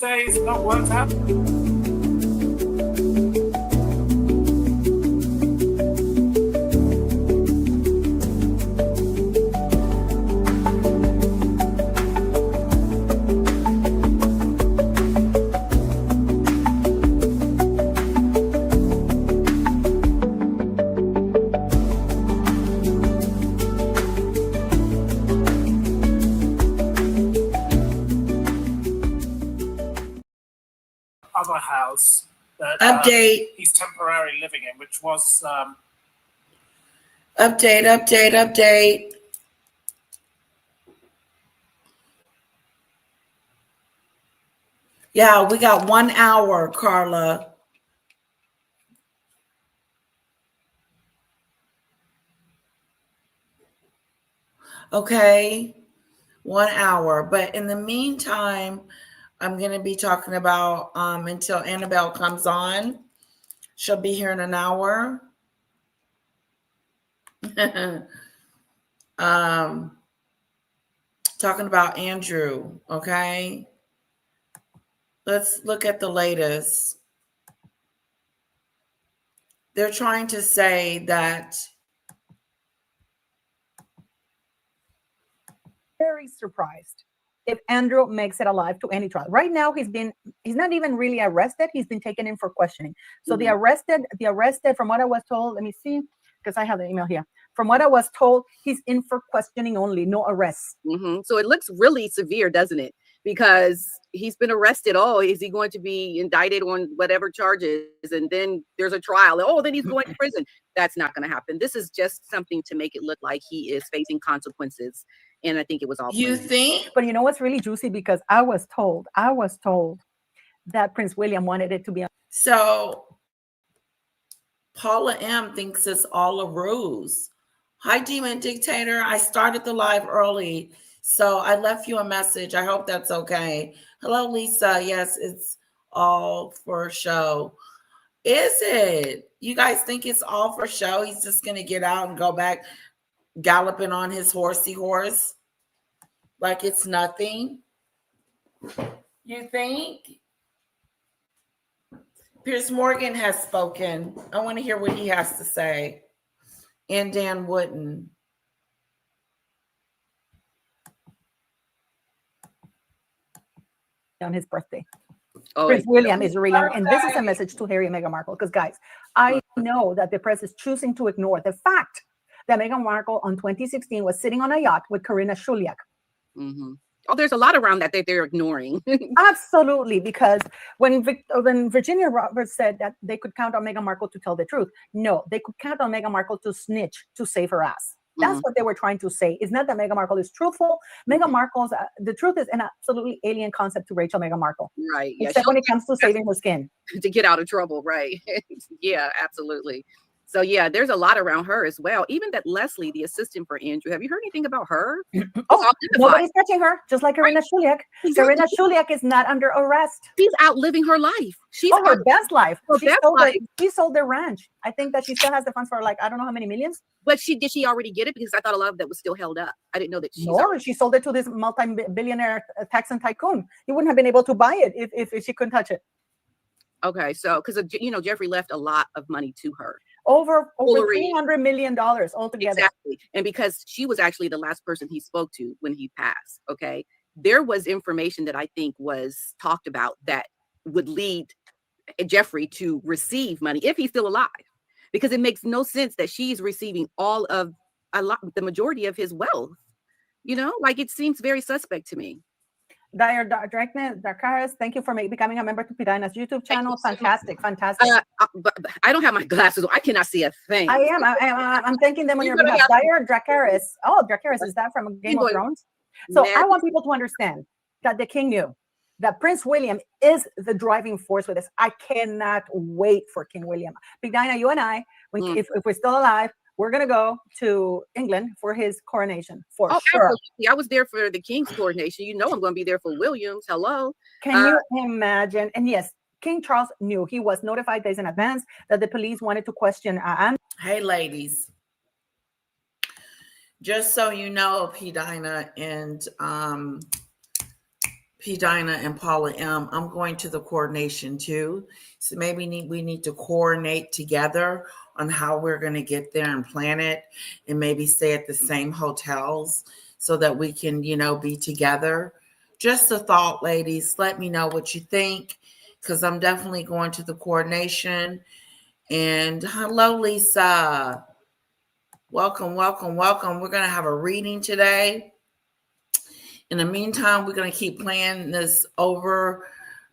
today is not worked out. Other house that update he's temporarily living in, which was update. Yeah, we got 1 hour, Carla. Okay, 1 hour. But in the meantime, I'm going to be talking about until Annabelle comes on. She'll be here in an hour. Talking about Andrew, okay? Let's look at the latest. They're trying to say that very surprised if Andrew makes it alive to any trial. Right now, he's not even really arrested. He's been taken in for questioning. So the arrested, from what I was told, let me see, because I have the email here. From what I was told, he's in for questioning only, no arrests. So it looks really severe, doesn't it? Because he's been arrested. Oh, is he going to be indicted on whatever charges? And then there's a trial. Oh, then he's going to prison. That's not going to happen. This is just something to make it look like he is facing consequences. And I think it was all. You think? But you know what's really juicy? Because I was told that Prince William wanted it to be. So Paula M thinks it's all a ruse. Hi, Demon Dictator. I started the live early, so I left you a message. I hope that's okay. Hello, Lisa. Yes, it's all for show. Is it? You guys think it's all for show? He's just going to get out and go back galloping on his horsey horse like it's nothing? You think? Piers Morgan has spoken. I want to hear what he has to say. And Dan Wooden. On his birthday. Oh, Prince William is really, and this is a message to Harry and Meghan Markle, because guys, I know that the press is choosing to ignore the fact that Meghan Markle on 2016 was sitting on a yacht with Karina Shuliak. Oh, there's a lot around that they're ignoring. Absolutely, because when Virginia Roberts said that they could count on Meghan Markle to tell the truth, no, they could count on Meghan Markle to snitch to save her ass. That's what they were trying to say. It's not that Meghan Markle is truthful. Meghan Markle's the truth is an absolutely alien concept to Rachel Meghan Markle. Right. Except when it comes to saving her skin. To get out of trouble. Right. Yeah, absolutely. So yeah, there's a lot around her as well. Even that Leslie, the assistant for Andrew, have you heard anything about her? Oh, nobody's touching her, just like Karina Shuliak. Exactly. Karina Shuliak is not under arrest. She's out living her life. She's her best life. She sold their ranch. I think that she still has the funds for I don't know how many millions. But did she already get it? Because I thought a lot of that was still held up. I didn't know that she sold it to this multi-billionaire Texan tycoon. He wouldn't have been able to buy it if she couldn't touch it. Okay, so because Jeffrey left a lot of money to her. Over $300 million altogether. Exactly. And because she was actually the last person he spoke to when he passed. Okay. There was information that I think was talked about that would lead Jeffrey to receive money if he's still alive, because it makes no sense that she's receiving the majority of his wealth. It seems very suspect to me. Dyer Darkaris, thank you for becoming a member to Pidina's YouTube channel. Fantastic. But I don't have my glasses on. I cannot see a thing. I'm thanking them on your behalf. Dyer Darkaris. Oh, Darkaris, is that from Game of Thrones? So I want people to understand that the king knew that Prince William is the driving force with this. I cannot wait for King William. Big Dinah, you and I, if we're still alive, we're going to go to England for his coronation, for sure. Absolutely. I was there for the King's coronation. I'm going to be there for William's. Hello. Can you imagine? And yes, King Charles knew. He was notified days in advance that the police wanted to question Anne. Hey, ladies. Just so you know, P. Dinah and P. Dinah and Paula M. I'm going to the coordination too. So maybe we need to coordinate together on how we're going to get there and plan it, and maybe stay at the same hotels so that we can, be together. Just a thought, ladies. Let me know what you think, because I'm definitely going to the coordination. And hello, Lisa. Welcome, welcome, welcome. We're going to have a reading today. In the meantime, we're going to keep playing this over,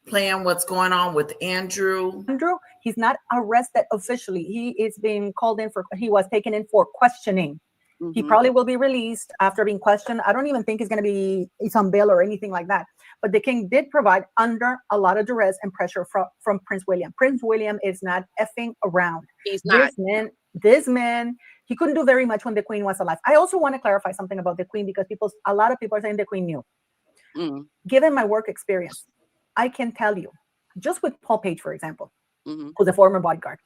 playing what's going on with Andrew. Andrew, he's not arrested officially. He is being called in he was taken in for questioning. Mm-hmm. He probably will be released after being questioned. I don't even think he's going to be on bail or anything like that. But the king did provide under a lot of duress and pressure from Prince William. Prince William is not effing around. He's not. This man, he couldn't do very much when the queen was alive. I also want to clarify something about the queen, because a lot of people are saying the queen knew. Given my work experience, I can tell you, just with Paul Page, for example, who's a former bodyguard,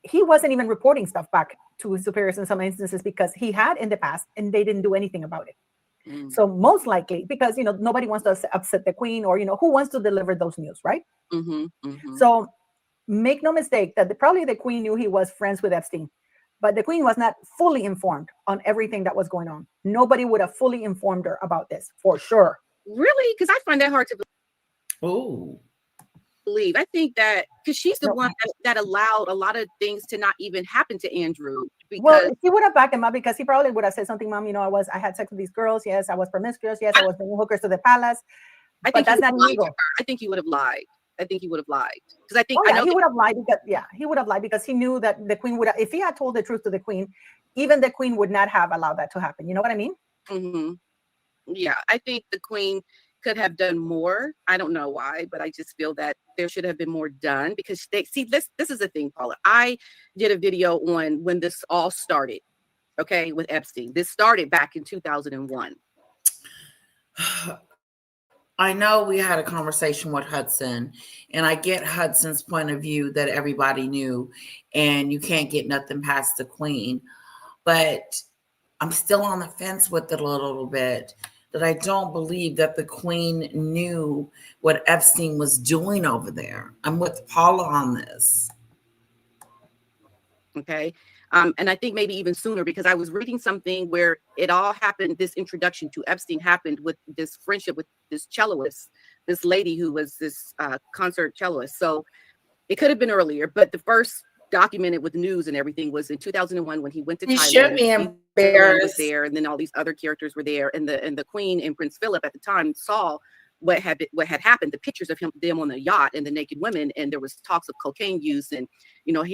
he wasn't even reporting stuff back to his superiors in some instances because he had in the past and they didn't do anything about it. So most likely, because, nobody wants to upset the queen, or, who wants to deliver those news, right? So make no mistake that probably the queen knew he was friends with Epstein, but the queen was not fully informed on everything that was going on. Nobody would have fully informed her about this, for sure. Really? Because I find that hard to believe. I think that because she's the one that allowed a lot of things to not even happen to Andrew. Well, he would have backed him up, because he probably would have said something, Mom, I had sex with these girls. Yes, I was promiscuous. Yes, I was bringing hookers to the palace. I think that's not legal. I think he would have lied. Because I think he would have lied because he knew that the queen would have, if he had told the truth to the queen, even the queen would not have allowed that to happen. You know what I mean? Yeah, I think the queen could have done more. I don't know why, but I just feel that there should have been more done, because this is the thing, Paula. I did a video on when this all started, okay, with Epstein. This started back in 2001. I know we had a conversation with Hudson, and I get Hudson's point of view that everybody knew and you can't get nothing past the queen. But I'm still on the fence with it a little bit, that I don't believe that the queen knew what Epstein was doing over there. I'm with Paula on this. Okay. And I think maybe even sooner, because I was reading something where it all happened. This introduction to Epstein happened with this friendship with this celloist, this lady who was this concert celloist. So it could have been earlier, but the first documented with news and everything was in 2001 when he went to Thailand. Should be embarrassed. There, and then all these other characters were there, and the Queen and Prince Philip at the time saw what had happened, the pictures of them on the yacht and the naked women, and there was talks of cocaine use and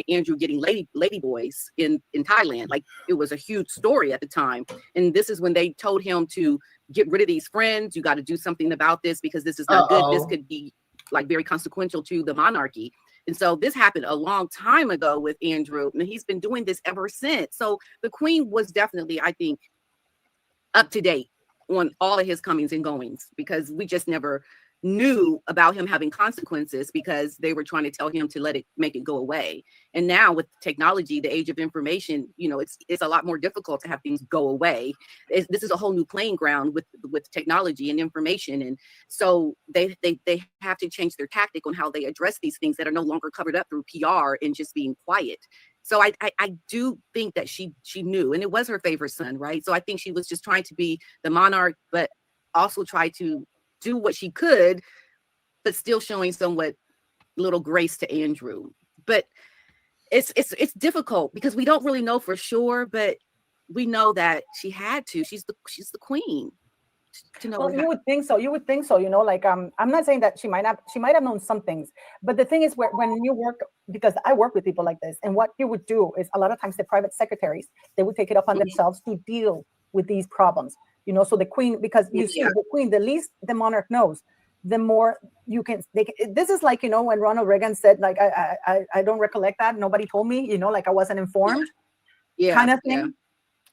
Andrew getting lady boys in Thailand. Like, it was a huge story at the time, and this is when they told him to get rid of these friends. You got to do something about this, because this is not good. This could be like very consequential to the monarchy. And so this happened a long time ago with Andrew, and he's been doing this ever since. So the Queen was definitely, I think, up to date on all of his comings and goings, because we just never knew about him having consequences, because they were trying to tell him to make it go away. And now with technology, the age of information, it's a lot more difficult to have things go away. This is a whole new playing ground with technology and information. And so they have to change their tactic on how they address these things that are no longer covered up through PR and just being quiet. So I do think that she knew, and it was her favorite son, right? So I think she was just trying to be the monarch, but also try to do what she could, but still showing somewhat little grace to Andrew. But it's difficult, because we don't really know for sure, but we know that she had to. She's the queen. To know. Well, you would think so. I'm not saying that she might have known some things, but the thing is, when you work, because I work with people like this, and what you would do is, a lot of times the private secretaries, they would take it upon themselves to deal with these problems. So the queen, because you see, the queen, the least the monarch knows, the more you can. This is like, when Ronald Reagan said, like, I don't recollect that. Nobody told me, like I wasn't informed, kind of thing. Yeah.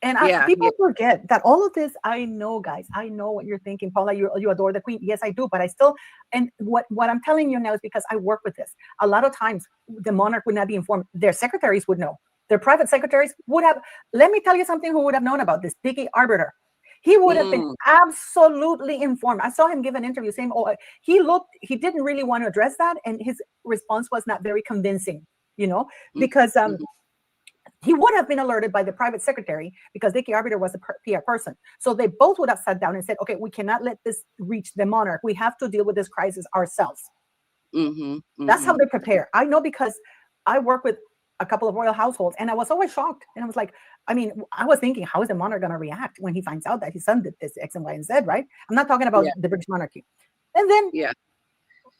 And people forget that all of this, I know, guys, I know what you're thinking, Paula, you adore the queen. Yes, I do. But I still, and what I'm telling you now is because I work with this. A lot of times the monarch would not be informed. Their secretaries would know. Their private secretaries would have. Let me tell you something, who would have known about this. Dickie Arbiter. He would have been absolutely informed. I saw him give an interview saying, "Oh, he didn't really want to address that, and his response was not very convincing, because he would have been alerted by the private secretary because Dickie Arbiter was a PR person. So they both would have sat down and said, okay, we cannot let this reach the monarch. We have to deal with this crisis ourselves." That's how they prepare. I know because I work with a couple of royal households, and I was always shocked. And I was like, I was thinking, how is the monarch going to react when he finds out that his son did this X and Y and Z, right? I'm not talking about the British monarchy. And then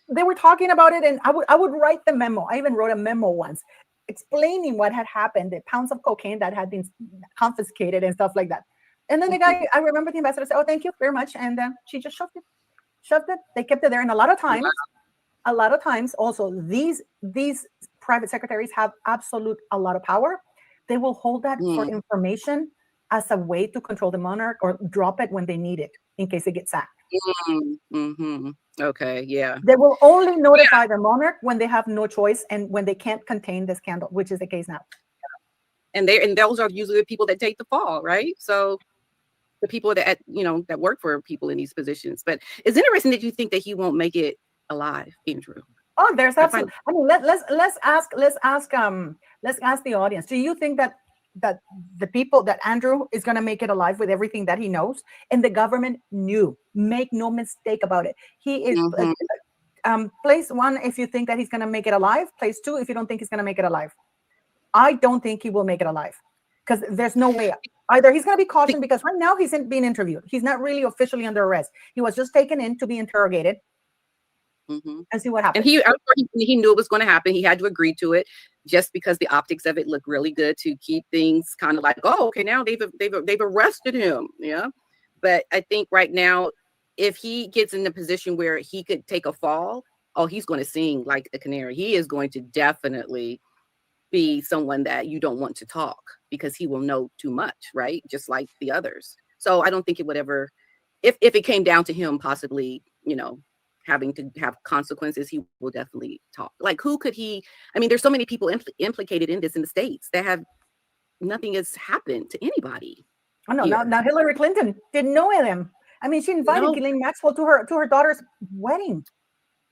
they were talking about it, and I would write the memo. I even wrote a memo once explaining what had happened, the pounds of cocaine that had been confiscated and stuff like that. And then the guy, I remember the ambassador said, "Oh, thank you very much." And then she just shoved it. They kept it there. And a lot of times also these private secretaries have a lot of power. They will hold that for information as a way to control the monarch or drop it when they need it in case it gets sacked. Okay, yeah. They will only notify the monarch when they have no choice and when they can't contain the scandal, which is the case now. And those are usually the people that take the fall, right? So the people that that work for people in these positions. But it's interesting that you think that he won't make it alive, Andrew. Oh, there's absolutely. Let's ask the audience. Do you think that the people that Andrew is going to make it alive with everything that he knows, and the government knew? Make no mistake about it. He is place one if you think that he's going to make it alive. Place two if you don't think he's going to make it alive. I don't think he will make it alive because there's no way. Either he's going to be cautioned because right now he's being interviewed. He's not really officially under arrest. He was just taken in to be interrogated. And see what happens. And he knew it was going to happen. He had to agree to it just because the optics of it looked really good to keep things kind of like, oh, okay, now they've arrested him. Yeah. But I think right now, if he gets in the position where he could take a fall, he's going to sing like a canary. He is going to definitely be someone that you don't want to talk because he will know too much, right? Just like the others. So I don't think it would ever, if it came down to him possibly, having to have consequences, he will definitely talk. Like, who could he? I mean, there's so many people implicated in this in the States that have nothing has happened to anybody. Oh no, now Hillary Clinton didn't know them. I mean, she invited Ghislaine Maxwell to her daughter's wedding.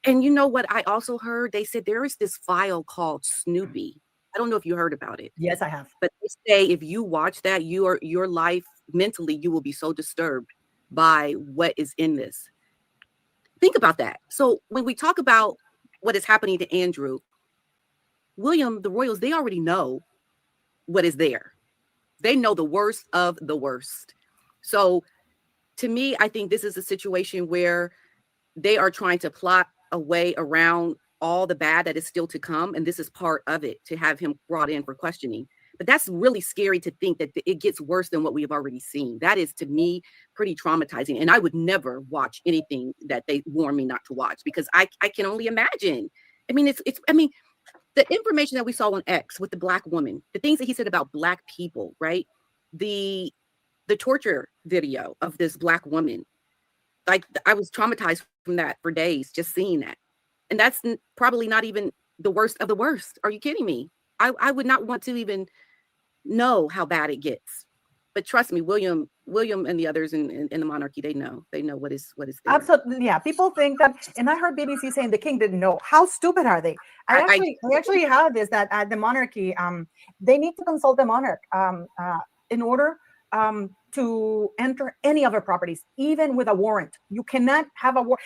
And you know what? I also heard they said there is this file called Snoopy. I don't know if you heard about it. Yes, I have. But they say if you watch that, your life mentally, you will be so disturbed by what is in this. Think about that. So when we talk about what is happening to Andrew, William, the royals, they already know what is there. They know the worst of the worst. So to me, I think this is a situation where they are trying to plot a way around all the bad that is still to come. And this is part of it, to have him brought in for questioning. But that's really scary to think that it gets worse than what we have already seen. That is, to me, pretty traumatizing. And I would never watch anything that they warn me not to watch because I can only imagine. I mean, the information that we saw on X with the Black woman, the things that he said about Black people, right? The torture video of this Black woman, like I was traumatized from that for days, just seeing that. And that's probably not even the worst of the worst. Are you kidding me? I would not want to even know how bad it gets. But trust me, William and the others in the monarchy, they know what is there. Absolutely. Yeah. People think that, and I heard BBC saying the king didn't know. How stupid are they? I actually have this, that at the monarchy, they need to consult the monarch in order to enter any of our properties, even with a warrant. You cannot have a warrant.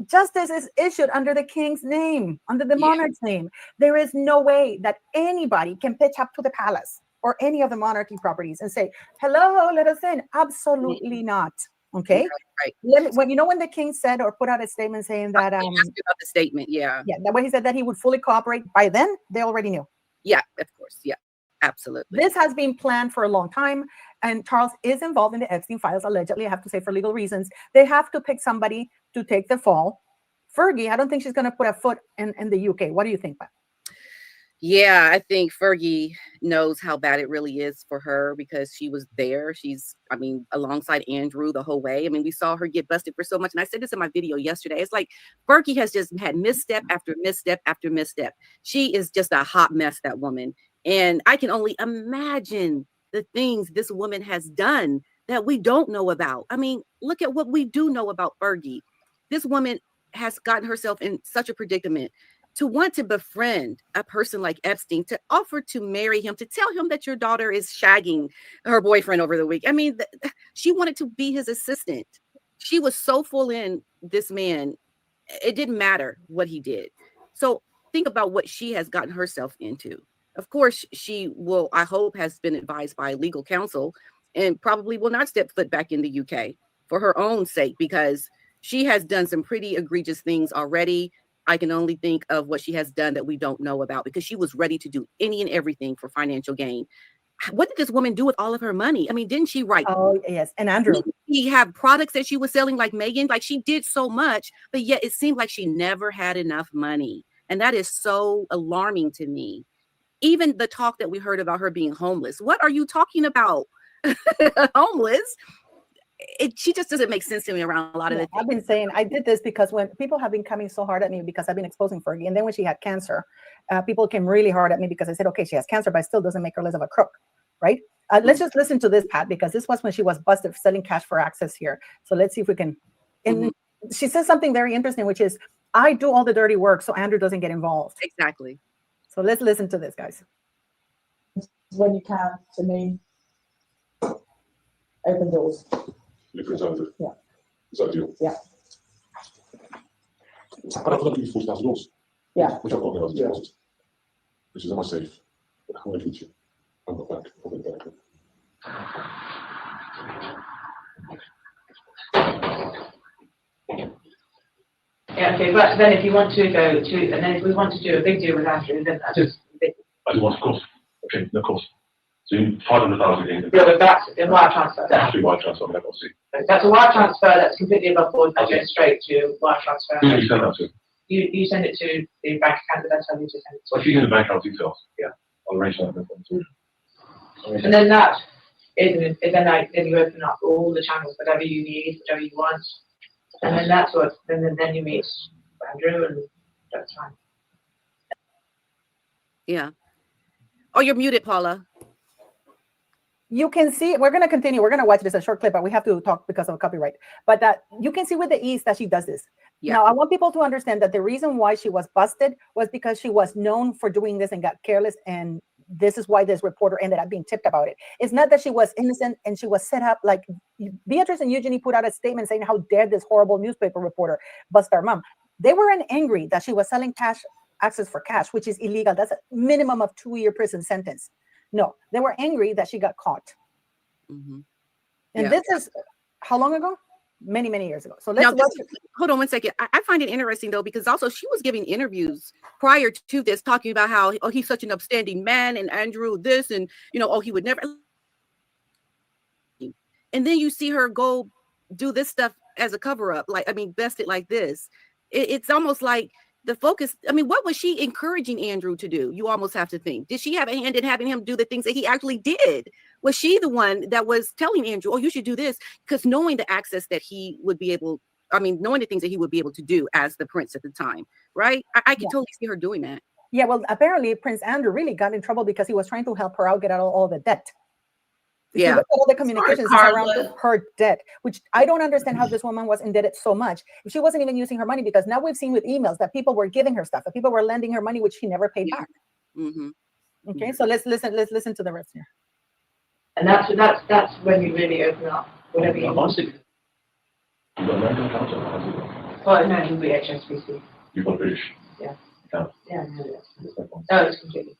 Justice is issued under the king's name, under the monarch's name. There is no way that anybody can pitch up to the palace or any of the monarchy properties and say, hello, let us in. Absolutely not. Okay. Right. When the king said or put out a statement saying that about the statement, that when he said that he would fully cooperate, by then they already knew. Yeah, of course. Yeah, absolutely. This has been planned for a long time, and Charles is involved in the Epstein files, allegedly, I have to say, for legal reasons. They have to pick somebody to take the fall. Fergie, I don't think she's going to put a foot in the UK. What do you think, Pat? Yeah, I think Fergie knows how bad it really is for her because she was there. She's, alongside Andrew the whole way. We saw her get busted for so much. And I said this in my video yesterday. It's like Fergie has just had misstep after misstep after misstep. She is just a hot mess, that woman. And I can only imagine the things this woman has done that we don't know about. I mean, look at what we do know about Fergie. This woman has gotten herself in such a predicament to want to befriend a person like Epstein, to offer to marry him, to tell him that your daughter is shagging her boyfriend over the week. I mean, she wanted to be his assistant. She was so full in this man. It didn't matter what he did. So think about what she has gotten herself into. Of course, she will, I hope, has been advised by legal counsel and probably will not step foot back in the UK for her own sake, because she has done some pretty egregious things already. I can only think of what she has done that we don't know about, because she was ready to do any and everything for financial gain. What did this woman do with all of her money? I mean, didn't she write? Oh, yes. And Andrew. Didn't she have products that she was selling like Megan? Like, she did so much, but yet it seemed like she never had enough money. And that is so alarming to me. Even the talk that we heard about her being homeless. What are you talking about? Homeless? She just doesn't make sense to me around a lot of it. I've been saying I did this because when people have been coming so hard at me because I've been exposing Fergie, and then when she had cancer, people came really hard at me because I said, okay, she has cancer, but it still doesn't make her less of a crook, right? Let's just listen to this, Pat, because this was when she was busted selling cash for access here. So let's see if we can. And she says something very interesting, which is, I do all the dirty work so Andrew doesn't get involved. Exactly. So let's listen to this, guys. When you can, to me, open doors. Yeah. Is that a deal? Yeah. I don't feel like you $40,000. Yeah. Which I've got no other deposit. Which is in my safe. But how do I teach you? I'm not back. I'm not back. Yeah, okay, but then if you want to go to, and then if we want to do a big deal with Andrew, then that's just big. I do want, of course. Okay, no, of course. So you 500,000 again. Yeah, but that's a wire transfer. That's a wire transfer. I'm not see. That's a wire transfer that's completely above board. That goes straight to wire transfer. Who do you send that to? You send it to the bank account that I tell you to send it to. So if you get the bank account details, yeah, I'll arrange that. And then that is, then you open up all the channels, whatever you need, whatever you want. And then that's what, then you meet Andrew, and that's fine. Yeah. Oh, you're muted, Paula. You can see, we're going to continue. We're going to watch this a short clip, but we have to talk because of copyright. But that you can see with the ease that she does this. Yeah. Now, I want people to understand that the reason why she was busted was because she was known for doing this and got careless. And this is why this reporter ended up being tipped about it. It's not that she was innocent and she was set up. Like Beatrice and Eugenie put out a statement saying, how dare this horrible newspaper reporter bust our mom. They weren't angry that she was selling cash, access for cash, which is illegal. That's a minimum of 2-year prison sentence. No, they were angry that she got caught. And this is how long ago? Many, many years ago. So let's hold on one second. I find it interesting though, because also she was giving interviews prior to this talking about how, oh, he's such an upstanding man, and Andrew this, and oh, he would never. And then you see her go do this stuff as a cover up, like, I mean, best it like this. It's almost like the focus. I mean, what was she encouraging Andrew to do? You almost have to think. Did she have a hand in having him do the things that he actually did? Was she the one that was telling Andrew, oh, you should do this? Because knowing the access that he would be able, knowing the things that he would be able to do as the prince at the time, right? I can totally see her doing that. Yeah, well, apparently Prince Andrew really got in trouble because he was trying to help her out, get out of all the debt. Yeah. All the communications around her debt, which I don't understand how this woman was indebted so much. She wasn't even using her money, because now we've seen with emails that people were giving her stuff, that people were lending her money, which she never paid back. Okay, so let's listen to the rest here. And that's when you really open up whatever you want. Well, no, he'll be HSBC. You've got British. Yeah. Yeah. Yeah, no, it's completely.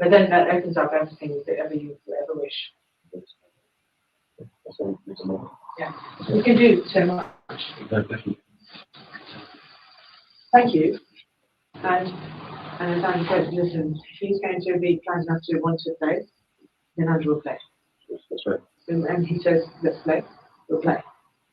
But then that opens up everything that ever you ever wish. Yeah, you can do so much. Thank you. And as Andy said, listen, if he's going to be kind enough to want to play, then Andrew will play. That's right. And he says, let's play, we'll play.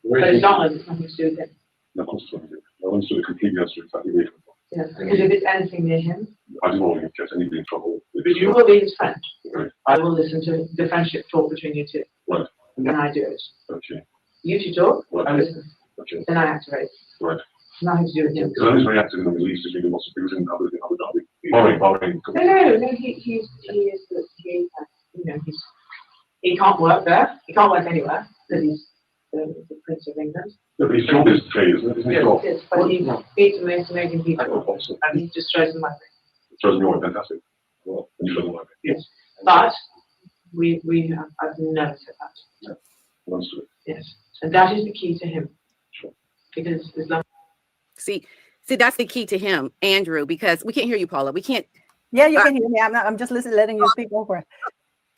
But as long as it's nothing to do with him. No, of course it's not. I understood it completely. That's exactly where Yeah, because if it's anything near him, I don't want to get anybody in trouble. but you will be his friend. Right. I will listen to the friendship talk between you two. Right. And I do it. Okay. You two talk, Right. I listen. Okay. Then I activate. Right. It's nothing to do with him. Because I was very active in the Middle East, doing lots of things in Abu Dhabi. Borrowing. No, he is, you know, he's he can't work there. He can't work anywhere because he's the Prince of England. Yeah, but his job is trade, isn't it? Isn't his job? Yes, but he beats the most amazing people and he destroys them like this. Chosen your way, fantastic. Well, and you showed them like it. Yes. But I've never said that. Understood. Yes. And that is the key to him. Sure. Because Islam. See, that's the key to him, Andrew, because we can't hear you, Paula. We can't. Yeah, you can hear me. I'm just listening, letting you speak over it.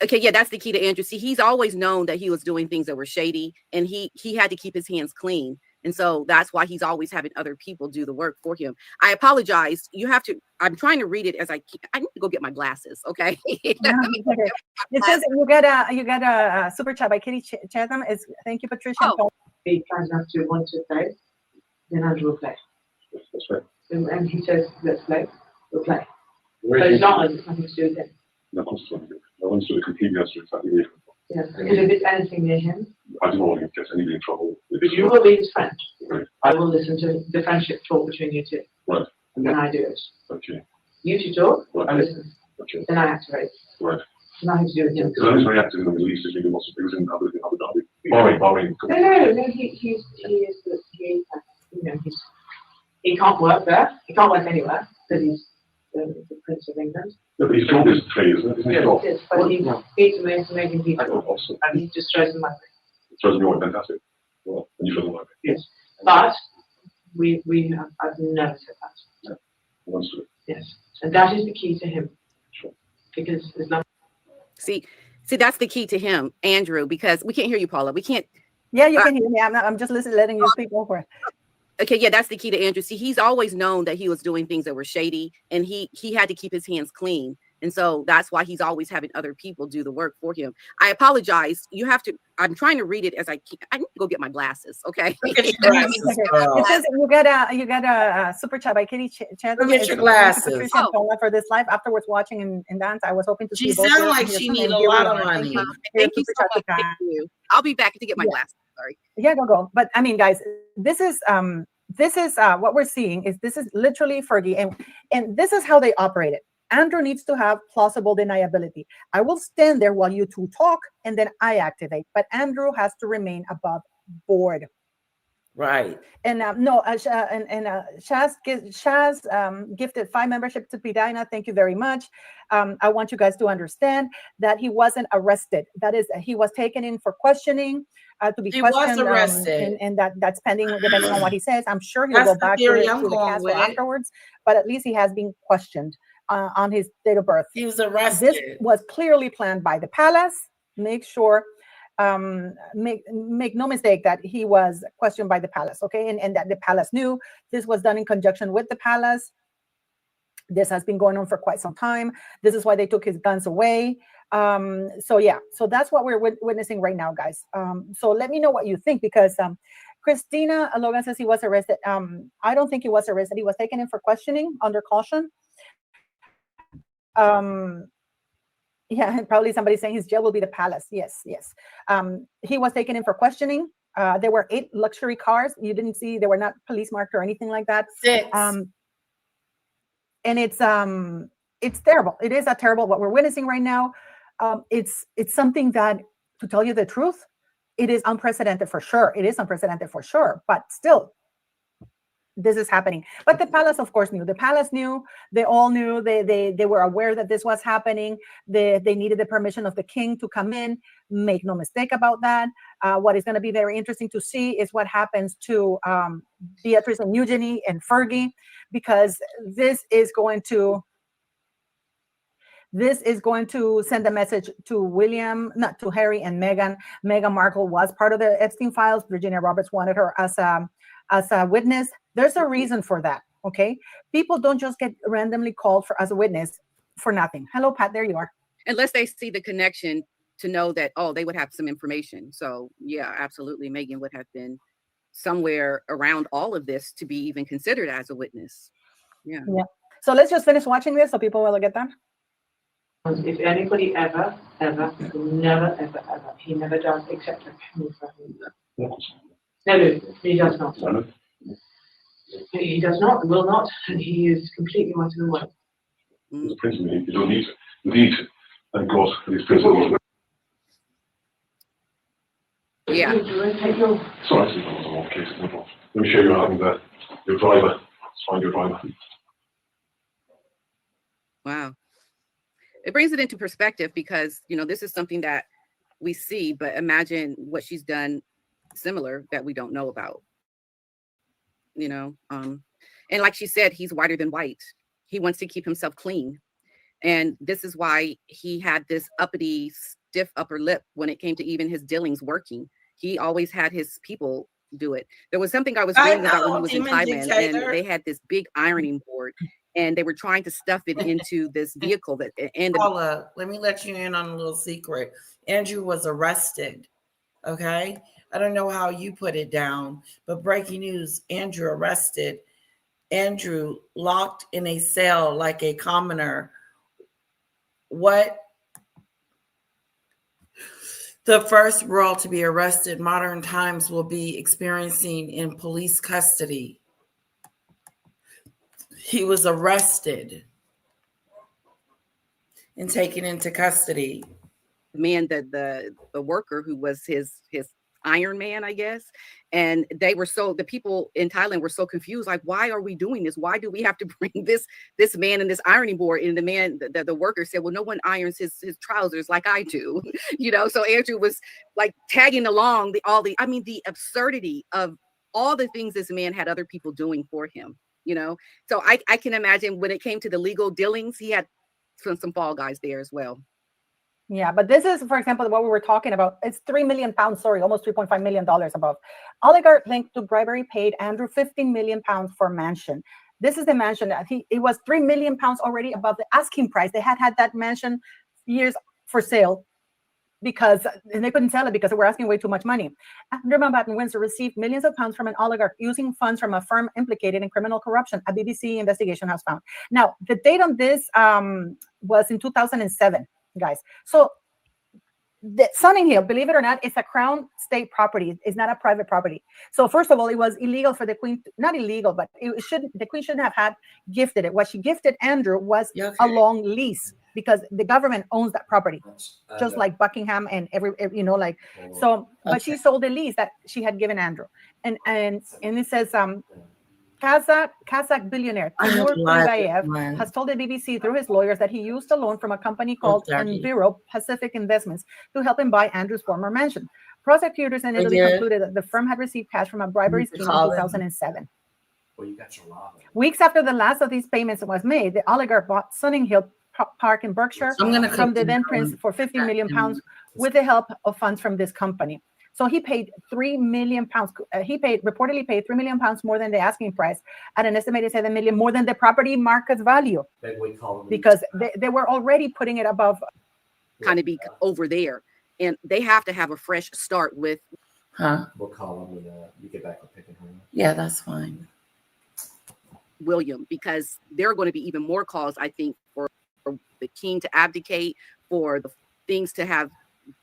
Okay, yeah, that's the key to Andrew. See, he's always known that he was doing things that were shady, and he had to keep his hands clean. And so that's why he's always having other people do the work for him. I apologize. You have to, I'm trying to read it as I need to go get my glasses, okay? No, okay. It says you get a super chat by Kitty Chatham. Thank you, Patricia. Oh. He plans not to want to play, then Andrew will play. That's right. And he says, let's play, we'll play. Where But is it's not, it's nothing to do with him. No, I understood it completely. Understood exactly where you're coming from. Yes, because if it's anything near him, I don't want to get anybody in trouble. but you will be his friend. Right. I will listen to the friendship talk between you two. Right. And then I do it. Okay. You two talk, Right. I listen. Okay. Then I activate. Right. It's nothing to do with him. Because I was very active in the Middle East, as you can also do in Abu Dhabi. Bahrain. No, he can't work there. He can't work anywhere because he's the Prince of England. Yeah, but his job is trade, isn't it? Isn't his job? Yes, but he beats the most amazing people Also, and he destroys them like this. chosen your way, fantastic. Well, and you showed them like it. Yes. But I've never said that. Understood. Yes. And that is the key to him. Sure. Because Islam. See, that's the key to him, Andrew, because we can't hear you, Paula. We can't. Yeah, you can hear me. I'm just listening, letting you speak over it. Okay, yeah, that's the key to Andrew. See, he's always known that he was doing things that were shady, and he had to keep his hands clean. And so that's why he's always having other people do the work for him. I apologize. You have to, I'm trying to read it as I need to go get my glasses, okay? Get your glasses, girl. It says you get a super chat by Kitty Chatham. Get your glasses. Patricia and Paula for this live. Afterwards, watching and dance, I was hoping to She see both sounds your- like your she son need and a hear lot you. of money. Thank you Super so chat much. to Thank you. I'll be back to get my Yeah. glasses. Sorry. Yeah, go. But I mean, guys, this is what we're seeing is this is literally Fergie, and this is how they operate it. Andrew needs to have plausible deniability. I will stand there while you two talk, and then I activate. But Andrew has to remain above board. Right. And Shaz gifted 5 membership to Pidina. Thank you very much. I want you guys to understand that he wasn't arrested. That is, he was taken in for questioning, to be He was questioned. arrested. And that's pending, depending on what he says. I'm sure he'll That's go the back to theory the I'm going castle with. afterwards. But at least he has been questioned on his date of birth. He was This arrested. was clearly planned by the palace. Make sure, make no mistake that he was questioned by the palace, okay? And that the palace knew this was done in conjunction with the palace. This has been going on for quite some time. This is why they took his guns away. So yeah, so that's what we're witnessing right now, guys. So let me know what you think, because Christina Logan says he was arrested. I don't think he was arrested. He was taken in for questioning under caution. Yeah, and probably somebody saying his jail will be the palace. Yes. He was taken in for questioning. There were 8 luxury cars. You didn't see, they were not police marked or anything like that. 6. And it's terrible. It is a terrible, what we're witnessing right now. It's something that, to tell you the truth, it is unprecedented for sure. It is unprecedented for sure, but still, this is happening. But the palace, of course, knew. The palace knew. They all knew. They were aware that this was happening. They needed the permission of the king to come in. Make no mistake about that. What is going to be very interesting to see is what happens to Beatrice and Eugenie and Fergie, because this is going to send a message to William, not to Harry and Meghan. Meghan Markle was part of the Epstein files. Virginia Roberts wanted her as a witness. There's a reason for that, okay? People don't just get randomly called as a witness for nothing. Hello, Pat, there you are. Unless they see the connection to know that, oh, they would have some information. So yeah, absolutely. Meghan would have been somewhere around all of this to be even considered as a witness. Yeah. So let's just finish watching this so people will get that. If anybody ever, never, ever, he never does accept a penny from him. No, he does not. He does not, will not, and he is completely white and white. As a principle, you don't need to. You need to. Thank God for these principles. Yeah. So I see that was a long case. No problem. Let me show you how your driver. Let's find your driver. Wow. It brings it into perspective because, you know, this is something that we see, but imagine what she's done similar that we don't know about, you know? And like she said, he's whiter than white. He wants to keep himself clean. And this is why he had this uppity, stiff upper lip when it came to even his dealings working. He always had his people do it. There was something I was reading about when he was in Thailand, and they had this big ironing board, and they were trying to stuff it into this vehicle that and Paula, let me let you in on a little secret. Andrew was arrested. Okay. I don't know how you put it down, but breaking news, Andrew arrested. Andrew locked in a cell like a commoner. What? The first world to be arrested modern times will be experiencing in police custody. He was arrested and taken into custody. Man, the worker who was his Iron Man, I guess. And they were the people in Thailand were so confused, like, why are we doing this? Why do we have to bring this man and this ironing board? And the worker said, well, no one irons his trousers like I do, you know? So Andrew was like tagging along the absurdity of all the things this man had other people doing for him, you know? So I can imagine when it came to the legal dealings, he had some fall guys there as well. Yeah, but this is, for example, what we were talking about. It's 3 million pounds, sorry, almost $3.5 million above. Oligarch linked to bribery paid Andrew 15 million pounds for mansion. This is the mansion that it was 3 million pounds already above the asking price. They had that mansion years for sale and they couldn't sell it because they were asking way too much money. Andrew Mountbatten Windsor received millions of pounds from an oligarch using funds from a firm implicated in criminal corruption, a BBC investigation has found. Now, the date on this was in 2007. Guys, so the Sunning Hill, believe it or not, is a crown state property. It's not a private property. So first of all, it was illegal for the queen, not illegal, but the queen shouldn't have had gifted it. What she gifted Andrew was a long lease because the government owns that property, just like Buckingham and but she sold the lease that she had given Andrew. And it says Kazakh billionaire Timur Kulibayev has told the BBC through his lawyers that he used a loan from a company called Enviro Pacific Investments to help him buy Andrew's former mansion. Prosecutors in Italy concluded that the firm had received cash from a bribery scheme in 2007. Weeks after the last of these payments was made, the oligarch bought Sunning Hill Park in Berkshire from the then prince for 50 million pounds with the help of funds from this company. So he paid 3 million pounds. Reportedly paid 3 million pounds more than the asking price, at an estimated 7 million more than the property market value, because they were already putting it above. Kind of be over there, and they have to have a fresh start with. We'll call them when you get back on picking her. Yeah, that's fine. William, because there are going to be even more calls, I think, for the king to abdicate, for the things to have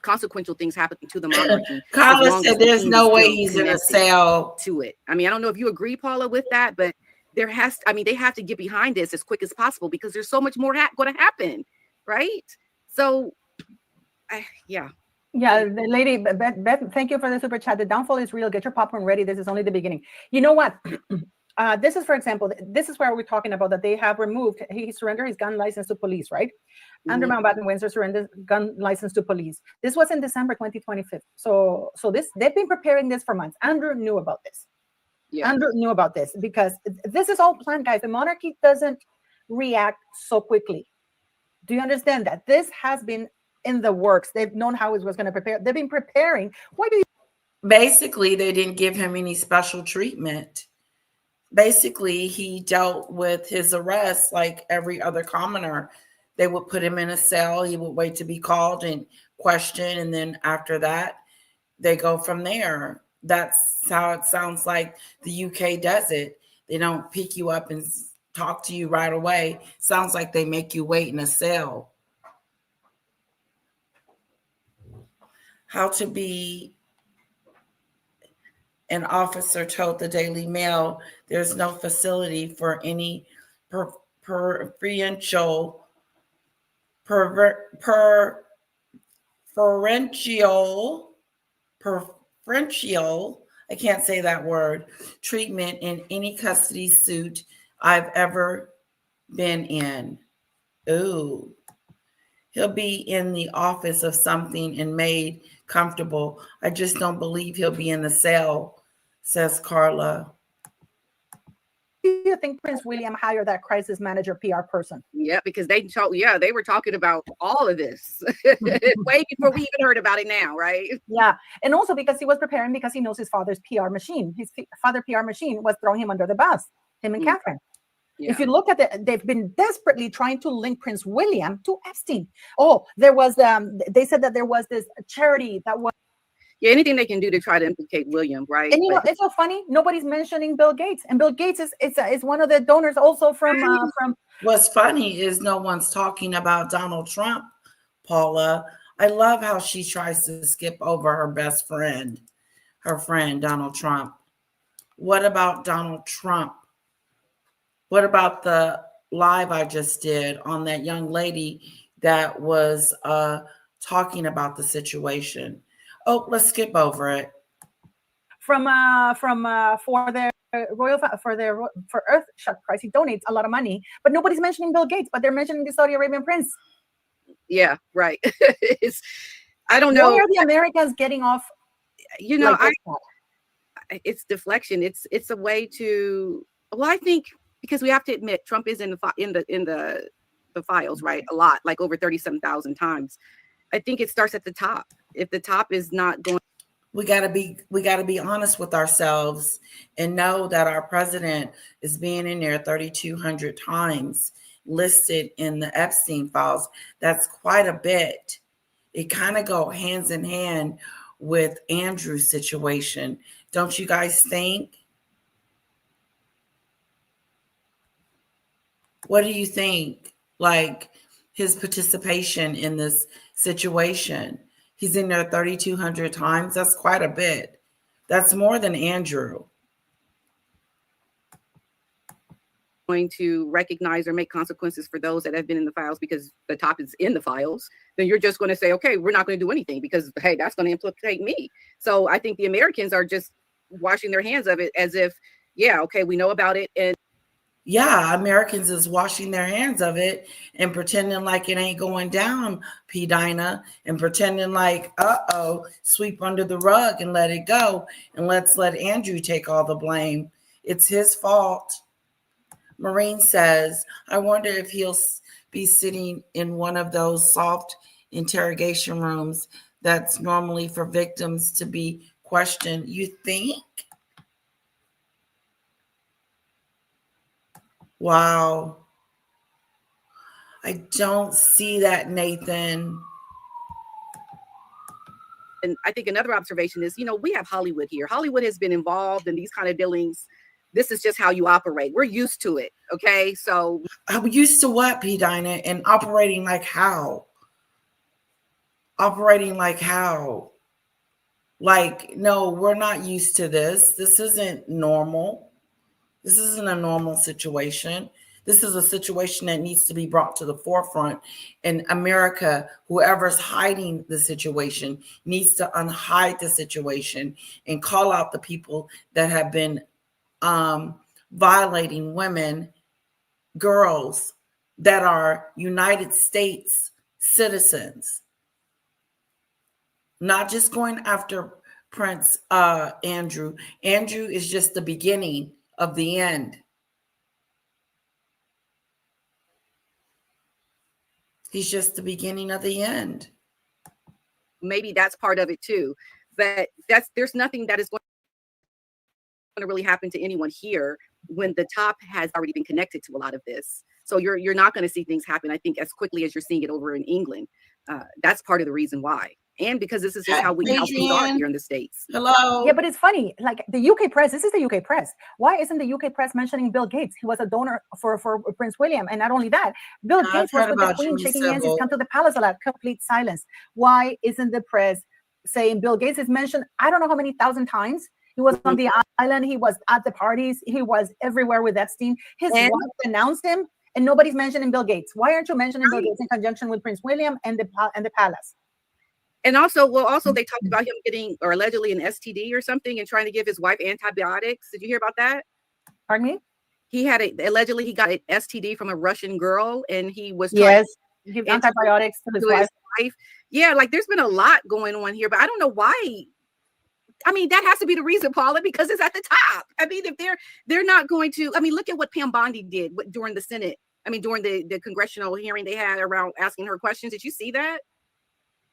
consequential things happen to the monarchy. Carla said there's no way he's in a cell to it. I mean, I don't know if you agree, Paula, with that, but they have to get behind this as quick as possible because there's so much more going to happen, right? So, yeah. Yeah, the lady, Beth, thank you for the super chat. The downfall is real. Get your popcorn ready. This is only the beginning. You know what? This is, for example, this is where we're talking about that they have removed, he surrendered his gun license to police, right? Andrew Mountbatten Windsor surrendered gun license to police. This was in December 2025. So they've been preparing this for months. Andrew knew about this. Yeah. Andrew knew about this because this is all planned, guys. The monarchy doesn't react so quickly. Do you understand that? This has been in the works. They've known how it was going to prepare. They've been preparing. Why do you? Basically, they didn't give him any special treatment. Basically, he dealt with his arrest like every other commoner. They would put him in a cell. He would wait to be called and questioned. And then after that, they go from there. That's how it sounds like the UK does it. They don't pick you up and talk to you right away. Sounds like they make you wait in a cell. How to be an officer told the Daily Mail there's no facility for any preferential I can't say that word, treatment in any custody suit I've ever been in. Ooh. He'll be in the office of something and made comfortable. I just don't believe he'll be in the cell, says Carla. Do you think Prince William hired that crisis manager PR person? Yeah, because they were talking about all of this way before we even heard about it now, right? Yeah, and also because he was preparing, because he knows his father's PR machine. His father PR machine was throwing him under the bus, him and Catherine. Yeah. If you look at it, they've been desperately trying to link Prince William to Epstein. Oh, there was they said that there was this charity that was. Yeah, anything they can do to try to implicate William, right? And you know, it's so funny. Nobody's mentioning Bill Gates, and Bill Gates is one of the donors also from. What's funny is no one's talking about Donald Trump, Paula. I love how she tries to skip over her best friend, her friend Donald Trump. What about Donald Trump? What about the live I just did on that young lady that was talking about the situation? Oh, let's skip over it. For their for Earthshot Prize, he donates a lot of money, but nobody's mentioning Bill Gates, but they're mentioning the Saudi Arabian prince. Yeah, right. I don't know. Why are the Americans getting off? You know, it's deflection. It's a way to. Well, I think because we have to admit Trump is in the files, right? A lot, like over 37,000 times. I think it starts at the top. If the top is not going, we got to be honest with ourselves and know that our president is being in there 3,200 times listed in the Epstein files. That's quite a bit. It kind of go hands in hand with Andrew's situation. Don't you guys think? What do you think? Like his participation in this situation? He's in there 3,200 times. That's quite a bit. That's more than Andrew. Going to recognize or make consequences for those that have been in the files because the top is in the files, then you're just going to say, okay, we're not going to do anything because, hey, that's going to implicate me. So I think the Americans are just washing their hands of it as if, yeah, okay, we know about it. And yeah, Americans is washing their hands of it and pretending like it ain't going down, P. Dinah, and pretending like, sweep under the rug and let it go. And let's let Andrew take all the blame. It's his fault. Maureen says, I wonder if he'll be sitting in one of those soft interrogation rooms that's normally for victims to be questioned. You think? Wow. I don't see that, Nathan. And I think another observation is, we have Hollywood here. Hollywood has been involved in these kind of dealings. This is just how you operate. We're used to it. Okay. So I'm used to what, P. Dinah? And operating like how? Operating like how? Like, no, we're not used to this. This isn't normal. This isn't a normal situation. This is a situation that needs to be brought to the forefront. And America, whoever's hiding the situation, needs to unhide the situation and call out the people that have been violating women, girls that are United States citizens. Not just going after Prince Andrew. Andrew is just the beginning of the end. He's just the beginning of the end. Maybe that's part of it too. But there's nothing that is going to really happen to anyone here when the top has already been connected to a lot of this. So you're not going to see things happen, I think, as quickly as you're seeing it over in England. That's part of the reason why. And because this is just how we are here in the States. Hello. Yeah, but it's funny. Like the UK press, this is the UK press. Why isn't the UK press mentioning Bill Gates? He was a donor for Prince William. And not only that, Bill Gates was with the Queen shaking hands. He's come to the palace a lot. Complete silence. Why isn't the press saying Bill Gates is mentioned? I don't know how many thousand times. He was on the island. He was at the parties. He was everywhere with Epstein. His wife announced him, and nobody's mentioning Bill Gates. Why aren't you mentioning Bill Gates in conjunction with Prince William and the palace? And also, well, also they talked about him getting or allegedly an STD or something and trying to give his wife antibiotics. Did you hear about that? Pardon me? He had allegedly he got an STD from a Russian girl, and he was trying Yes, gives antibiotics to his to wife. his wife. Yeah, like there's been a lot going on here, but I don't know why. I mean, that has to be the reason, Paula, because it's at the top. I mean, if they're not going to, I mean, look at what Pam Bondi did during the Senate. I mean, during the congressional hearing they had around asking her questions. Did you see that?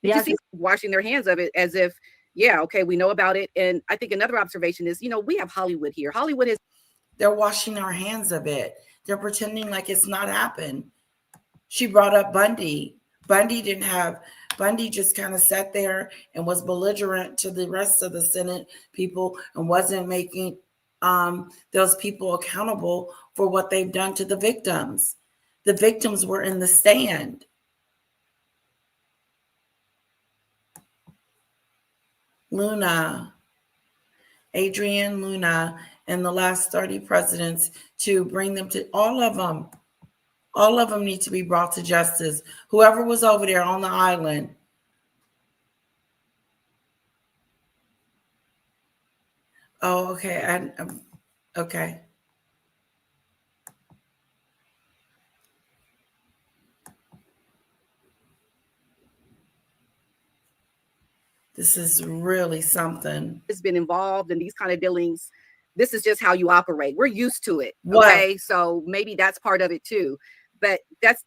Did you Yes. see washing their hands of it as if, yeah, okay, we know about it. And I think another observation is, we have Hollywood here. Hollywood is. They're washing our hands of it. They're pretending like it's not happened. She brought up Bundy. Bundy just kind of sat there and was belligerent to the rest of the Senate people and wasn't making those people accountable for what they've done to the victims. The victims were in the stand. Luna, Adrienne Luna, and the last 30 presidents, to bring them to all of them need to be brought to justice. Whoever was over there on the island. Oh, okay. Okay. This is really something. Has been involved in these kind of dealings. This is just how you operate. We're used to it. What? Okay. So maybe that's part of it too. But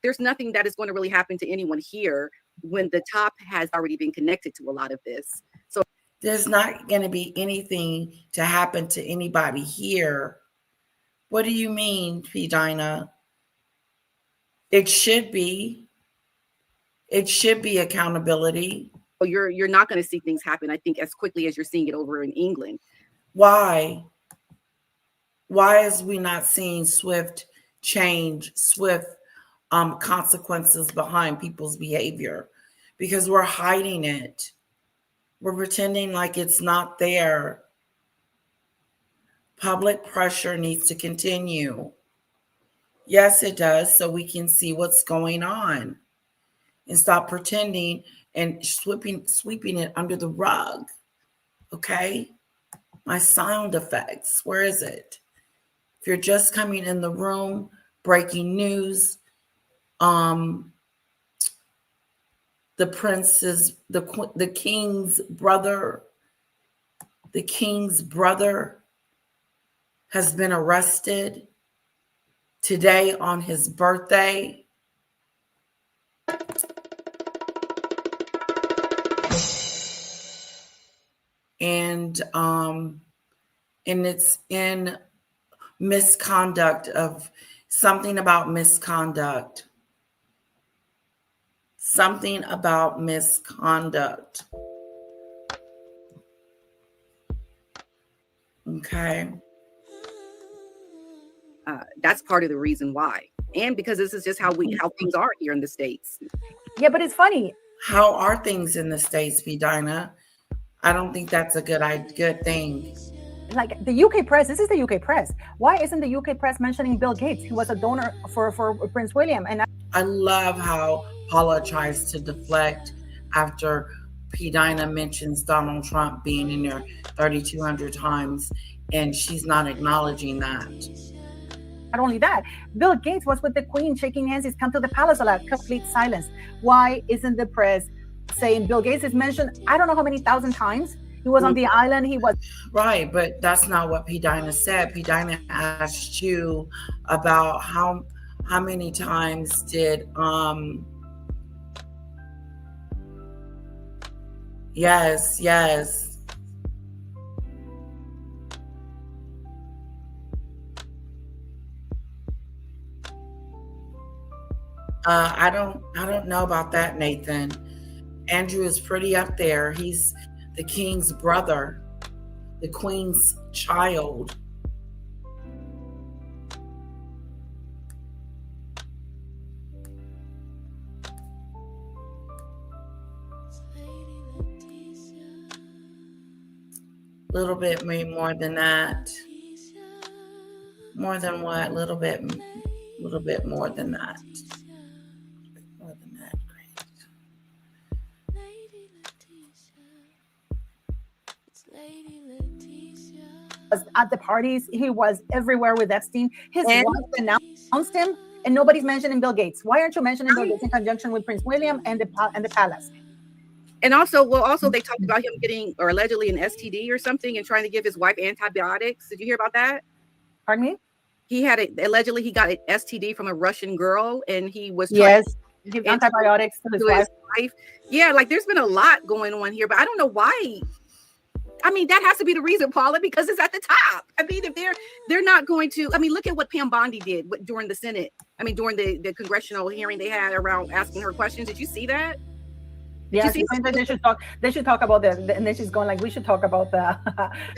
there's nothing that is going to really happen to anyone here when the top has already been connected to a lot of this. So there's not going to be anything to happen to anybody here. What do you mean, P. Dinah? It should be accountability. You're not going to see things happen, I think, as quickly as you're seeing it over in England. Why? Why is we not seeing swift change, swift consequences behind people's behavior? Because we're hiding it. We're pretending like it's not there. Public pressure needs to continue. Yes, it does, so we can see what's going on and stop pretending and sweeping it under the rug. Okay? My sound effects, where is it? If you're just coming in the room, breaking news, the king's brother has been arrested today on his birthday. And it's in misconduct of something about misconduct. Something about misconduct. Okay. That's part of the reason why. And because this is just how things are here in the States. Yeah, but it's funny. How are things in the States, B. Dinah? I don't think that's a good thing. Like the UK press, this is the UK press. Why isn't the UK press mentioning Bill Gates, who was a donor for Prince William? And I love how Paula tries to deflect after P. Dinah mentions Donald Trump being in there 3,200 times, and she's not acknowledging that. not only that, Bill Gates was with the Queen shaking hands. He's come to the palace a lot. Complete silence. Why isn't the press saying Bill Gates is mentioned? I don't know how many thousand times. He was on the island. He was right, but that's not what P. Dinah said. P. Dinah asked you about how many times did yes. I don't know about that, Nathan. Andrew is pretty up there. He's the king's brother, the queen's child. A little bit more than that. More than what? A little bit more than that. More than that. Great. was at the parties. He was everywhere with Epstein. His And- wife announced him, and nobody's mentioning Bill Gates. Why aren't you mentioning Bill Gates in conjunction with Prince William and the palace? And also they talked about him getting, or allegedly, an STD or something, and trying to give his wife antibiotics. Did you hear about that? Pardon me? Allegedly he got an STD from a Russian girl, and he was trying Yes, give antibiotics to his wife. Yeah, like there's been a lot going on here, but I don't know why. I mean, that has to be the reason, Paula, because it's at the top. I mean, if they're not going to, I mean, look at what Pam Bondi did during the Senate. I mean, during the congressional hearing they had around asking her questions. Did you see that? Yeah, she said that they should talk about and then she's going like, we should talk about the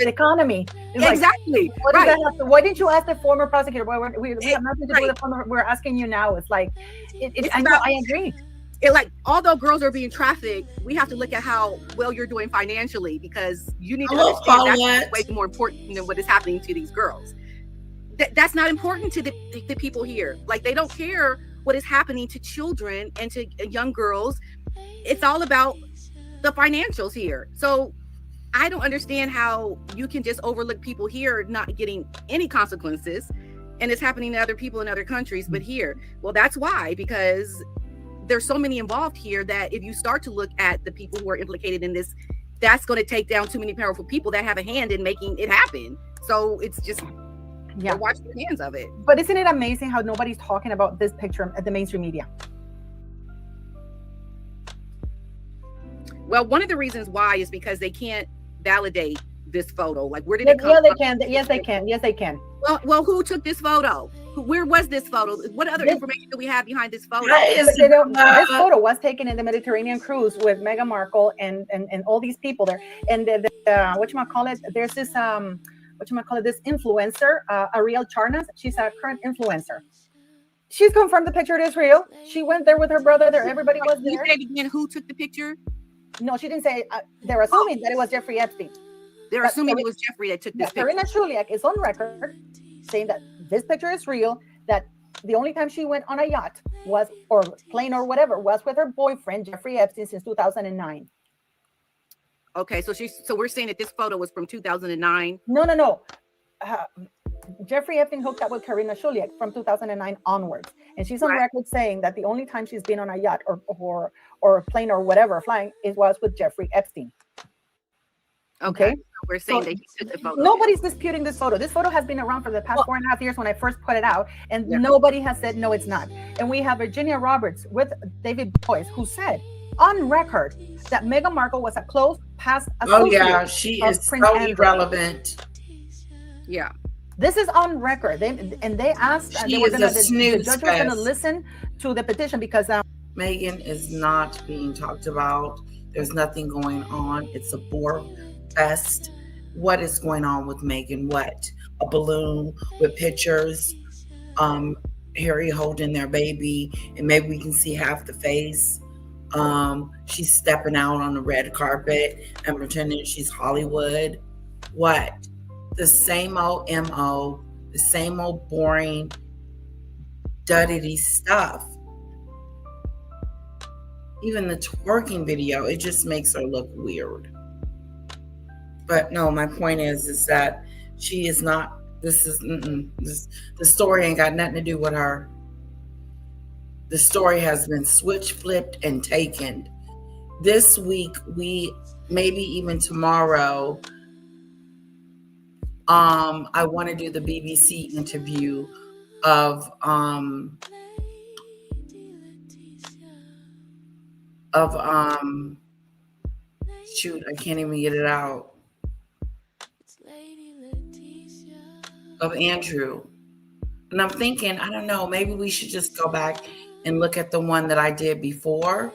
economy. It's exactly. Like, right. Why didn't you ask the former prosecutor? We have nothing to do with the former. We're asking you now. It's like, I agree. Like, although girls are being trafficked, we have to look at how well you're doing financially, because you need to understand that's way more important than what is happening to these girls. That's not important to the people here. Like, they don't care what is happening to children and to young girls. It's all about the financials here. So I don't understand how you can just overlook people here not getting any consequences, and it's happening to other people in other countries, but here, well, that's why, because there's so many involved here that if you start to look at the people who are implicated in this, that's going to take down too many powerful people that have a hand in making it happen. So it's just, watch the hands of it. But isn't it amazing how nobody's talking about this picture at the mainstream media? Well, one of the reasons why is because they can't validate this photo. Like, where did it come from? Yes, they can. Yes, they can. Well, who took this photo? Where was this photo? What other information do we have behind this photo? This photo was taken in the Mediterranean cruise with Meghan Markle and all these people there. And whatchamacallit, there's this this influencer, Ariel Charnas. She's a current influencer. She's confirmed the picture is real. She went there with her brother. There, everybody was there. You say again, who took the picture? No, she didn't say. They're assuming that it was Jeffrey Epstein. They're assuming it was Jeffrey that took this picture. Karina Shuliak is on record saying that this picture is real, that the only time she went on a yacht was, or plane or whatever, was with her boyfriend, Jeffrey Epstein, since 2009. Okay, so we're saying that this photo was from 2009? No. Jeffrey Epstein hooked up with Karina Shuliak from 2009 onwards. And she's on record saying that the only time she's been on a yacht or a plane or whatever flying was with Jeffrey Epstein. Okay. We're saying that he took the photo. Nobody's disputing this photo. This photo has been around for the past 4.5 years when I first put it out, and nobody has said no, it's not. And we have Virginia Roberts with David Boyce, who said on record that Meghan Markle was a close past associate. Oh yeah, she is Prince so Andrew. irrelevant. Yeah. This is on record. They asked, and the judge was going to listen to the petition because Meghan is not being talked about. There's nothing going on. It's a bore fest. What is going on with Meghan? What? A balloon with pictures, Harry holding their baby, and maybe we can see half the face. She's stepping out on the red carpet and pretending she's Hollywood. What? The same old MO, the same old boring, duddity stuff. Even the twerking video, it just makes her look weird. But no, my point is that she is not, the story ain't got nothing to do with her. The story has been switched, flipped, and taken. This week, maybe even tomorrow, I want to do the BBC interview of shoot, I can't even get it out. Of Andrew. And I'm thinking, I don't know, maybe we should just go back and look at the one that I did before,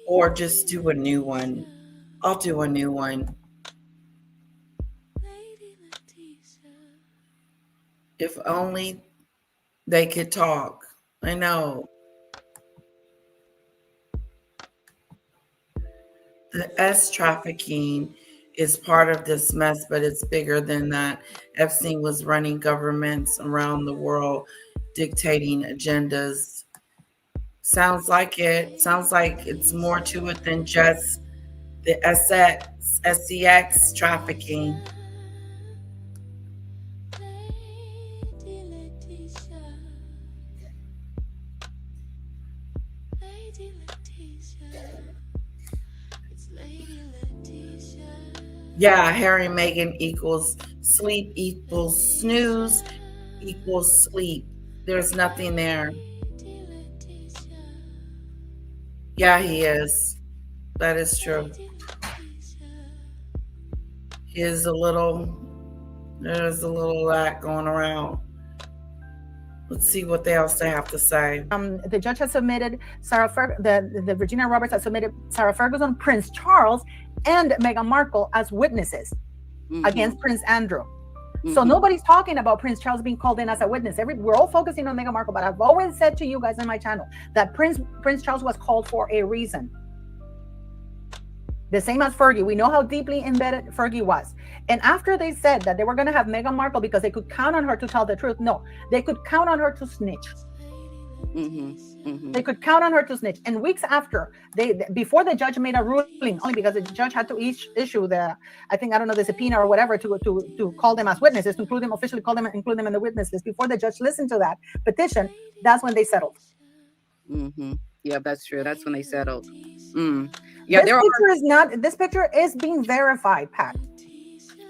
or just do a new one. I'll do a new one. If only they could talk. I know. The S trafficking is part of this mess, but it's bigger than that. Epstein was running governments around the world, dictating agendas. Sounds like it. Sounds like it's more to it than just the SCX trafficking. Yeah, Harry and Meghan equals sleep equals snooze equals sleep. There's nothing there. Yeah, he is. That is true. There's a little that going around. Let's see what else they have to say. The judge has submitted the Virginia Roberts has submitted Sarah Ferguson, Prince Charles, and Meghan Markle as witnesses against Prince Andrew. So nobody's talking about Prince Charles being called in as a witness. We're all focusing on Meghan Markle, but I've always said to you guys on my channel that Prince Charles was called for a reason. The same as Fergie. We know how deeply embedded Fergie was. And after they said that they were going to have Meghan Markle because they could count on her to tell the truth, no, they could count on her to snitch. They could count on her to snitch. And weeks after, before the judge made a ruling, only because the judge had to issue the subpoena or whatever to call them as witnesses, to include them officially, include them in the witness list. Before the judge listened to that petition, that's when they settled. Yeah, that's true. That's when they settled. Yeah, this picture is being verified, Pat.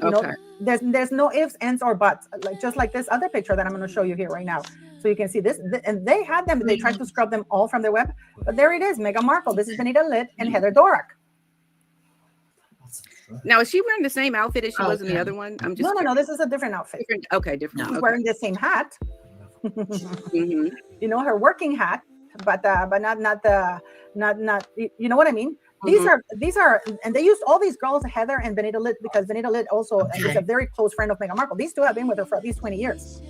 You know, there's no ifs, ands, or buts. Just like this other picture that I'm going to show you here right now. So you can see this, and they had them. They tried to scrub them all from their web, but there it is, Meghan Markle. This is Benita Litt and Heather Dorock. Now, is she wearing the same outfit as she was in the other one? I'm just no. This is a different outfit. Different. She's wearing the same hat. You know, her working hat, but not. You know what I mean? These are, and they used all these girls, Heather and Benita Litt, because Benita Litt also is a very close friend of Meghan Markle. These two have been with her for at least 20 years.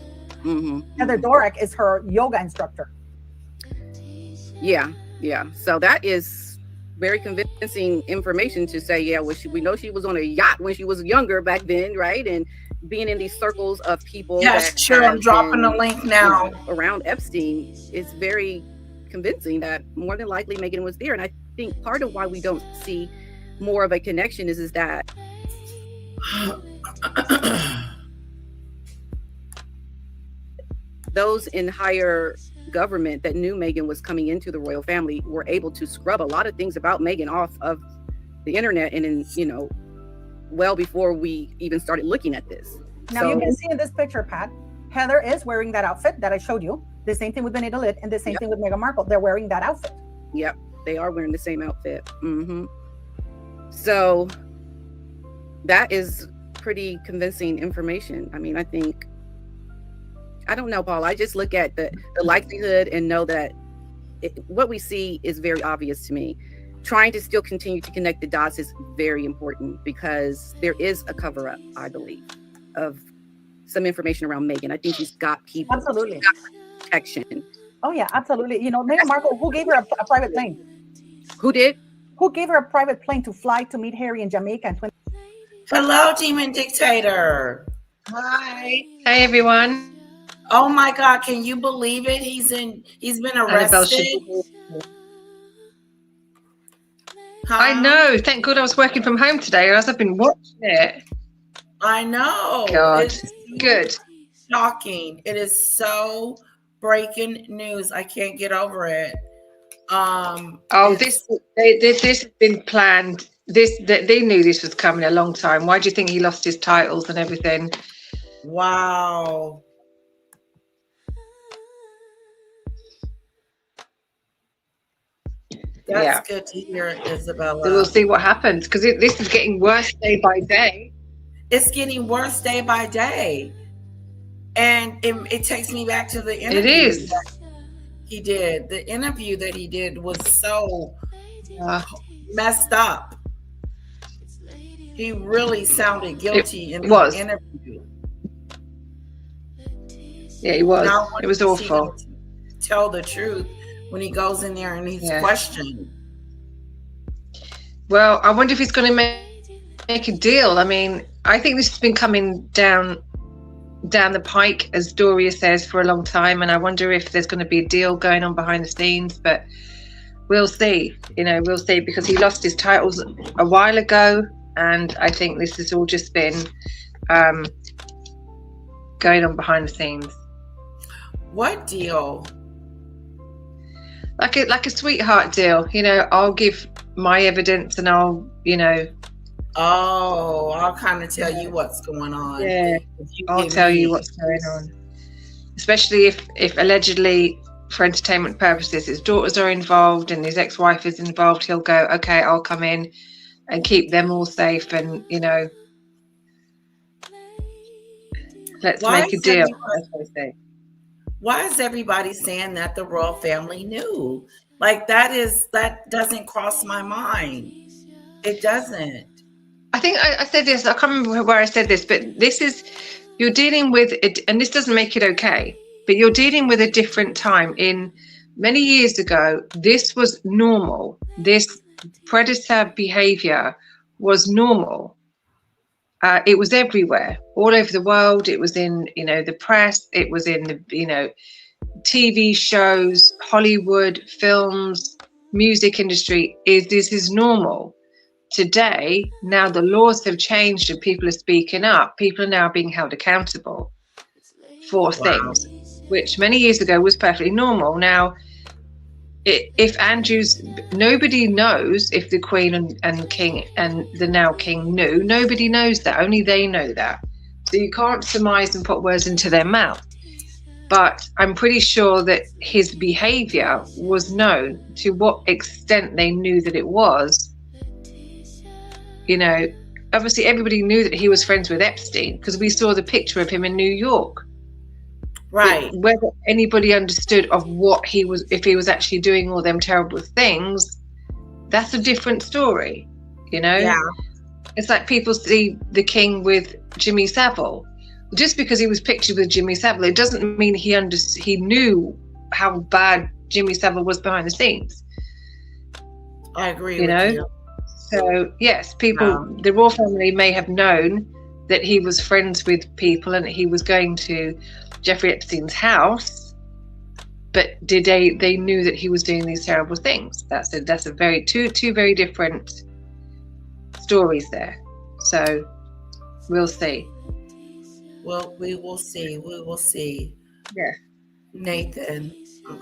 Heather Dorock is her yoga instructor. Yeah. So that is very convincing information to say, yeah, well, we know she was on a yacht when she was younger back then, right? And being in these circles of people. Yes, sure. I'm dropping the link now. Around Epstein is very convincing that more than likely Meghan was there. And I think part of why we don't see more of a connection is that those in higher government that knew Meghan was coming into the royal family were able to scrub a lot of things about Meghan off of the internet, and well before we even started looking at this. Now you can see in this picture, Pat, Heather is wearing that outfit that I showed you. The same thing with Benita Litt and the same thing with Meghan Markle. They're wearing that outfit. Yep, they are wearing the same outfit. So that is pretty convincing information. I mean, I don't know, Paul. I just look at the likelihood and know that what we see is very obvious to me. Trying to still continue to connect the dots is very important because there is a cover up, I believe, of some information around Meghan. I think she's got people. Absolutely. She's got protection. Oh yeah, absolutely. You know, Meghan Markle, who gave her a private plane? Who did? Who gave her a private plane to fly to meet Harry in Jamaica? Hello, Demon Dictator. Hi. Hey, everyone. Oh my God, can you believe it? He's been arrested. I know. Thank God I was working from home today, or else I've been watching it. I know. God. It's Good. Shocking. It is so breaking news. I can't get over it. This has been planned. They knew this was coming a long time. Why do you think he lost his titles and everything? Wow. That's good to hear, Isabella. So we'll see what happens because this is getting worse day by day. It's getting worse day by day. And it takes me back to the interview. It is. That he did. The interview that he did was so messed up. He really sounded guilty in the interview. Yeah, he was. It was awful. Tell the truth when he goes in there and he's questioned. Well, I wonder if he's going to make a deal. I mean, I think this has been coming down the pike, as Doria says, for a long time, and I wonder if there's going to be a deal going on behind the scenes, but we'll see. We'll see, because he lost his titles a while ago, And I think this has all just been going on behind the scenes. What deal? Like a sweetheart deal, you know. I'll give my evidence, and I'll, you know. Oh, I'll kind of tell you what's going on. Yeah, You I'll give tell me- you what's going on. Especially if allegedly, for entertainment purposes, his daughters are involved and his ex-wife is involved, he'll go, okay, I'll come in and keep them all safe, and, you know, let's Why make a is deal. everybody- That's what I say. Why is everybody saying that the royal family knew? Like that doesn't cross my mind. It doesn't. I think I said this, I can't remember where I said this, but this is, you're dealing with it, and this doesn't make it okay, but you're dealing with a different time. In many years ago, this was normal. This predator behavior was normal. It was everywhere, all over the world. It was in, you know, the press. It was in the, you know, TV shows, Hollywood, films, music industry. This is normal. Today, now the laws have changed and people are speaking up. People are now being held accountable for things, which many years ago was perfectly normal. Now, if Andrew's, nobody knows if the Queen and King and the now King knew. Nobody knows that. Only they know that. So you can't surmise and put words into their mouth. But I'm pretty sure that his behavior was known. To what extent they knew that it was, you know, obviously everybody knew that he was friends with Epstein because we saw the picture of him in New York. Right. But whether anybody understood of what he was, if he was actually doing all them terrible things, that's a different story, you know? Yeah. It's like people see the King with Jimmy Savile. Just because he was pictured with Jimmy Savile, it doesn't mean he knew how bad Jimmy Savile was behind the scenes. I agree You with know? you. So yes, people, the royal family may have known that he was friends with people and that he was going to Jeffrey Epstein's house, but did they knew that he was doing these terrible things? That's a very two very different stories there. So we'll see. Well, we will see. We will see. Yeah. Nathan,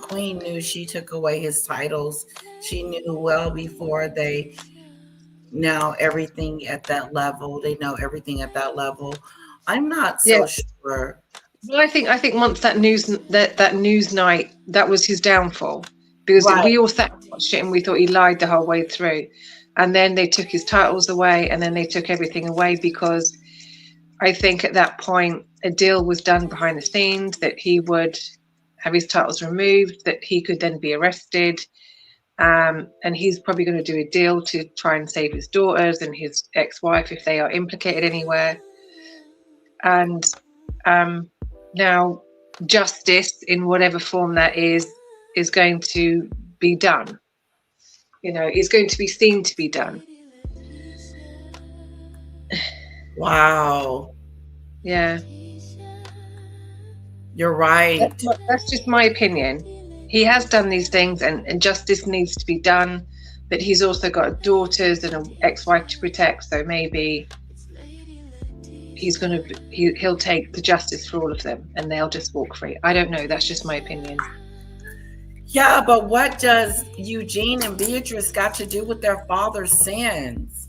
Queen knew she took away his titles. She knew well before they know everything at that level. They know everything at that level. I'm not so sure. Well, I think once that news night, that was his downfall, because we all sat and watched it and we thought he lied the whole way through, and then they took his titles away and then they took everything away, because I think at that point a deal was done behind the scenes that he would have his titles removed, that he could then be arrested, and he's probably going to do a deal to try and save his daughters and his ex-wife if they are implicated anywhere. And now justice, in whatever form that is going to be done. You know, it's going to be seen to be done. Wow. Yeah. You're right. That's just my opinion. He has done these things and justice needs to be done, but he's also got daughters and an ex-wife to protect, so maybe he'll take the justice for all of them and they'll just walk free. I don't know. That's just my opinion. Yeah, but what does Eugene and Beatrice got to do with their father's sins?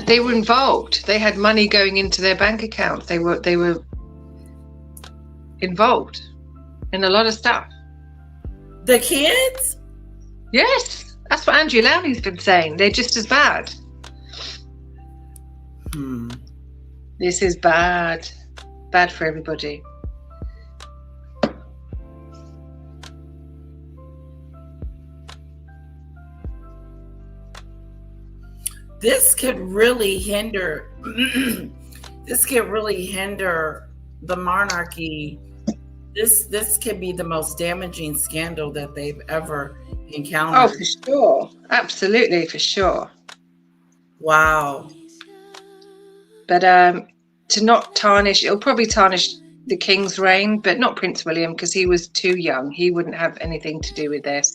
They were involved. They had money going into their bank accounts. They were involved in a lot of stuff. The kids? Yes, that's what Andrew Lowney's been saying. They're just as bad. This is bad for everybody. This could really hinder the monarchy. This could be the most damaging scandal that they've ever encountered. Oh, for sure. Absolutely, for sure. Wow. But to not tarnish, it'll probably tarnish the King's reign, but not Prince William, because he was too young. He wouldn't have anything to do with this.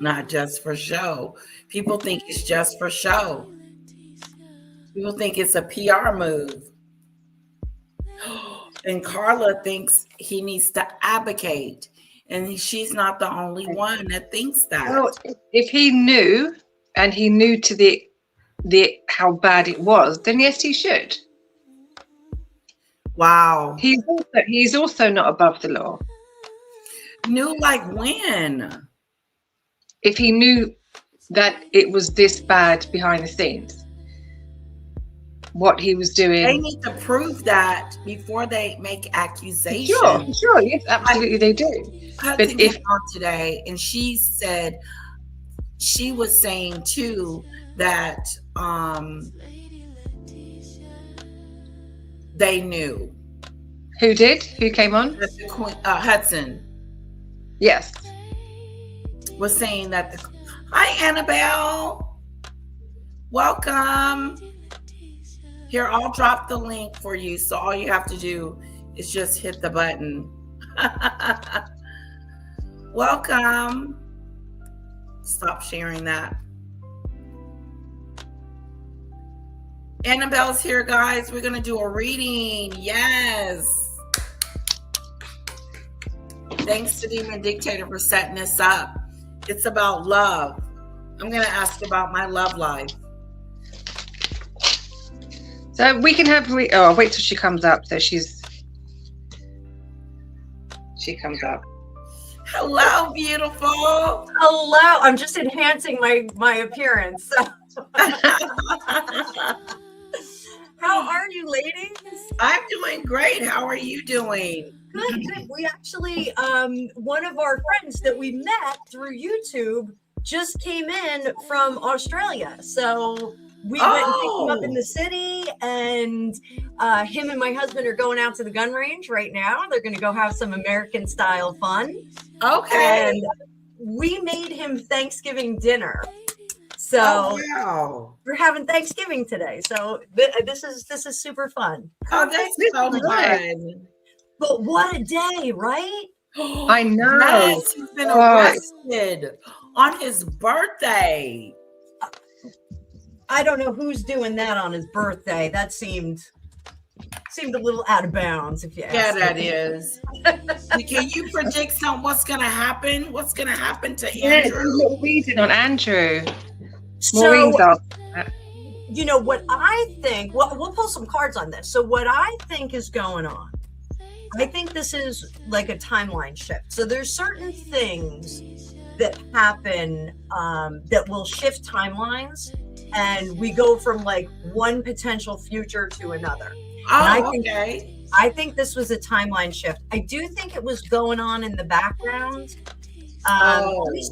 Not just for show. People think it's just for show. People think it's a PR move. And Carla thinks he needs to advocate. And she's not the only one that thinks that. Well, if he knew, and he knew to the how bad it was, then yes, he should. Wow. He's also not above the law. Knew like when? If he knew that it was this bad behind the scenes, what he was doing. They need to prove that before they make accusations. Sure, yes, absolutely, they do. But if on today, and she said she was saying too that they knew. Who did? Who came on? The Queen, Hudson. Yes. Was saying that hi Annabelle. Welcome. Here, I'll drop the link for you. So all you have to do is just hit the button. Welcome. Stop sharing that. Annabelle's here, guys. We're going to do a reading. Yes. Thanks to Demon Dictator for setting this up. It's about love. I'm going to ask about my love life. So we can have, I'll wait till she comes up. So she comes up. Hello, beautiful. Hello. I'm just enhancing my appearance. How are you, ladies? I'm doing great. How are you doing? Good. We actually, one of our friends that we met through YouTube just came in from Australia. So we went and picked him up in the city, and him and my husband are going out to the gun range right now. They're going to go have some American style fun. Okay. And we made him Thanksgiving dinner. So wow. We're having Thanksgiving today. So this is super fun. Oh, that's so fun. But what a day, right? I know. Yes, he's been arrested on his birthday. I don't know who's doing that on his birthday. That seemed a little out of bounds, if you ask me. Yeah, that is. Can you predict what's going to happen? What's going to happen to Andrew? Yeah, reading on Andrew. So, you know what I think, well, we'll pull some cards on this. So what I think is going on, I think this is like a timeline shift. So there's certain things that happen that will shift timelines, and we go from like one potential future to another. I think this was a timeline shift. I do think it was going on in the background. Let me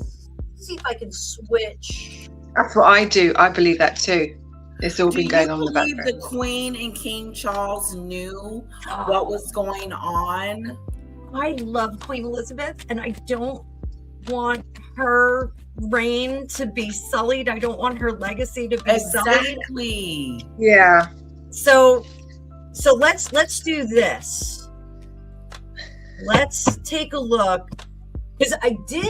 see if I can switch. That's what I do. I believe that too. It's all been going on in the background. Do you believe the Queen and King Charles knew what was going on? I love Queen Elizabeth, and I don't want her reign to be sullied. I don't want her legacy to be sullied. Exactly. Yeah. So let's do this. Let's take a look, because I did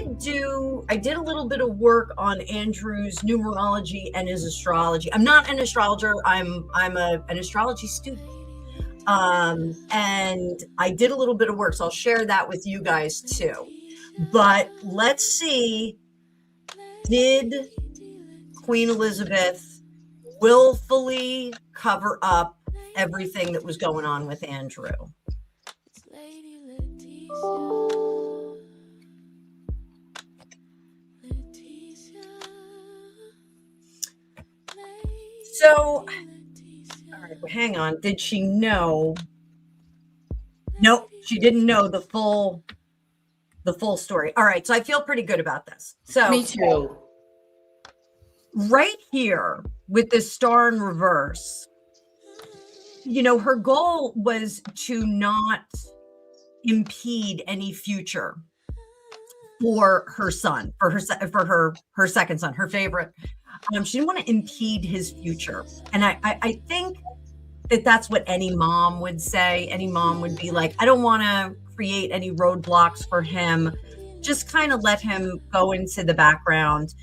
a little bit of work on Andrew's numerology and his astrology. I'm not an astrologer. I'm an astrology student. And I did a little bit of work, so I'll share that with you guys too. But let's see, did Queen Elizabeth willfully cover up everything that was going on with Andrew? So, all right, well, hang on. Did she know? Nope, she didn't know the full story. All right, so I feel pretty good about this. So me too. Right here with this star in reverse, you know, her goal was to not impede any future for her son, for her second son, her favorite. She didn't want to impede his future. And I think that that's what any mom would say. Any mom would be like, I don't want to create any roadblocks for him. just kind of let him go into the background.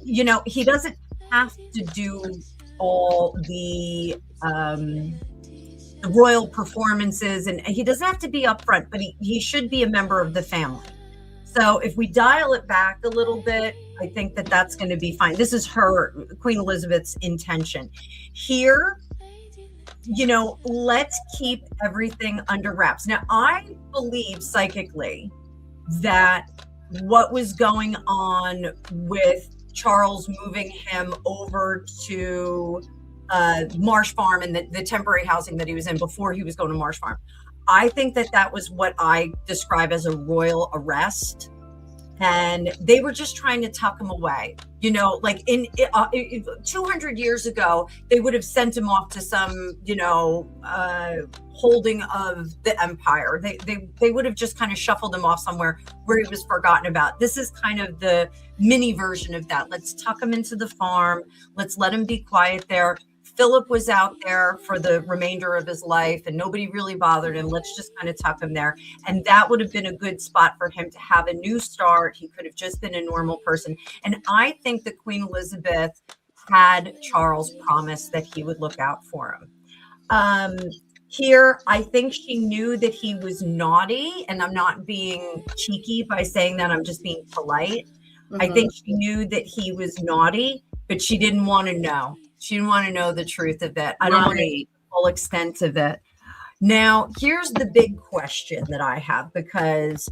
You know, he doesn't have to do all the royal performances, and he doesn't have to be upfront, but he should be a member of the family. So if we dial it back a little bit, I think that that's going to be fine. This is Queen Elizabeth's intention. Here, you know, let's keep everything under wraps. Now, I believe psychically that what was going on with Charles moving him over to Marsh Farm and the temporary housing that he was in before he was going to Marsh Farm, I think that that was what I describe as a royal arrest. And they were just trying to tuck him away. You know, like in 200 years ago, they would have sent him off to some, you know, holding of the empire. They would have just kind of shuffled him off somewhere where he was forgotten about. This is kind of the mini version of that. Let's tuck him into the farm. Let's let him be quiet there. Philip was out there for the remainder of his life and nobody really bothered him. Let's just kind of tuck him there. And that would have been a good spot for him to have a new start. He could have just been a normal person. And I think that Queen Elizabeth had Charles promise that he would look out for him. Here, I think she knew that he was naughty, and I'm not being cheeky by saying that, I'm just being polite. Mm-hmm. I think she knew that he was naughty, but she didn't want to know. She didn't want to know the truth of it. I don't know the full extent of it. Now, here's the big question that I have, because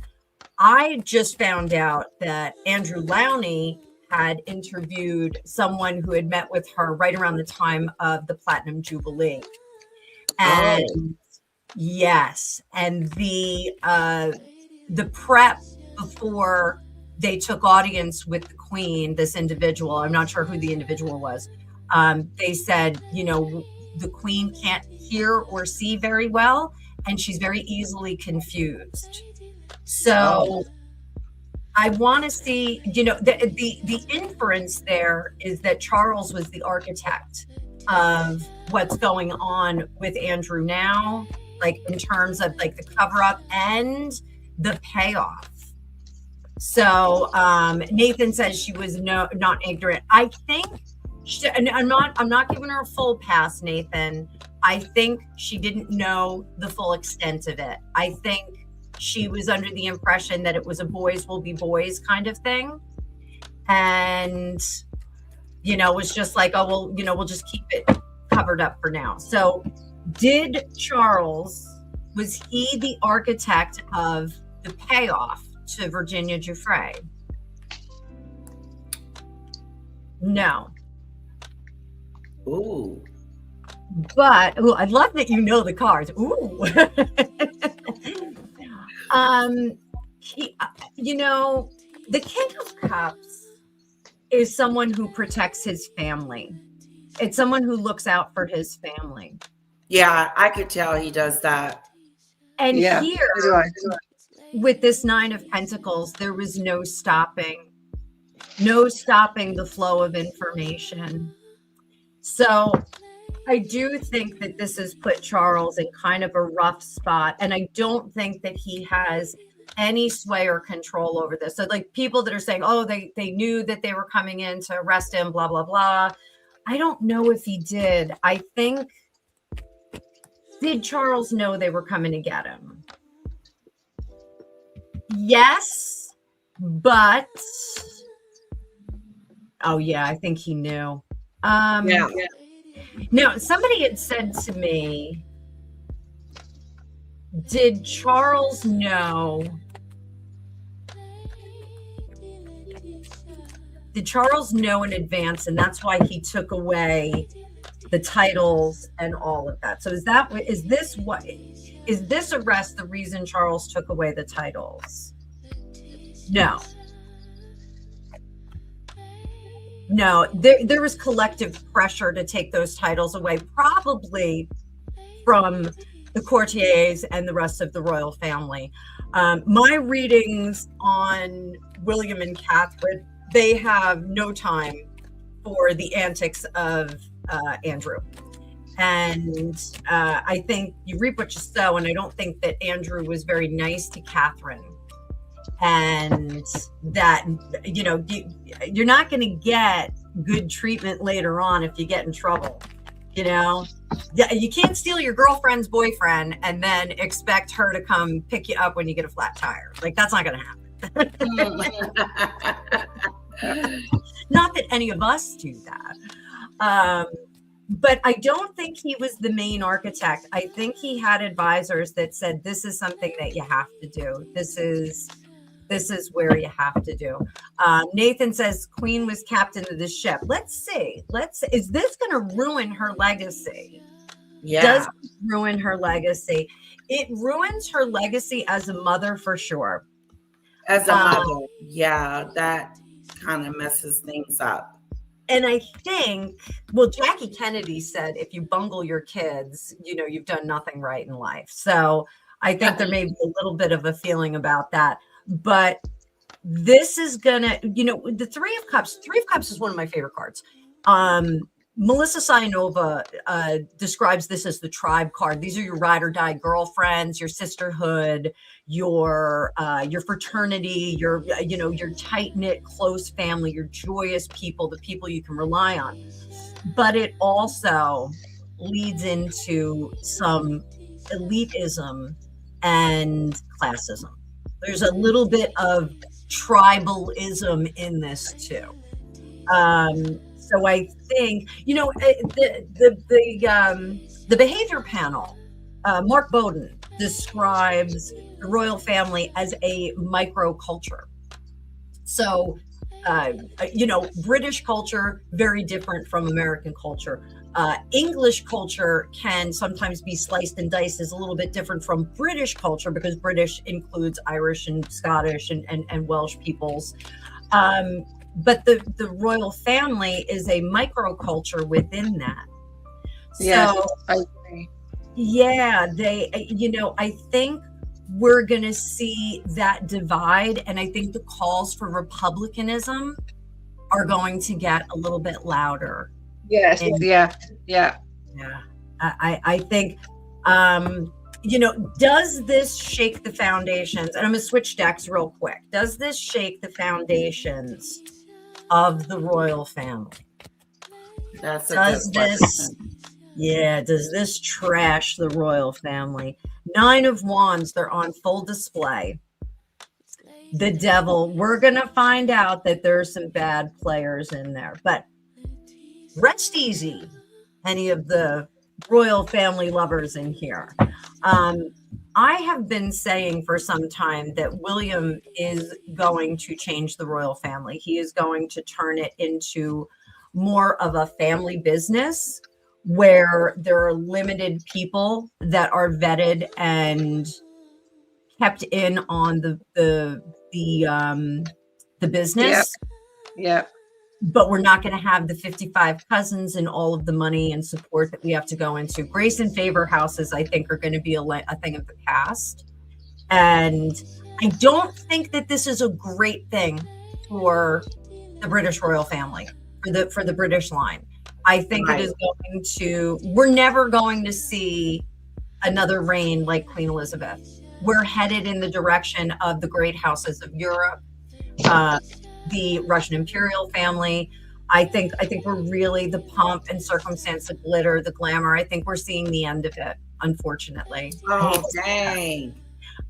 I just found out that Andrew Lowney had interviewed someone who had met with her right around the time of the Platinum Jubilee. And yes, and the prep before they took audience with the Queen, this individual, I'm not sure who the individual was, they said, you know, the Queen can't hear or see very well, and she's very easily confused. So I want to see, you know, the inference there is that Charles was the architect of what's going on with Andrew now, like in terms of like the cover up and the payoff. So Nathan says she was not ignorant. I think I'm not giving her a full pass, Nathan. I think she didn't know the full extent of it. I think she was under the impression that it was a boys will be boys kind of thing. And, you know, it was just like, oh, well, you know, we'll just keep it covered up for now. So did Charles, was he the architect of the payoff to Virginia Giuffre? No. Ooh. But I love that you know the cards. Ooh. You know, the King of Cups is someone who protects his family. It's someone who looks out for his family. Yeah, I could tell he does that. And here, with this Nine of Pentacles, there was no stopping the flow of information. So I do think that this has put Charles in kind of a rough spot. And I don't think that he has any sway or control over this. So like people that are saying, oh, they knew that they were coming in to arrest him, blah, blah, blah. I don't know if he did. I think, did Charles know they were coming to get him? Yes, but, oh yeah, I think he knew. Now, somebody had said to me, did Charles know? Did Charles know in advance, and that's why he took away the titles and all of that? So is this arrest the reason Charles took away the titles? No, there was collective pressure to take those titles away, probably from the courtiers and the rest of the royal family. My readings on William and Catherine, they have no time for the antics of Andrew. And I think you reap what you sow, and I don't think that Andrew was very nice to Catherine and that, you're not going to get good treatment later on if you get in trouble. Yeah, you can't steal your girlfriend's boyfriend and then expect her to come pick you up when you get a flat tire. Like, that's not going to happen. Not that any of us do that. But I don't think he was the main architect. I think he had advisors that said, this is something that you have to do. This is where you have to do. Nathan says Queen was captain of the ship. Let's see. Is this going to ruin her legacy? Yeah. Does it ruin her legacy? It ruins her legacy as a mother for sure. As a mother, yeah, that kind of messes things up. And I think, well, Jackie Kennedy said, if you bungle your kids, you've done nothing right in life. So I think there may be a little bit of a feeling about that. But this is gonna, the Three of Cups is one of my favorite cards. Melissa Sayanova describes this as the tribe card. These are your ride or die girlfriends, your sisterhood, your fraternity, your tight knit, close family, your joyous people, the people you can rely on. But it also leads into some elitism and classism. There's a little bit of tribalism in this too. So I think, the behavior panel, Mark Bowden describes the royal family as a microculture. So, British culture, very different from American culture. English culture can sometimes be sliced and diced as a little bit different from British culture, because British includes Irish and Scottish and Welsh peoples. But the royal family is a microculture within that. Yes, so, I agree. Yeah, I think we're going to see that divide. And I think the calls for republicanism are going to get a little bit louder. Yes, yeah. I think, does this shake the foundations? And I'm going to switch decks real quick. Does this shake the foundations of the royal family? That's a good question. Does this trash the royal family? 9 of Wands, they're on full display. The Devil, we're going to find out that there's some bad players in there. But rest easy, any of the royal family lovers in here. I have been saying for some time that William is going to change the royal family. He is going to turn it into more of a family business where there are limited people that are vetted and kept in on the business. Yeah. But we're not going to have the 55 cousins and all of the money and support that we have to go into. Grace and favor houses, I think, are going to be a thing of the past. And I don't think that this is a great thing for the British royal family, for the British line. I think it is going to, we're never going to see another reign like Queen Elizabeth. We're headed in the direction of the great houses of Europe, the Russian imperial family. I think we're really the pomp and circumstance, the glitter, the glamour. I think we're seeing the end of it, unfortunately. Oh, dang.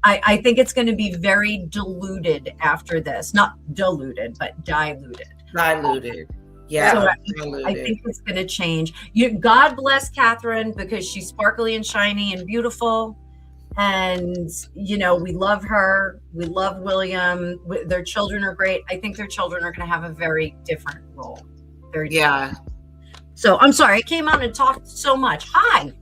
I think it's going to be very diluted after this. Not diluted, but diluted. Diluted. Yeah. So I think it's going to change. God bless Catherine, because she's sparkly and shiny and beautiful. And, we love her. We love William. Their children are great. I think their children are going to have a very different role. Very different. So I'm sorry, I came out and talked so much. Hi.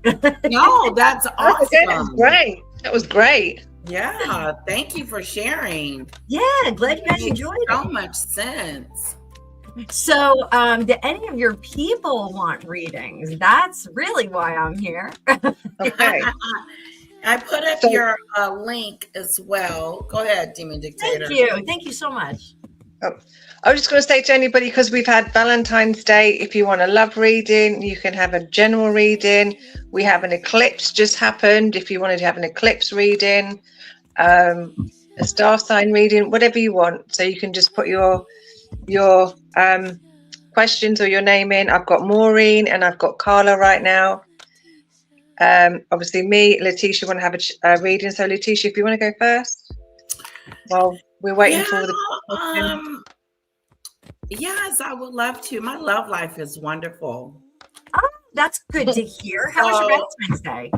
No, that's awesome. That was great. That was great. Yeah. Thank you for sharing. Yeah. Glad you guys enjoyed it. So much sense. So, do any of your people want readings? That's really why I'm here. Okay. I put up your link as well. Go ahead, Demon Dictator. Thank you. Thank you so much. Oh, I was just going to say to anybody, because we've had Valentine's Day, if you want a love reading, you can have a general reading. We have an eclipse just happened. If you wanted to have an eclipse reading, a star sign reading, whatever you want. So you can just put your questions or your name in. I've got Maureen and I've got Carla right now. Obviously me, Letitia want to have a reading. So Letitia, if you want to go first, well, we're waiting for the. Yes, I would love to. My love life is wonderful. Oh, that's good to hear. How was your Valentine's Day?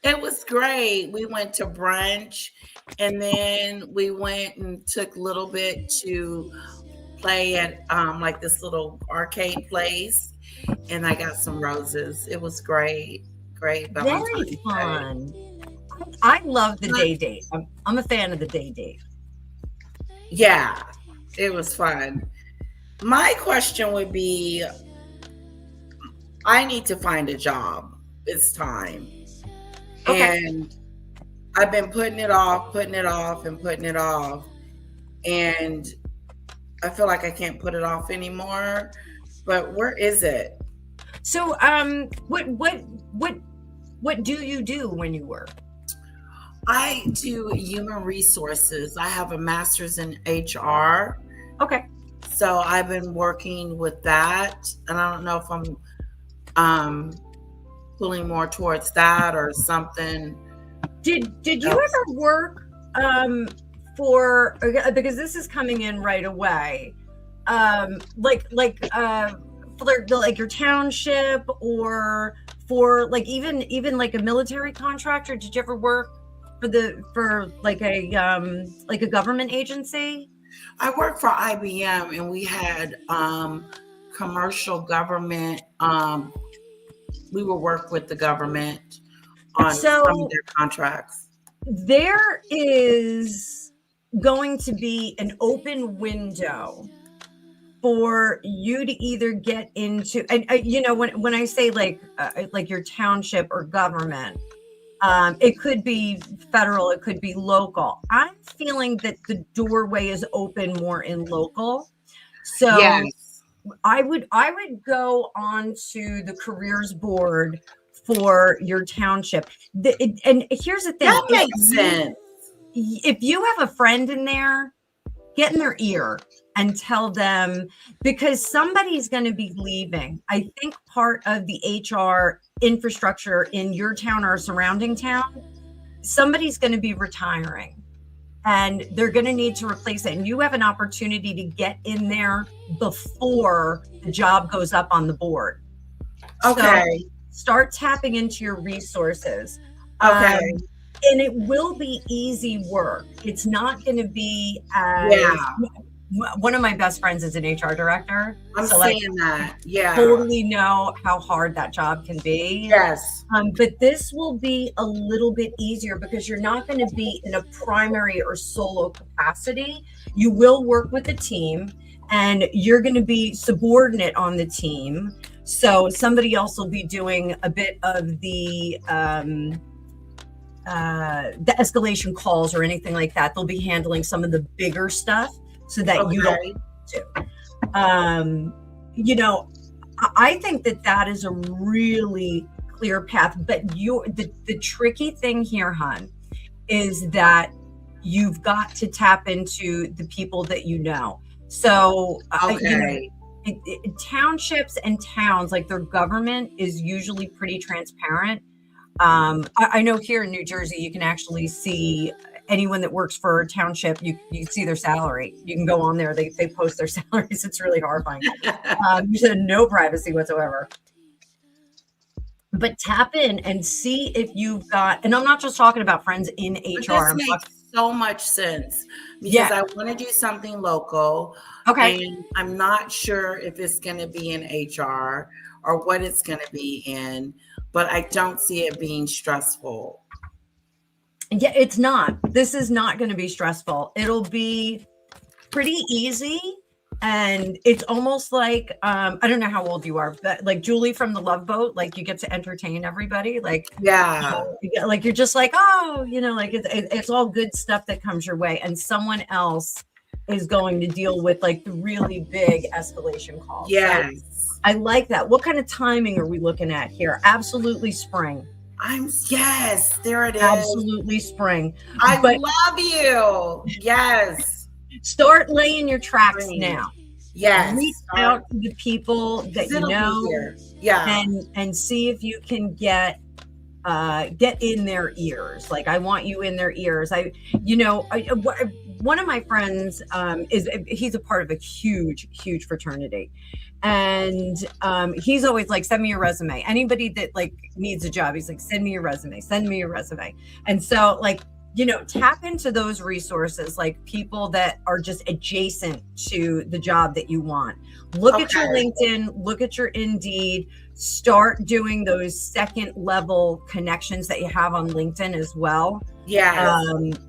It was great. We went to brunch, and then we went and took a little bit to play at like this little arcade place, and I got some roses. It was great. Great. Very fun. I love the day date. I'm a fan of the day date. Yeah, it was fun. My question would be, I need to find a job. It's time. Okay. And I've been putting it off. And I feel like I can't put it off anymore. But where is it? So what do you do when you work? I do human resources. I have a master's in HR. Okay. So I've been working with that, and I don't know if I'm pulling more towards that or something. Did you ever work for, because this is coming in right away, like your township, or for like even like a military contractor? Did you ever work for like a government agency? I worked for IBM, and we had commercial government. We would work with the government on some of their contracts. There is going to be an open window for you to either get into, and when I say like your township or government, it could be federal, it could be local. I'm feeling that the doorway is open more in local. So yes. I would go on to the careers board for your township. And here's the thing. That makes sense. If you have a friend in there, get in their ear and tell them, because somebody's going to be leaving. I think part of the HR infrastructure in your town or a surrounding town, somebody's going to be retiring, and they're going to need to replace it. And you have an opportunity to get in there before the job goes up on the board. Okay. So start tapping into your resources. Okay. And it will be easy work. It's not going to be one of my best friends is an HR director. I'm saying that. Yeah. Totally know how hard that job can be. Yes. But this will be a little bit easier because you're not going to be in a primary or solo capacity. You will work with a team, and you're going to be subordinate on the team. So somebody else will be doing a bit of the escalation calls or anything like that. They'll be handling some of the bigger stuff so that you don't need to. I think that is a really clear path. But the tricky thing here, hon, is that you've got to tap into the people that you know. So townships and towns, like their government is usually pretty transparent. I know here in New Jersey, you can actually see anyone that works for a township. You see their salary. You can go on there. They post their salaries. It's really horrifying. You said no privacy whatsoever. But tap in and see if you've got, and I'm not just talking about friends in HR. This makes so much sense because I want to do something local. Okay. And I'm not sure if it's going to be in HR or what it's going to be in, but I don't see it being stressful. Yeah, it's not. This is not going to be stressful. It'll be pretty easy. And it's almost like, I don't know how old you are, but like Julie from the Love Boat, like you get to entertain everybody. Like, like you're just like, oh, like it's all good stuff that comes your way. And someone else is going to deal with like the really big escalation calls. Yes. So I like that. What kind of timing are we looking at here? Absolutely spring. Yes, there it is. Absolutely spring. I But love you. Yes. start laying your tracks Spring. now. Yes. Reach out to the people that you It'll be know, here. Yeah. and see if you can get in their ears. Like, I want you in their ears. One of my friends he's a part of a huge fraternity, and he's always like, send me your resume. Anybody that like needs a job, he's like, send me your resume, and so, like, tap into those resources, like people that are just adjacent to the job that you want. Look at your LinkedIn, look at your Indeed, start doing those second level connections that you have on LinkedIn as well. Yeah.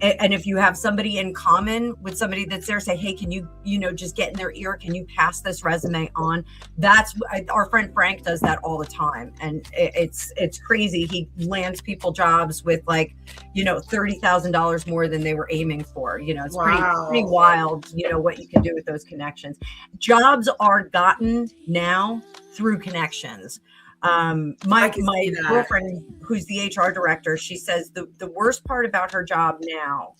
And if you have somebody in common with somebody that's there, say, hey, can you, just get in their ear? Can you pass this resume on? Our friend Frank does that all the time. And it's crazy. He lands people jobs with like, $30,000 more than they were aiming for. It's pretty wild, what you can do with those connections. Jobs are gotten now through connections. My girlfriend, who's the HR director, she says the worst part about her job now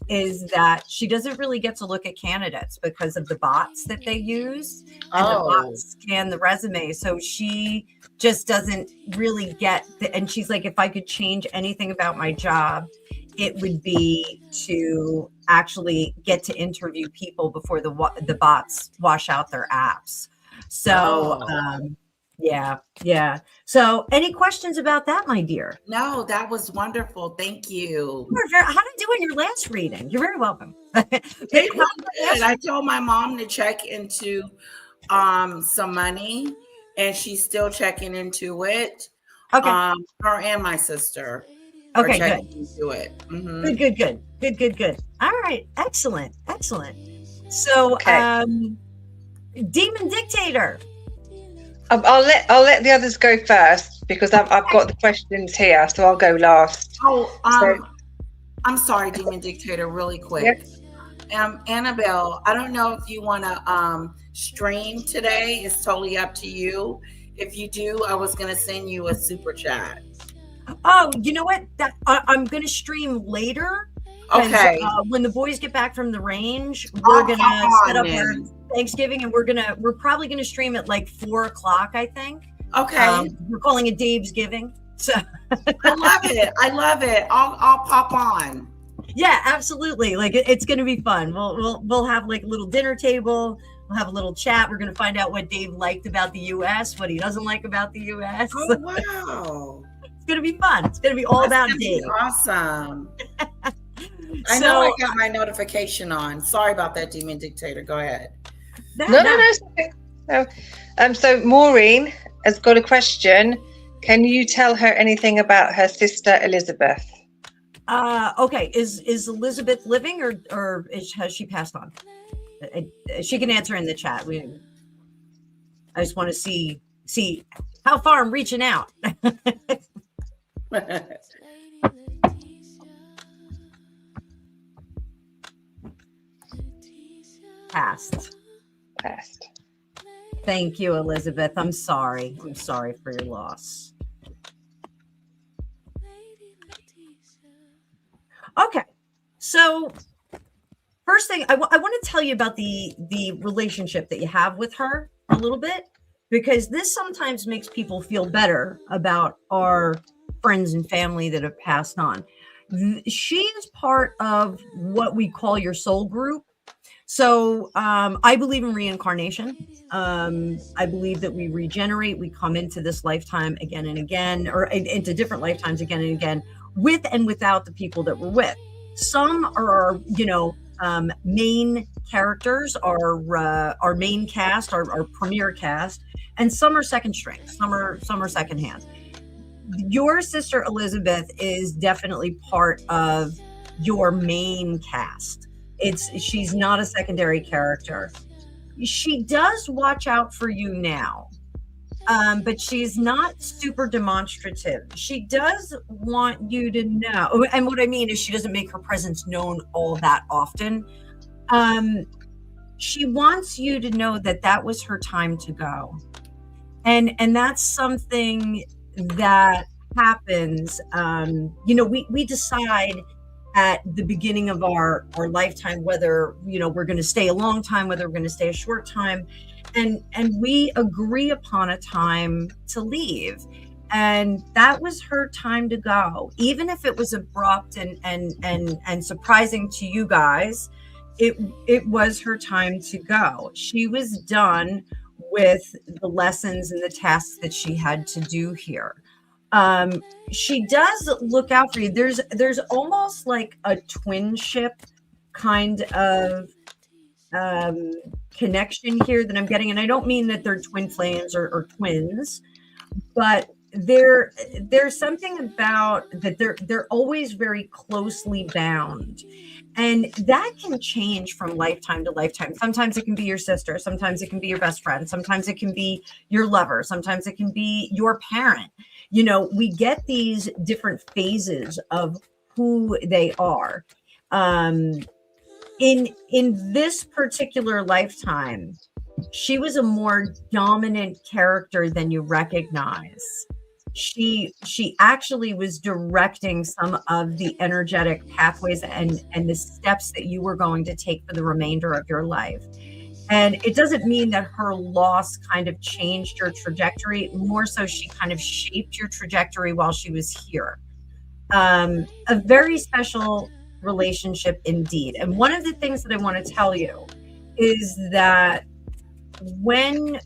is that she doesn't really get to look at candidates because of the bots that they use, and the bots scan the resume. So she just doesn't really get and she's like, if I could change anything about my job, it would be to actually get to interview people before the bots wash out their apps. So, yeah. So any questions about that, my dear? No, that was wonderful. Thank you. How did you do in your last reading? You're very welcome. I told my mom to check into some money, and she's still checking into it. Okay. Her and my sister. Okay, good. Into it. Mm-hmm. Good. All right, excellent. So, Demon Dictator. I'll let the others go first because I've got the questions here, so I'll go last. I'm sorry, Demon Dictator, really quick. Yep. Annabelle, I don't know if you want to stream today. It's totally up to you. If you do, I was going to send you a super chat. Oh, you know what? I'm going to stream later. Okay. When the boys get back from the range, we're going to set up our Thanksgiving, and we're probably going to stream at like 4:00, I think. Okay. We're calling it Dave's Giving. So I love it. I'll pop on. Yeah, absolutely. Like it's going to be fun. We'll have like a little dinner table. We'll have a little chat. We're going to find out what Dave liked about the U.S., what he doesn't like about the U.S. Oh, wow. It's going to be fun. It's going to be all about Dave. Awesome. I know I got my notification on. Sorry about that, Demon Dictator. Go ahead. No. So Maureen has got a question. Can you tell her anything about her sister Elizabeth? Okay. Is Elizabeth living or has she passed on? She can answer in the chat. I just want to see how far I'm reaching out. Passed. Thank you, Elizabeth. I'm sorry for your loss. Okay, so first thing I want to tell you about the relationship that you have with her a little bit, because this sometimes makes people feel better about our friends and family that have passed on. She is part of what we call your soul group. So I believe in reincarnation. I believe that we regenerate. We come into this lifetime again and again, or into different lifetimes again and again, with and without the people that we're with. Some are, main characters, our main cast, our premier cast, and some are second string. Some are second hand. Your sister Elizabeth is definitely part of your main cast. She's not a secondary character. She does watch out for you now, but she's not super demonstrative. She does want you to know, and what I mean is she doesn't make her presence known all that often. She wants you to know that was her time to go, and that's something that happens, we decide at the beginning of our lifetime whether we're going to stay a long time, whether we're going to stay a short time, and we agree upon a time to leave. And that was her time to go, even if it was abrupt and surprising to you guys. It was her time to go. She was done with the lessons and the tasks that she had to do here. She does look out for you. There's almost like a twinship kind of connection here that I'm getting, and I don't mean that they're twin flames or twins, but there's something about that they're always very closely bound, and that can change from lifetime to lifetime. Sometimes it can be your sister, sometimes it can be your best friend, sometimes it can be your lover, sometimes it can be your parent. We get these different phases of who they are. In this particular lifetime, she was a more dominant character than you recognize. She actually was directing some of the energetic pathways and the steps that you were going to take for the remainder of your life. And it doesn't mean that her loss kind of changed your trajectory. More so, she kind of shaped your trajectory while she was here. A very special relationship indeed. And one of the things that I want to tell you is that when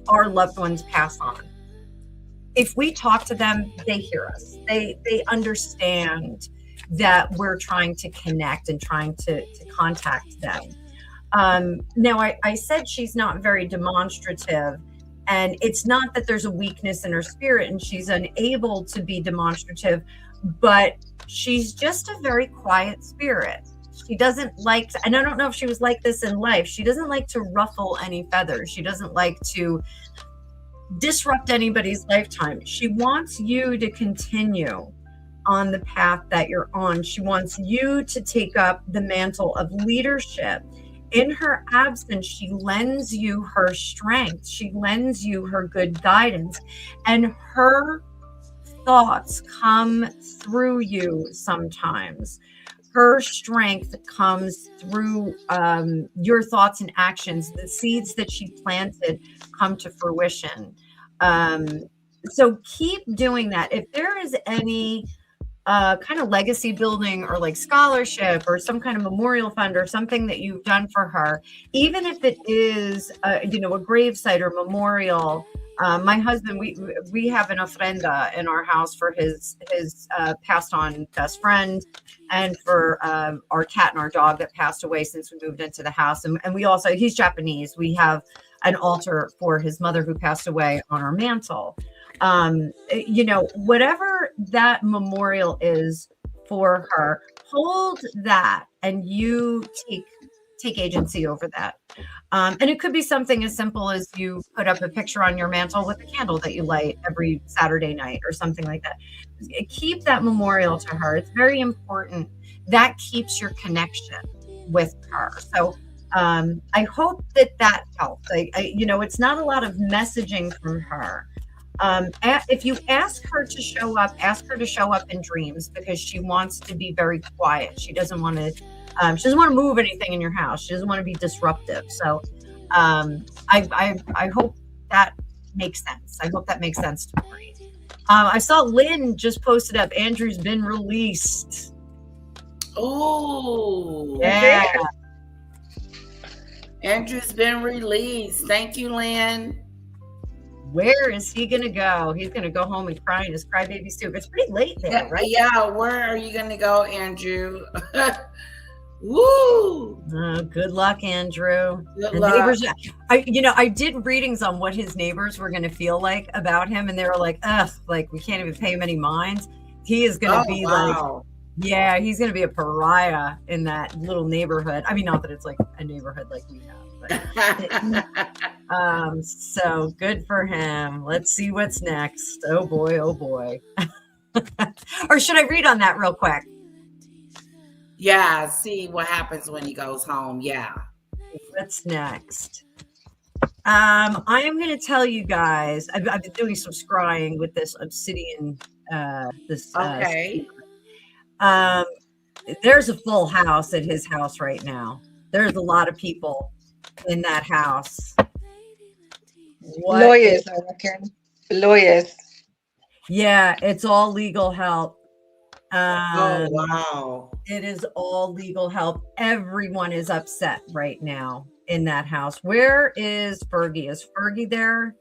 our loved ones pass on, if we talk to them, they hear us. They understand that we're trying to connect and trying to contact them. Now, I said she's not very demonstrative, and it's not that there's a weakness in her spirit and she's unable to be demonstrative, but she's just a very quiet spirit. She doesn't like to, and I don't know if she was like this in life, she doesn't like to ruffle any feathers. She doesn't like to disrupt anybody's lifetime. She wants you to continue on the path that you're on. She wants you to take up the mantle of leadership. In her absence, she lends you her strength. She lends you her good guidance, and her thoughts come through you sometimes. Her strength comes through your thoughts and actions. The seeds that she planted come to fruition. So keep doing that. If there is any kind of legacy building or like scholarship or some kind of memorial fund or something that you've done for her, even if it is a gravesite or memorial. My husband, we have an ofrenda in our house for his passed on best friend, and for our cat and our dog that passed away since we moved into the house. And we also, he's Japanese, we have an altar for his mother who passed away on our mantle. Whatever that memorial is for her, hold that, and you take agency over that. And it could be something as simple as you put up a picture on your mantle with a candle that you light every Saturday night or something like that. Keep that memorial to her. It's very important. That keeps your connection with her. So I hope that helps. It's not a lot of messaging from her. If you ask her to show up in dreams, because she wants to be very quiet. She doesn't want to move anything in your house. She doesn't want to be disruptive. So I hope that makes sense. I hope that makes sense to Maureen. I saw Lynn just posted up, Andrew's been released. Oh, yeah. Andrew's been released. Thank you, Lynn. Where is he going to go? He's going to go home and cry in his crybaby stew. It's pretty late there, right? Yeah, where are you going to go, Andrew? Woo! Good luck, Andrew. Good and luck. Neighbors, I did readings on what his neighbors were going to feel like about him, and they were like, ugh, like we can't even pay him any mind. He is going to be like, yeah, he's going to be a pariah in that little neighborhood. I mean, not that it's like a neighborhood like we have, but so good for him. Let's see what's next. Oh boy, oh boy. Or should I read on that real quick? Yeah, see what happens when he goes home. Yeah. What's next? I am going to tell you guys, I've been doing some scrying with this obsidian Okay. There's a full house at his house right now. There's a lot of people in that house. Lawyers, I reckon. Lawyers. Yeah, it's all legal help. Oh, wow. It is all legal help. Everyone is upset right now in that house. Where is Fergie? Is Fergie there?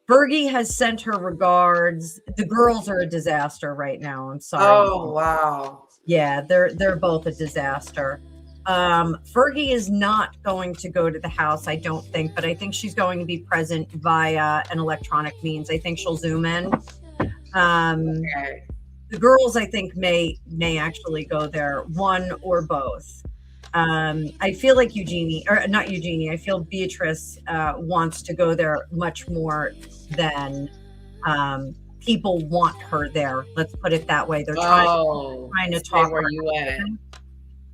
Fergie has sent her regards. The girls are a disaster right now. I'm sorry. Oh, wow. Yeah, they're both a disaster. Fergie is not going to go to the house, I don't think, but I think she's going to be present via an electronic means. I think she'll Zoom in. Okay. The girls, I think, may actually go there, one or both. I feel like Eugenie, or not Eugenie, I feel Beatrice wants to go there much more than people want her there. Let's put it that way. They're trying to talk where her you out of at. it.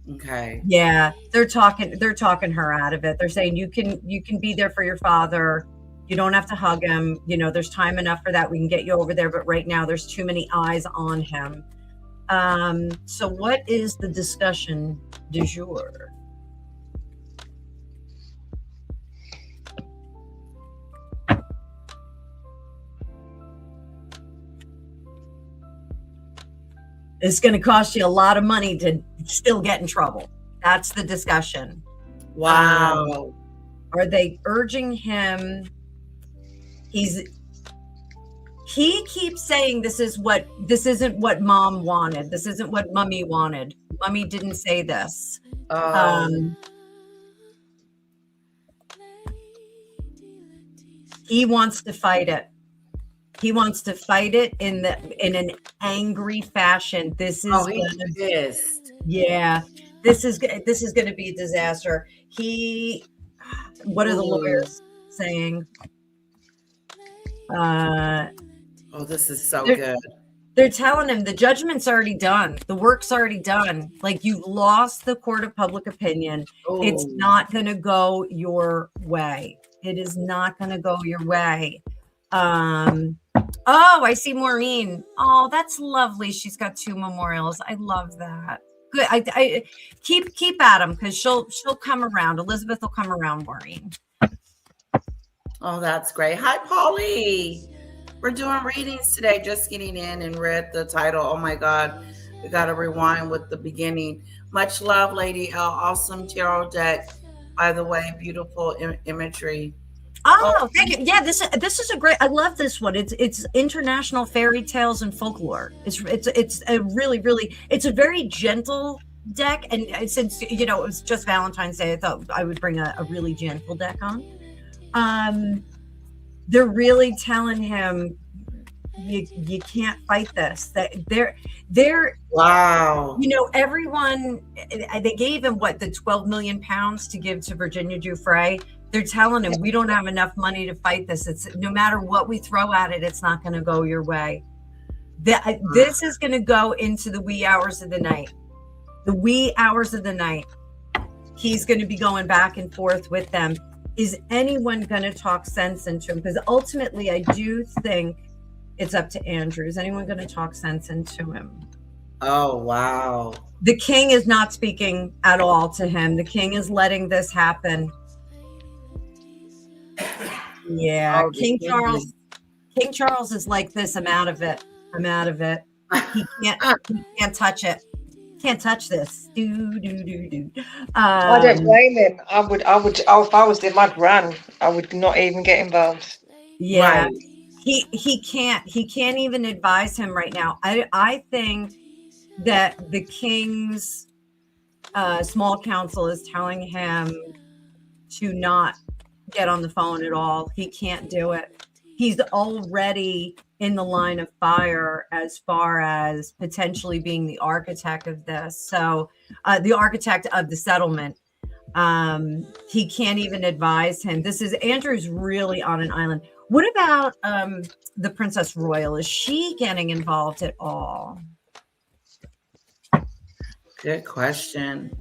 Okay. Yeah, they're talking her out of it. They're saying you can be there for your father. You don't have to hug him. You know, there's time enough for that. We can get you over there, but right now there's too many eyes on him. So what is the discussion du jour? It's going to cost you a lot of money to still get in trouble. That's the discussion. Wow. Are they urging him? He keeps saying this isn't what mom wanted. This isn't what mummy wanted. Mummy didn't say this. He wants to fight it. He wants to fight it in an angry fashion. This is he's pissed. Yeah, this is going to be a disaster. What are the lawyers saying? This is so good. They're telling him the judgment's already done. The work's already done. Like, you've lost the court of public opinion. Ooh. It's not going to go your way. It is not going to go your way. Oh, I see Maureen. Oh, that's lovely. She's got 2 memorials. I love that. Good. I keep at them, because she'll come around. Elizabeth will come around, Maureen. Oh, that's great. Hi, Polly. We're doing readings today, just getting in and read the title. Oh my God. We got to rewind with the beginning. Much love, Lady L. Awesome tarot deck. By the way, beautiful imagery. Oh, thank you. Yeah, this is a great. I love this one. It's international fairy tales and folklore. It's a really it's a very gentle deck, and since it was just Valentine's Day, I thought I would bring a really gentle deck on. They're really telling him you can't fight this. That they're wow. Everyone, they gave him the 12 million pounds to give to Virginia Giuffre. They're telling him we don't have enough money to fight this. It's no matter what we throw at it, it's not going to go your way. This is going to go into the wee hours of the night. The wee hours of the night. He's going to be going back and forth with them. Is anyone going to talk sense into him? Because ultimately, I do think it's up to Andrew. Is anyone going to talk sense into him? Oh, wow. The king is not speaking at all to him. The king is letting this happen. Yeah, King Charles is like this. I'm out of it. He can't touch it. Can't touch this. I don't blame him. I would. If I was him, I'd run. I would not even get involved. Yeah, right. He can't even advise him right now. I think that the king's small council is telling him to not get on the phone at all. He can't do it. He's already in the line of fire as far as potentially being the architect of this. So the architect of the settlement. He can't even advise him. Andrew's really on an island. What about the Princess Royal? Is she getting involved at all? Good question.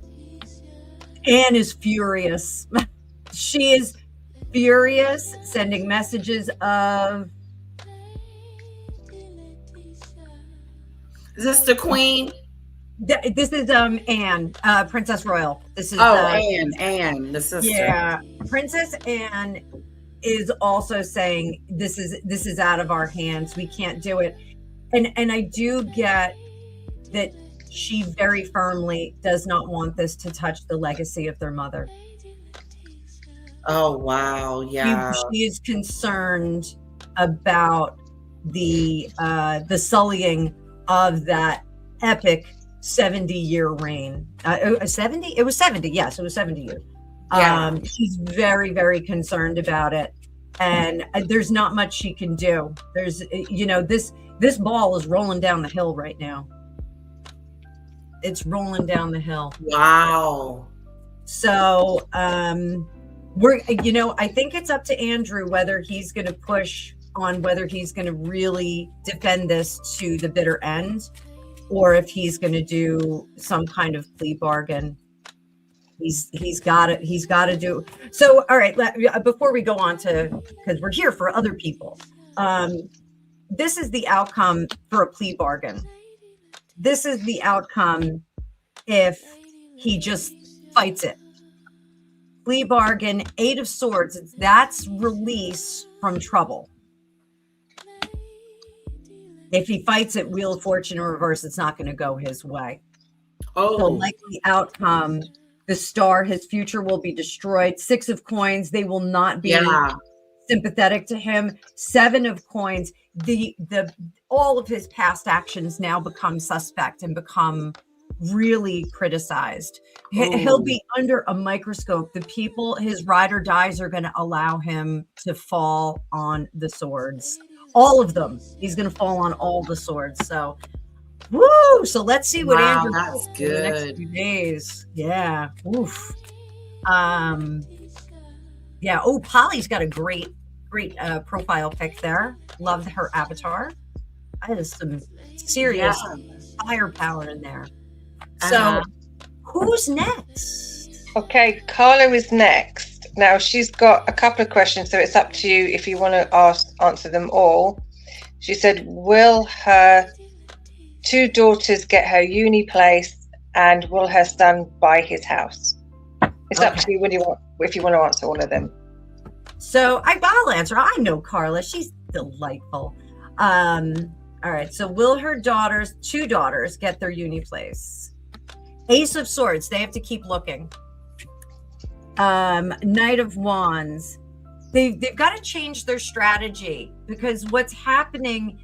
Anne is furious. She is furious, sending messages of Is this the queen? This is Anne, Princess Royal. This is Anne, the sister. Yeah, Princess Anne is also saying this is out of our hands. We can't do it. And I do get that she very firmly does not want this to touch the legacy of their mother. Oh wow, yeah. She is concerned about the sullying of that epic 70-year reign. 70? It was 70. Yes, it was 70 years. Yeah. She's very, very concerned about it, and there's not much she can do. There's, this ball is rolling down the hill right now. It's rolling down the hill. Wow. So, I think it's up to Andrew whether he's going to push on whether he's going to really defend this to the bitter end, or if he's going to do some kind of plea bargain. He's got to do. So, all right, before we go on to, because we're here for other people, this is the outcome for a plea bargain. This is the outcome if he just fights it. Plea bargain, 8 of Swords, that's release from trouble. If he fights it, Wheel of Fortune in reverse, it's not going to go his way. Oh. So likely outcome, the Star, his future will be destroyed. 6 of Coins, they will not be sympathetic to him. 7 of Coins, the all of his past actions now become suspect and become really criticized. He'll be under a microscope. The people, his ride or dies, are going to allow him to fall on the swords. All of them. He's going to fall on all the swords. So, woo! So let's see what Andrew does in the next few days. Yeah. Oof. Yeah. Oh, Polly's got a great profile pic there. Love her avatar. That is some serious firepower in there. So, who's next? Okay, Carla is next. Now, she's got a couple of questions, so it's up to you if you want to answer them all. She said, will her 2 daughters get her uni place, and will her son buy his house? It's up to you if you want to answer all of them. So I'll answer. I know Carla. She's delightful. All right. So will her 2 daughters get their uni place? Ace of Swords. They have to keep looking. Knight of Wands. They've got to change their strategy, because what's happening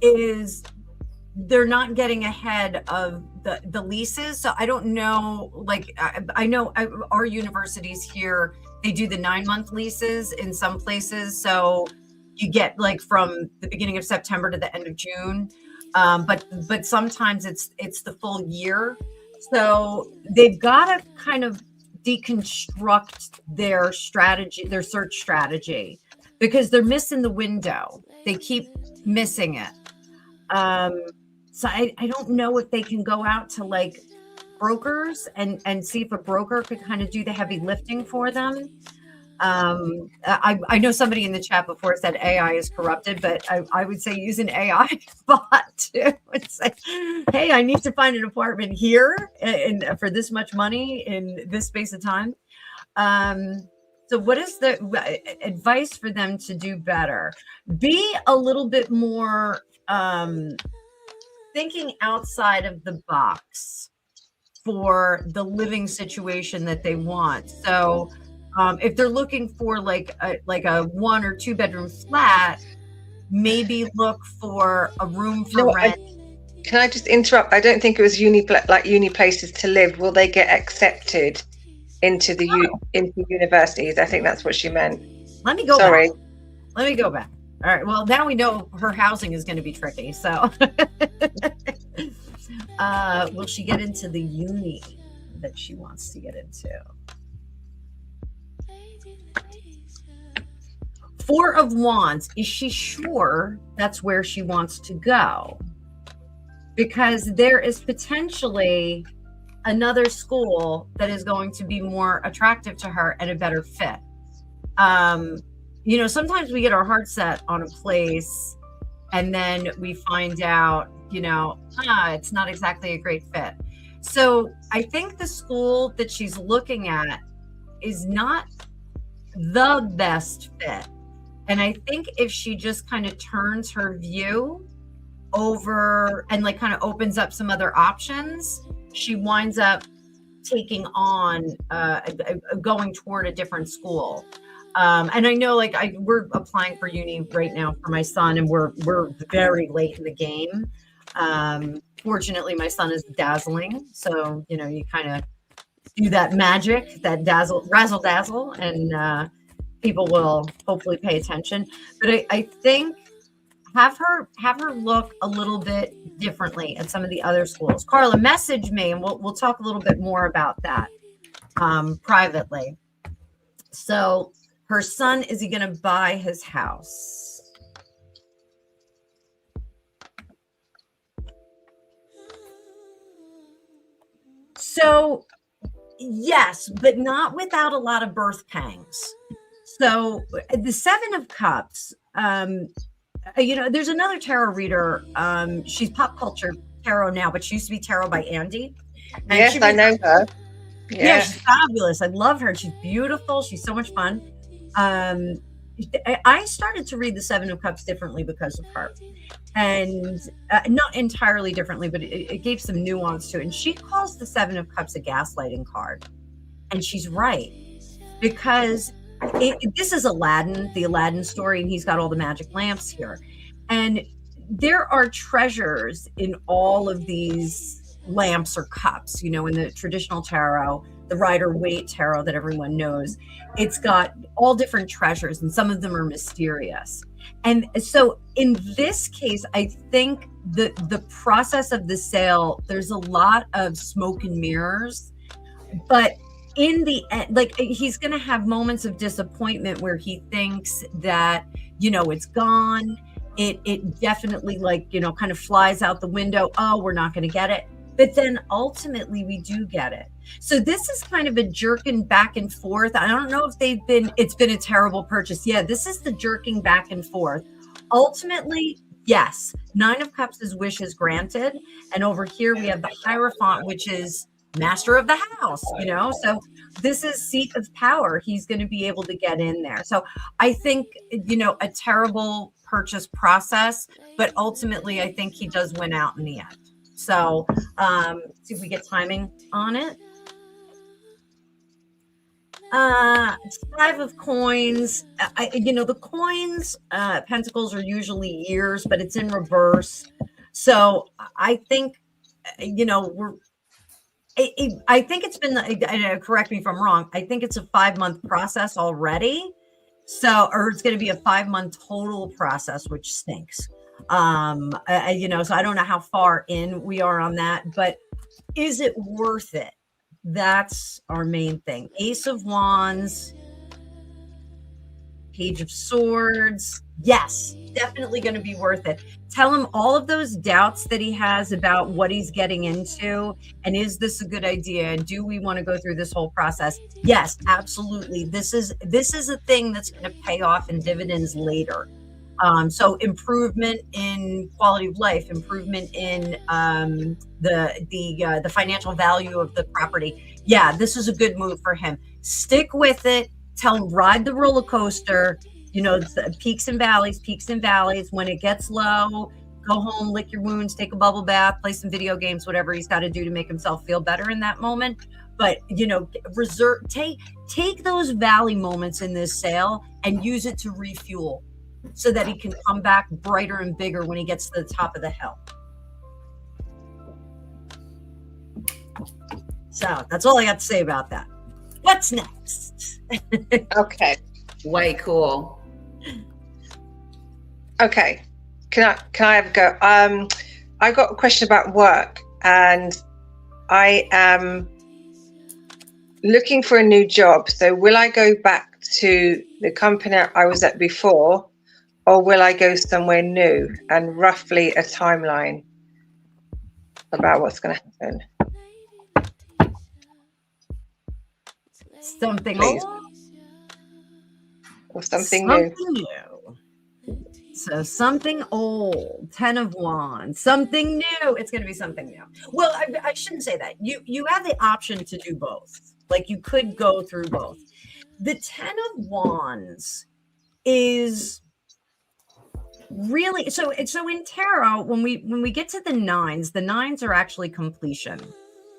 is they're not getting ahead of the leases. So I don't know, like I know our universities here, they do the 9-month leases in some places. So you get like from the beginning of September to the end of June. But sometimes it's the full year. So they've got to kind of deconstruct their strategy, their search strategy, because they're missing the window. They keep missing it. So I don't know if they can go out to like brokers and see if a broker could kind of do the heavy lifting for them. I know somebody in the chat before said AI is corrupted, but I would say use an AI bot too and say, hey, I need to find an apartment here and for this much money in this space of time. So what is the advice for them to do better? Be a little bit more thinking outside of the box for the living situation that they want. So if they're looking for like a 1 or 2 bedroom flat, maybe look for a room for rent. Can I just interrupt? I don't think it was uni places to live. Will they get accepted into into universities? I think that's what she meant. Let me go back. Let me go back. All right. Well, now we know her housing is going to be tricky. So will she get into the uni that she wants to get into? 4 of Wands. Is she sure that's where she wants to go? Because there is potentially another school that is going to be more attractive to her and a better fit. Sometimes we get our heart set on a place and then we find out it's not exactly a great fit. So I think the school that she's looking at is not the best fit. And I think if she just kind of turns her view over and like kind of opens up some other options, she winds up taking on going toward a different school. And I know we're applying for uni right now for my son, and we're very late in the game. Fortunately, my son is dazzling. So, you kind of do that magic, that razzle dazzle, and people will hopefully pay attention. But I think have her look a little bit differently at some of the other schools. Carla, message me and we'll talk a little bit more about that privately. So her son, is he going to buy his house? So yes, but not without a lot of birth pangs. So the Seven of Cups, there's another tarot reader. She's pop culture tarot now, but she used to be tarot by Andy. And yes, I know her. Yeah, she's fabulous. I love her. She's beautiful. She's so much fun. I started to read the Seven of Cups differently because of her, and not entirely differently, but it gave some nuance to it. And she calls the Seven of Cups a gaslighting card, and she's right, because this is Aladdin, the Aladdin story, and he's got all the magic lamps here, and there are treasures in all of these lamps or cups. In the traditional tarot, the Rider-Waite tarot that everyone knows, it's got all different treasures, and some of them are mysterious. And so in this case, I think the process of the sale, there's a lot of smoke and mirrors, but in the end, he's going to have moments of disappointment where he thinks that, it's gone. It definitely kind of flies out the window. Oh, we're not going to get it. But then ultimately we do get it. So this is kind of a jerking back and forth. I don't know if it's been a terrible purchase. Yeah, this is the jerking back and forth. Ultimately, yes, Nine of Cups is wish is granted. And over here we have the Hierophant, which is master of the house, so this is seat of power. He's going to be able to get in there. So I think, a terrible purchase process, but ultimately I think he does win out in the end. So see if we get timing on it. 5 of coins. The coins, pentacles are usually years, but it's in reverse. So I think, I think it's been, correct me if I'm wrong, I think it's a 5-month process already. So, or it's going to be a 5-month total process, which stinks. So I don't know how far in we are on that, but is it worth it? That's our main thing. Ace of Wands, Page of Swords. Yes, definitely going to be worth it. Tell him all of those doubts that he has about what he's getting into, and is this a good idea? And do we want to go through this whole process? Yes, absolutely. This is a thing that's going to pay off in dividends later. So improvement in quality of life, improvement in the financial value of the property. Yeah, this is a good move for him. Stick with it. Tell him ride the roller coaster. Peaks and valleys, peaks and valleys. When it gets low, go home, lick your wounds, take a bubble bath, play some video games, whatever he's got to do to make himself feel better in that moment. But take those valley moments in this sale and use it to refuel, so that he can come back brighter and bigger when he gets to the top of the hill. So that's all I got to say about that. What's next? Okay. Way cool. Okay. Can I have a go? I got a question about work, and I am looking for a new job. So will I go back to the company I was at before, or will I go somewhere new? And roughly a timeline about what's going to happen. Something Please. old Or something new. So something old, 10 of Wands, something new. It's going to be something new. Well, I shouldn't say that. You have the option to do both. Like you could go through both. The 10 of Wands is really so in tarot when we get to the nines are actually completion.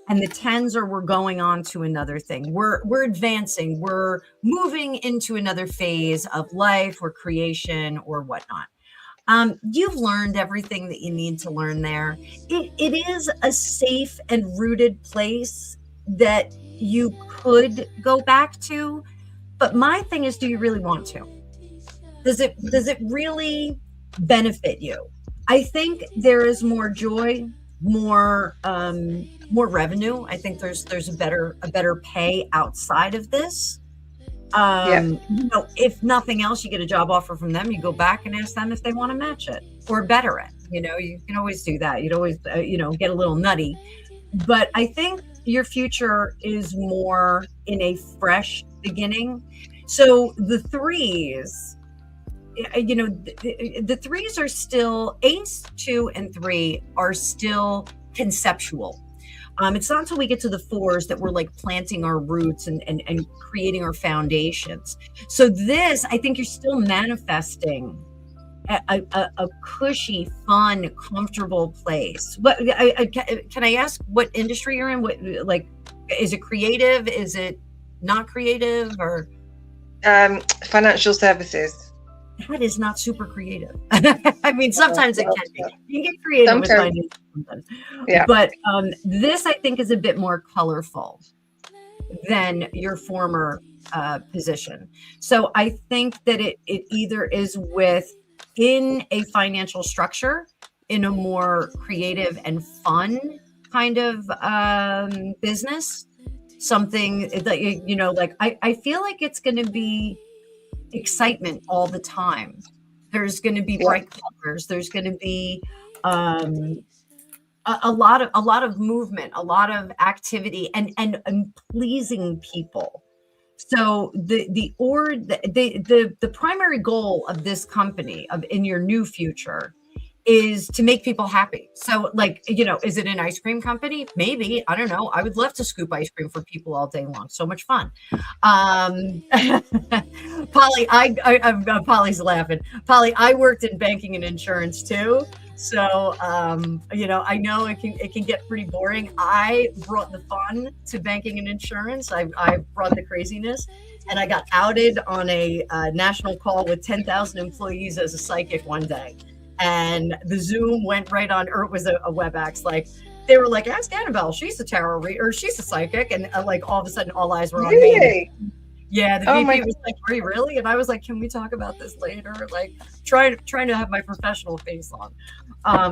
And the 10s are we're going on to another thing. We're advancing. We're moving into another phase of life or creation or whatnot. You've learned everything that you need to learn there. It is a safe and rooted place that you could go back to. But my thing is, do you really want to? Does it really benefit you? I think there is more joy, more revenue. I think there's a better pay outside of this. If nothing else, you get a job offer from them, you go back and ask them if they want to match it or better it. You can always do that. You'd always get a little nutty, but I think your future is more in a fresh beginning. So the threes, the threes are still, Ace 2 and 3 are still conceptual. It's not until we get to the 4s that we're like planting our roots and creating our foundations. So this, I think you're still manifesting a cushy, fun, comfortable place. What can I ask what industry you're in? What, like, is it creative? Is it not creative? Or financial services. That is not super creative. I mean, sometimes it can be. You can get creative with financial sometimes. Yeah. But this, I think, is a bit more colorful than your former position. So I think that it either is within a financial structure in a more creative and fun kind of business, something that, like, I feel like it's going to be excitement all the time. There's going to be bright colors. There's going to be a lot of movement, a lot of activity, and pleasing people. So the primary goal of this company in your new future is to make people happy. So, like, is it an ice cream company? Maybe. I don't know. I would love to scoop ice cream for people all day long. So much fun. Polly, Polly's laughing. Polly, I worked in banking and insurance too. So, I know it can get pretty boring. I brought the fun to banking and insurance. I brought the craziness, and I got outed on a national call with 10,000 employees as a psychic one day. And the Zoom went right on, or it was a WebEx. Like, they were like, ask Annabelle, she's a tarot reader, or she's a psychic. And like, all of a sudden, all eyes were on me. Yeah, the VP was like, are you really? And I was like, can we talk about this later? Like, trying to have my professional face on.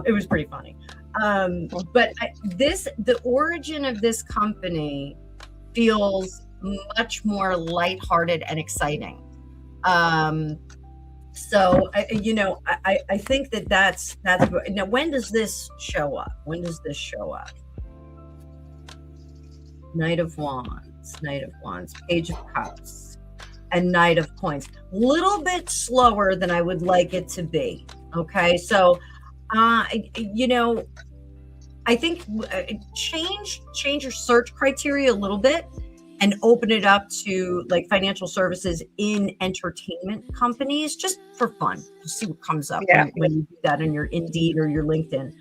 It was pretty funny. But the origin of this company feels much more lighthearted and exciting. So, I think that's now. When does this show up? Knight of Wands, Page of Cups, and Knight of Coins. Little bit slower than I would like it to be. Okay, so, I think change your search criteria a little bit and open it up to like financial services in entertainment companies, just for fun, to see what comes up when you do that on your Indeed or your LinkedIn.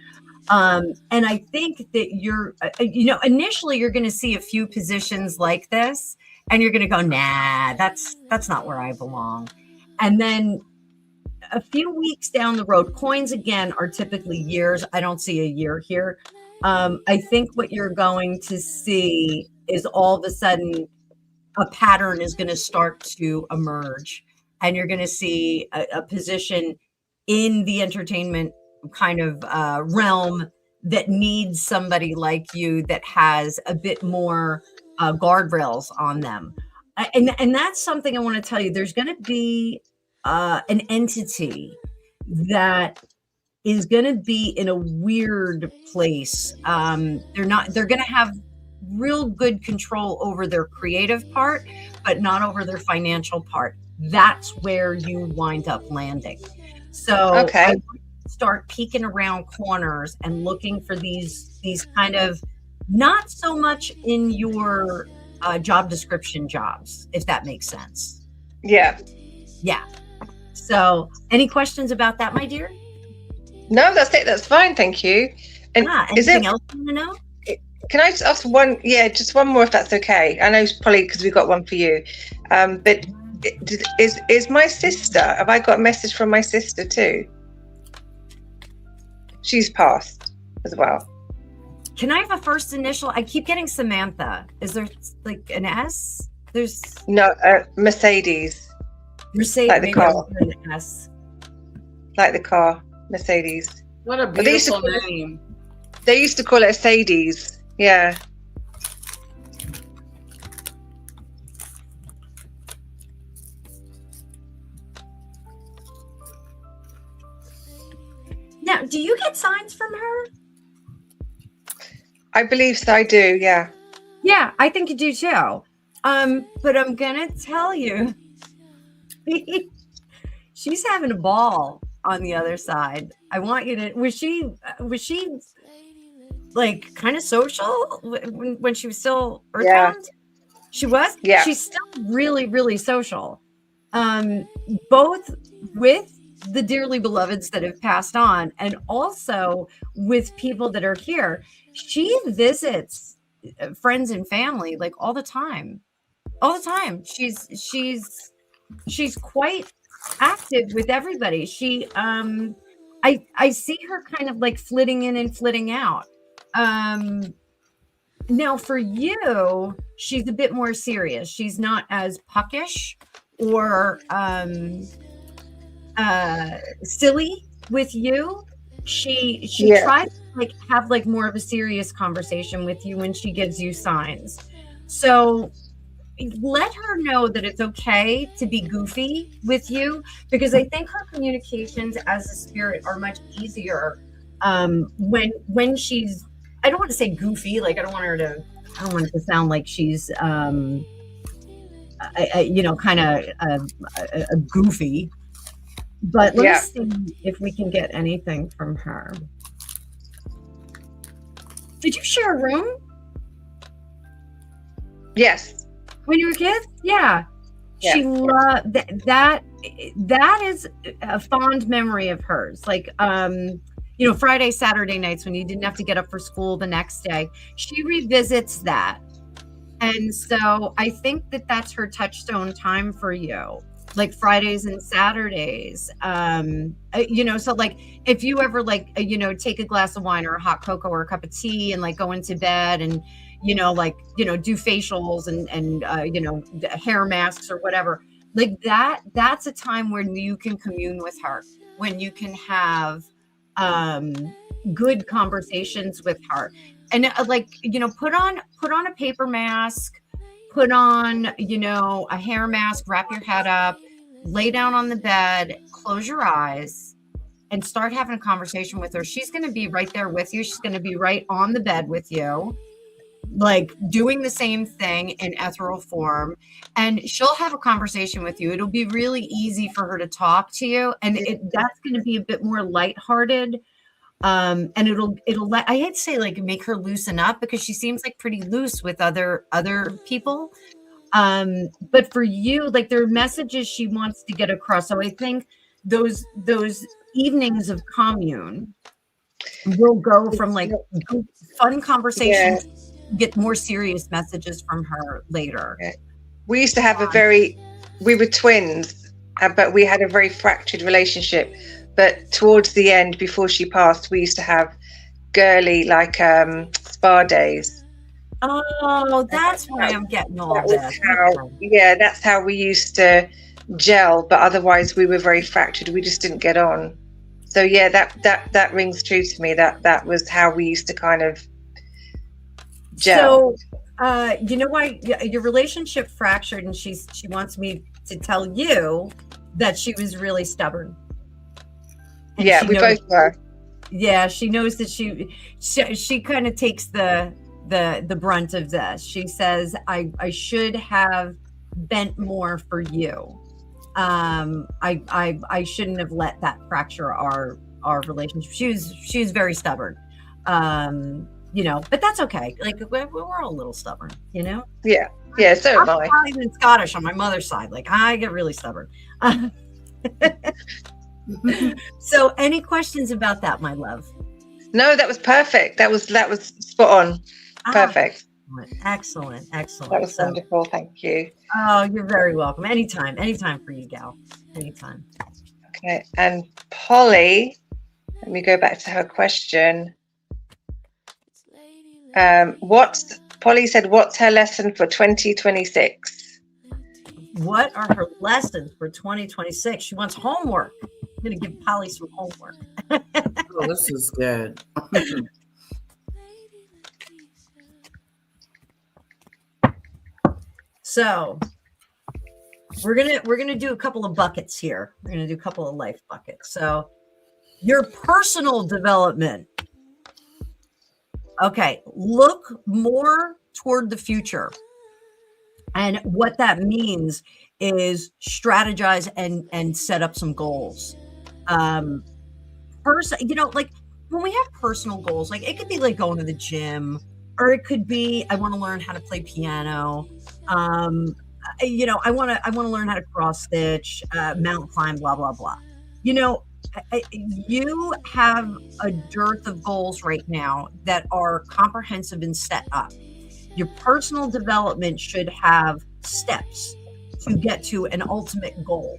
And I think that initially you're going to see a few positions like this and you're going to go, nah, that's not where I belong. And then a few weeks down the road, coins again are typically years. I don't see a year here. I think what you're going to see is all of a sudden a pattern is going to start to emerge, and you're going to see a position in the entertainment kind of realm that needs somebody like you that has a bit more guardrails on them. And that's something I want to tell you. There's going to be an entity that is going to be in a weird place. They're going to have real good control over their creative part, but not over their financial part. That's where you wind up landing. So Okay. I start peeking around corners and looking for these kind of not so much in your job description jobs, if that makes sense. Yeah. Yeah. So any questions about that, my dear? No, that's it. That's fine. Thank you. And is anything it, else you want to know? can I just ask one? Yeah, just one more if that's okay. I know it's probably because we've got one for you. But is my sister, have I got a message from my sister too? She's passed as well. Can I have a first initial? I keep getting Samantha. Is there like an S? There's No, Mercedes. Mercedes. Like the maybe car. I'll put an S. Like the car, Mercedes. What a But they used to beautiful call name. They used to call it Mercedes. Yeah. Now, do you get signs from her? I believe so. I do. Yeah. Yeah, I think you do too. But I'm gonna tell you, she's having a ball on the other side. I want you to. Was she like kind of social when she was still Earthbound? Yeah. She was. Yeah. She's still really, really social. Both with the dearly beloveds that have passed on, and also with people that are here. She visits friends and family like all the time. She's quite active with everybody. She I see her kind of like flitting in and flitting out. Now for you, she's a bit more serious. She's not as puckish or silly with you. She tries to like have like more of a serious conversation with you when she gives you signs. So let her know that it's okay to be goofy with you, because I think her communications as a spirit are much easier when she's, I don't want to say goofy, like I don't want it to sound like she's kind of a goofy. But let's see if we can get anything from her. Did you share a room? Yes. When you were kids? Yeah. She loved that. That is a fond memory of hers. Like, Friday, Saturday nights when you didn't have to get up for school the next day. She revisits that. And so I think that that's her touchstone time for you. Like Fridays and Saturdays, so like if you ever take a glass of wine or a hot cocoa or a cup of tea and like go into bed and, do facials and hair masks or whatever, like that's a time when you can commune with her, when you can have good conversations with her. And put on a paper mask, put on, a hair mask, wrap your head up, lay down on the bed, close your eyes, and start having a conversation with her. She's going to be right there with you. She's going to be right on the bed with you, like doing the same thing in ethereal form. And she'll have a conversation with you. It'll be really easy for her to talk to you. And that's going to be a bit more lighthearted. And it'll let, I hate to say like make her loosen up, because she seems like pretty loose with other people. But for you, like there are messages she wants to get across. So I think those evenings of commune will go from like fun conversations, get more serious messages from her later. We used to have we were twins, but we had a very fractured relationship. But towards the end, before she passed, we used to have girly, like spa days. Oh, that's why I'm getting all this. That's how we used to gel. But otherwise, we were very fractured. We just didn't get on. So yeah, that rings true to me. That was how we used to kind of gel. So, why your relationship fractured, and she wants me to tell you that she was really stubborn. And yeah, we both were. Yeah, she knows that she kind of takes the brunt of this. She says, I should have bent more for you. I shouldn't have let that fracture our relationship. She was very stubborn. You know, but that's okay. Like we're all a little stubborn, you know? Yeah. Yeah, so am I. I'm Italian and Scottish on my mother's side. Like I get really stubborn. So any questions about that, my love? No, that was perfect. That was spot on. Perfect. Excellent. That was wonderful. Thank you. Oh, you're very welcome. Anytime for you, gal. Anytime. Okay. And Polly, let me go back to her question. Polly said, what's her lesson for 2026? What are her lessons for 2026? She wants homework. I'm going to give Polly some homework. Oh, this is good. So we're gonna do a couple of buckets here. We're gonna do a couple of life buckets. So your personal development. Okay, look more toward the future. And what that means is strategize and set up some goals. You know, like when we have personal goals, like it could be like going to the gym, or it could be I want to learn how to play piano. You know, I want to learn how to cross stitch, mountain climb, blah blah blah. You know, you have a dearth of goals right now that are comprehensive and set up. Your personal development should have steps to get to an ultimate goal.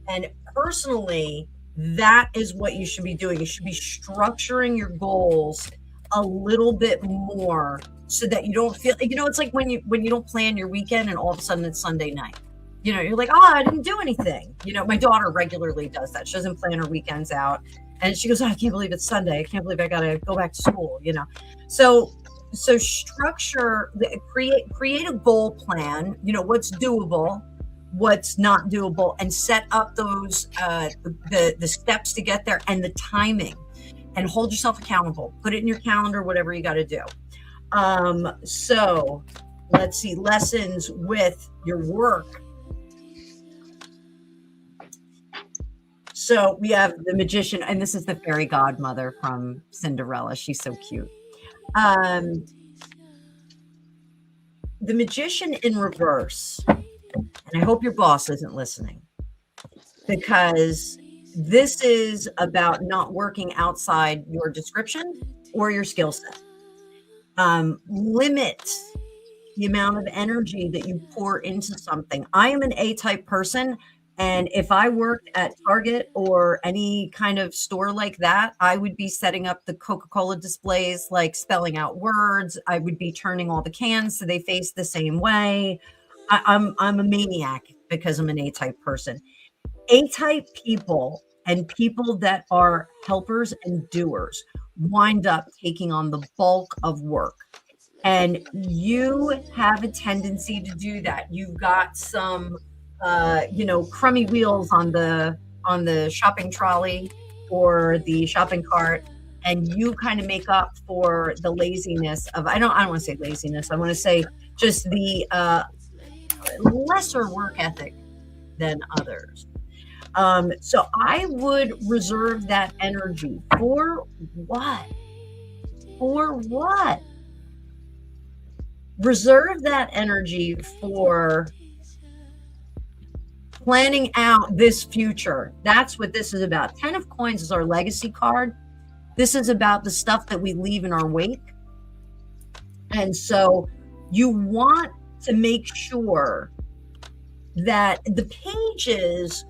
And personally, that is what you should be doing. You should be structuring your goals a little bit more so that you don't feel, you know, it's like when you don't plan your weekend and all of a sudden it's Sunday night. You know, you're like, oh, I didn't do anything. You know, my daughter regularly does that. She doesn't plan her weekends out. And she goes, oh, I can't believe it's Sunday. I can't believe I got to go back to school, you know. So structure, create a goal plan, you know, what's doable, what's not doable, and set up those, the steps to get there and the timing, and hold yourself accountable. Put it in your calendar, whatever you got to do. So let's see, lessons with your work. So we have the magician, and this is the fairy godmother from Cinderella. She's so cute. The magician in reverse, and I hope your boss isn't listening, because this is about not working outside your description or your skill set. Limit the amount of energy that you pour into something. I am an A-type person. And if I worked at Target or any kind of store like that, I would be setting up the Coca-Cola displays, like spelling out words. I would be turning all the cans so they face the same way. I'm a maniac because I'm an A-type person. A-type people and people that are helpers and doers wind up taking on the bulk of work. And you have a tendency to do that. You've got some you know, crummy wheels on the shopping trolley or the shopping cart, and you kind of make up for the laziness of, I don't want to say laziness, I want to say just the lesser work ethic than others. So I would reserve that energy for what? For what? Reserve that energy for planning out this future. That's what this is about. 10 of Coins is our legacy card. This is about the stuff that we leave in our wake. And so you want to make sure that the pages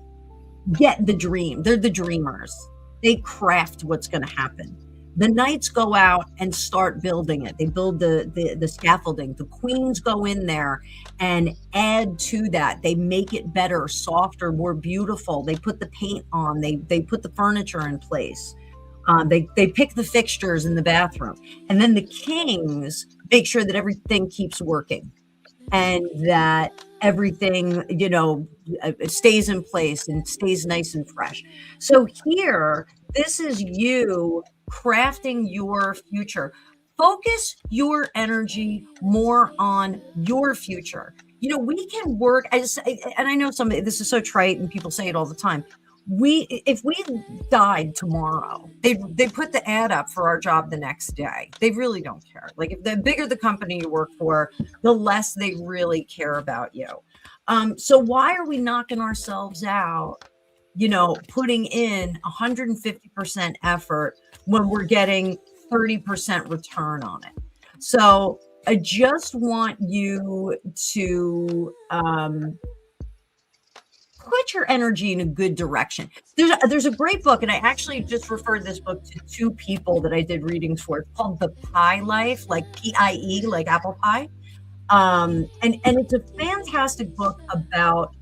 get the dream. They're the dreamers. They craft what's going to happen. The knights go out and start building it. They build the scaffolding. The queens go in there and add to that. They make it better, softer, more beautiful. They put the paint on. They put the furniture in place. They pick the fixtures in the bathroom. And then the kings make sure that everything keeps working and that everything, you know, stays in place and stays nice and fresh. So here, this is you crafting your future. Focus your energy more on your future. we can work as, and I know this is so trite and people say it all the time. If we died tomorrow, they put the ad up for our job the next day. They really don't care. Like, if the bigger the company you work for, the less they really care about you. So why are we knocking ourselves out, putting in 150% effort when we're getting 30% return on it? So I just want you to put your energy in a good direction. There's a great book, and I actually just referred this book to 2 people that I did readings for. It's called The Pie Life, like PIE, like apple pie. And it's a fantastic book about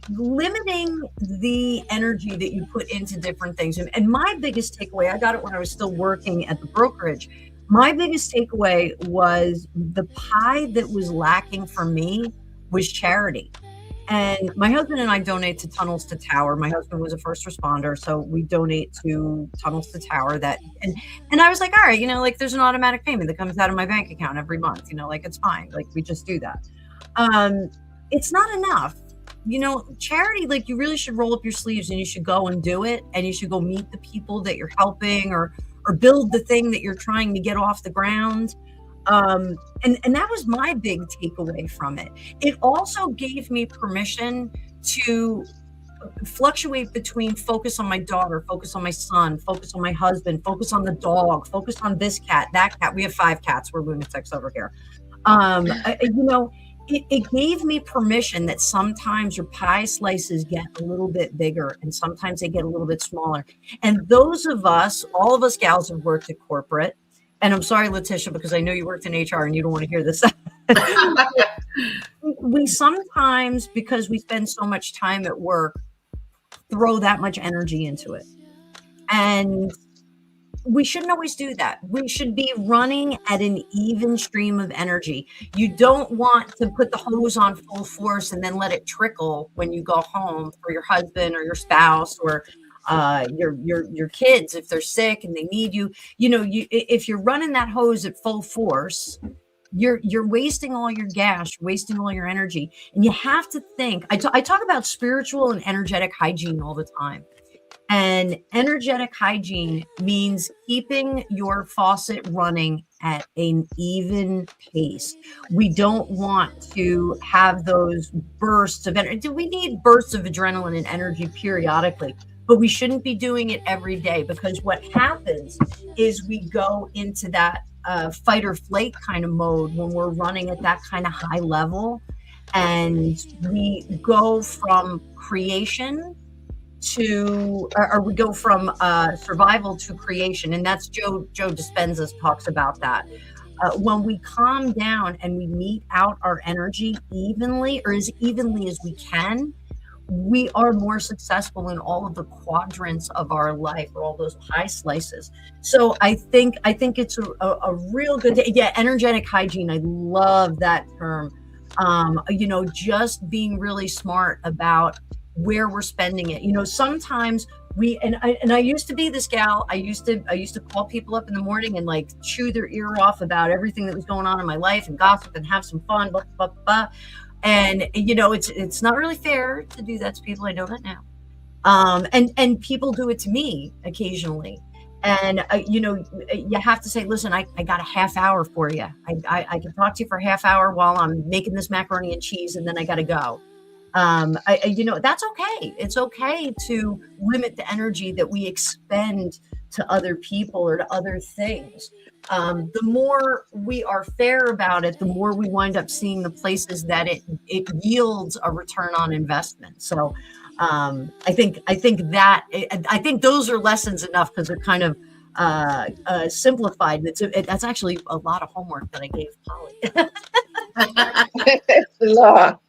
limiting the energy that you put into different things. And my biggest takeaway, I got it when I was still working at the brokerage. My biggest takeaway was the pie that was lacking for me was charity. And my husband and I donate to Tunnels to Tower. My husband was a first responder, so we donate to Tunnels to Tower. And I was like, all right, like, there's an automatic payment that comes out of my bank account every month. Like, it's fine. Like, we just do that. It's not enough. Charity, like, you really should roll up your sleeves and you should go and do it. And you should go meet the people that you're helping or build the thing that you're trying to get off the ground. And that was my big takeaway from it. It also gave me permission to fluctuate between focus on my daughter, focus on my son, focus on my husband, focus on the dog, focus on this cat, that cat. We have 5 cats. We're lunatics over here. It gave me permission that sometimes your pie slices get a little bit bigger and sometimes they get a little bit smaller. And those of us, all of us gals have worked at corporate. And I'm sorry, Letitia, because I know you worked in HR and you don't want to hear this. We sometimes, because we spend so much time at work, throw that much energy into it. And we shouldn't always do that. We should be running at an even stream of energy. You don't want to put the hose on full force and then let it trickle when you go home for your husband or your spouse or your kids if they're sick and they need you. If you're running that hose at full force, you're wasting all your gas, wasting all your energy. And you have to think. I talk about spiritual and energetic hygiene all the time. And energetic hygiene means keeping your faucet running at an even pace. We don't want to have those bursts of energy. We need bursts of adrenaline and energy periodically, but we shouldn't be doing it every day, because what happens is we go into that fight or flight kind of mode when we're running at that kind of high level. And we go from creation or we go from survival to creation. And that's Joe Dispenza talks about that. When we calm down and we meet out our energy evenly, or as evenly as we can, we are more successful in all of the quadrants of our life, or all those pie slices. So I think it's a real good, energetic hygiene. I love that term. Just being really smart about where we're spending it. Sometimes I used to be this gal. I used to call people up in the morning and like chew their ear off about everything that was going on in my life and gossip and have some fun, blah, blah, blah. And it's not really fair to do that to people. I know that now. And people do it to me occasionally. And you have to say, listen, I got a half hour for you. I can talk to you for a half hour while I'm making this macaroni and cheese, and then I got to go. That's okay. It's okay to limit the energy that we expend to other people or to other things. The more we are fair about it, the more we wind up seeing the places that it yields a return on investment. So I think those are lessons enough, because they're kind of simplified. That's actually a lot of homework that I gave Polly. It's a lot.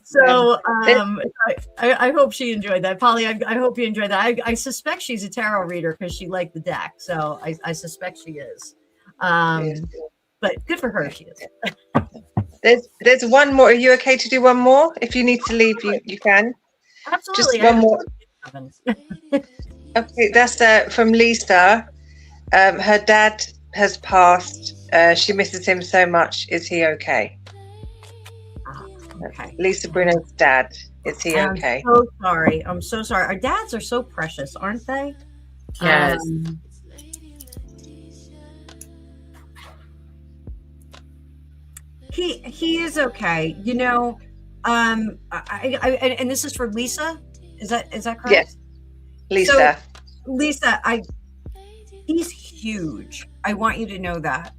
So I hope she enjoyed that. Polly, I hope you enjoyed that. I suspect she's a tarot reader because she liked the deck. So I suspect she is. But good for her, she is. There's one more. Are you okay to do one more? If you need to leave, you can. Absolutely. Just one more. Okay, that's from Lisa. Her dad has passed. She misses him so much. Is he okay? Okay. Lisa Bruno's dad. Is he okay? I'm so sorry. I'm so sorry. Our dads are so precious, aren't they? Yes. He is okay. You know, and this is for Lisa. Is that correct? Yes. Lisa. So, Lisa, he's huge. I want you to know that.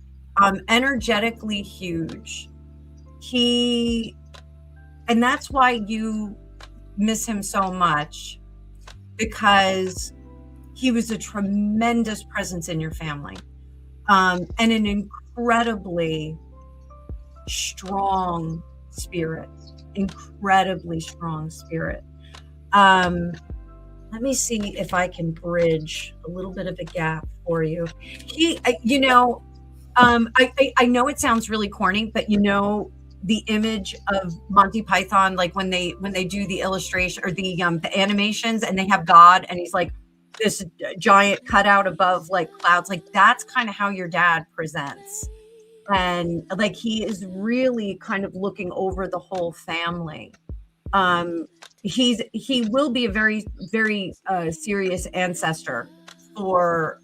Energetically huge. And that's why you miss him so much, because he was a tremendous presence in your family, and an incredibly strong spirit. Let me see if I can bridge a little bit of a gap for you. I know it sounds really corny, but the image of Monty Python, like when they do the illustration or the animations, and they have God and he's like this giant cutout above like clouds, like that's kind of how your dad presents. And like he is really kind of looking over the whole family. He will be a very, very serious ancestor for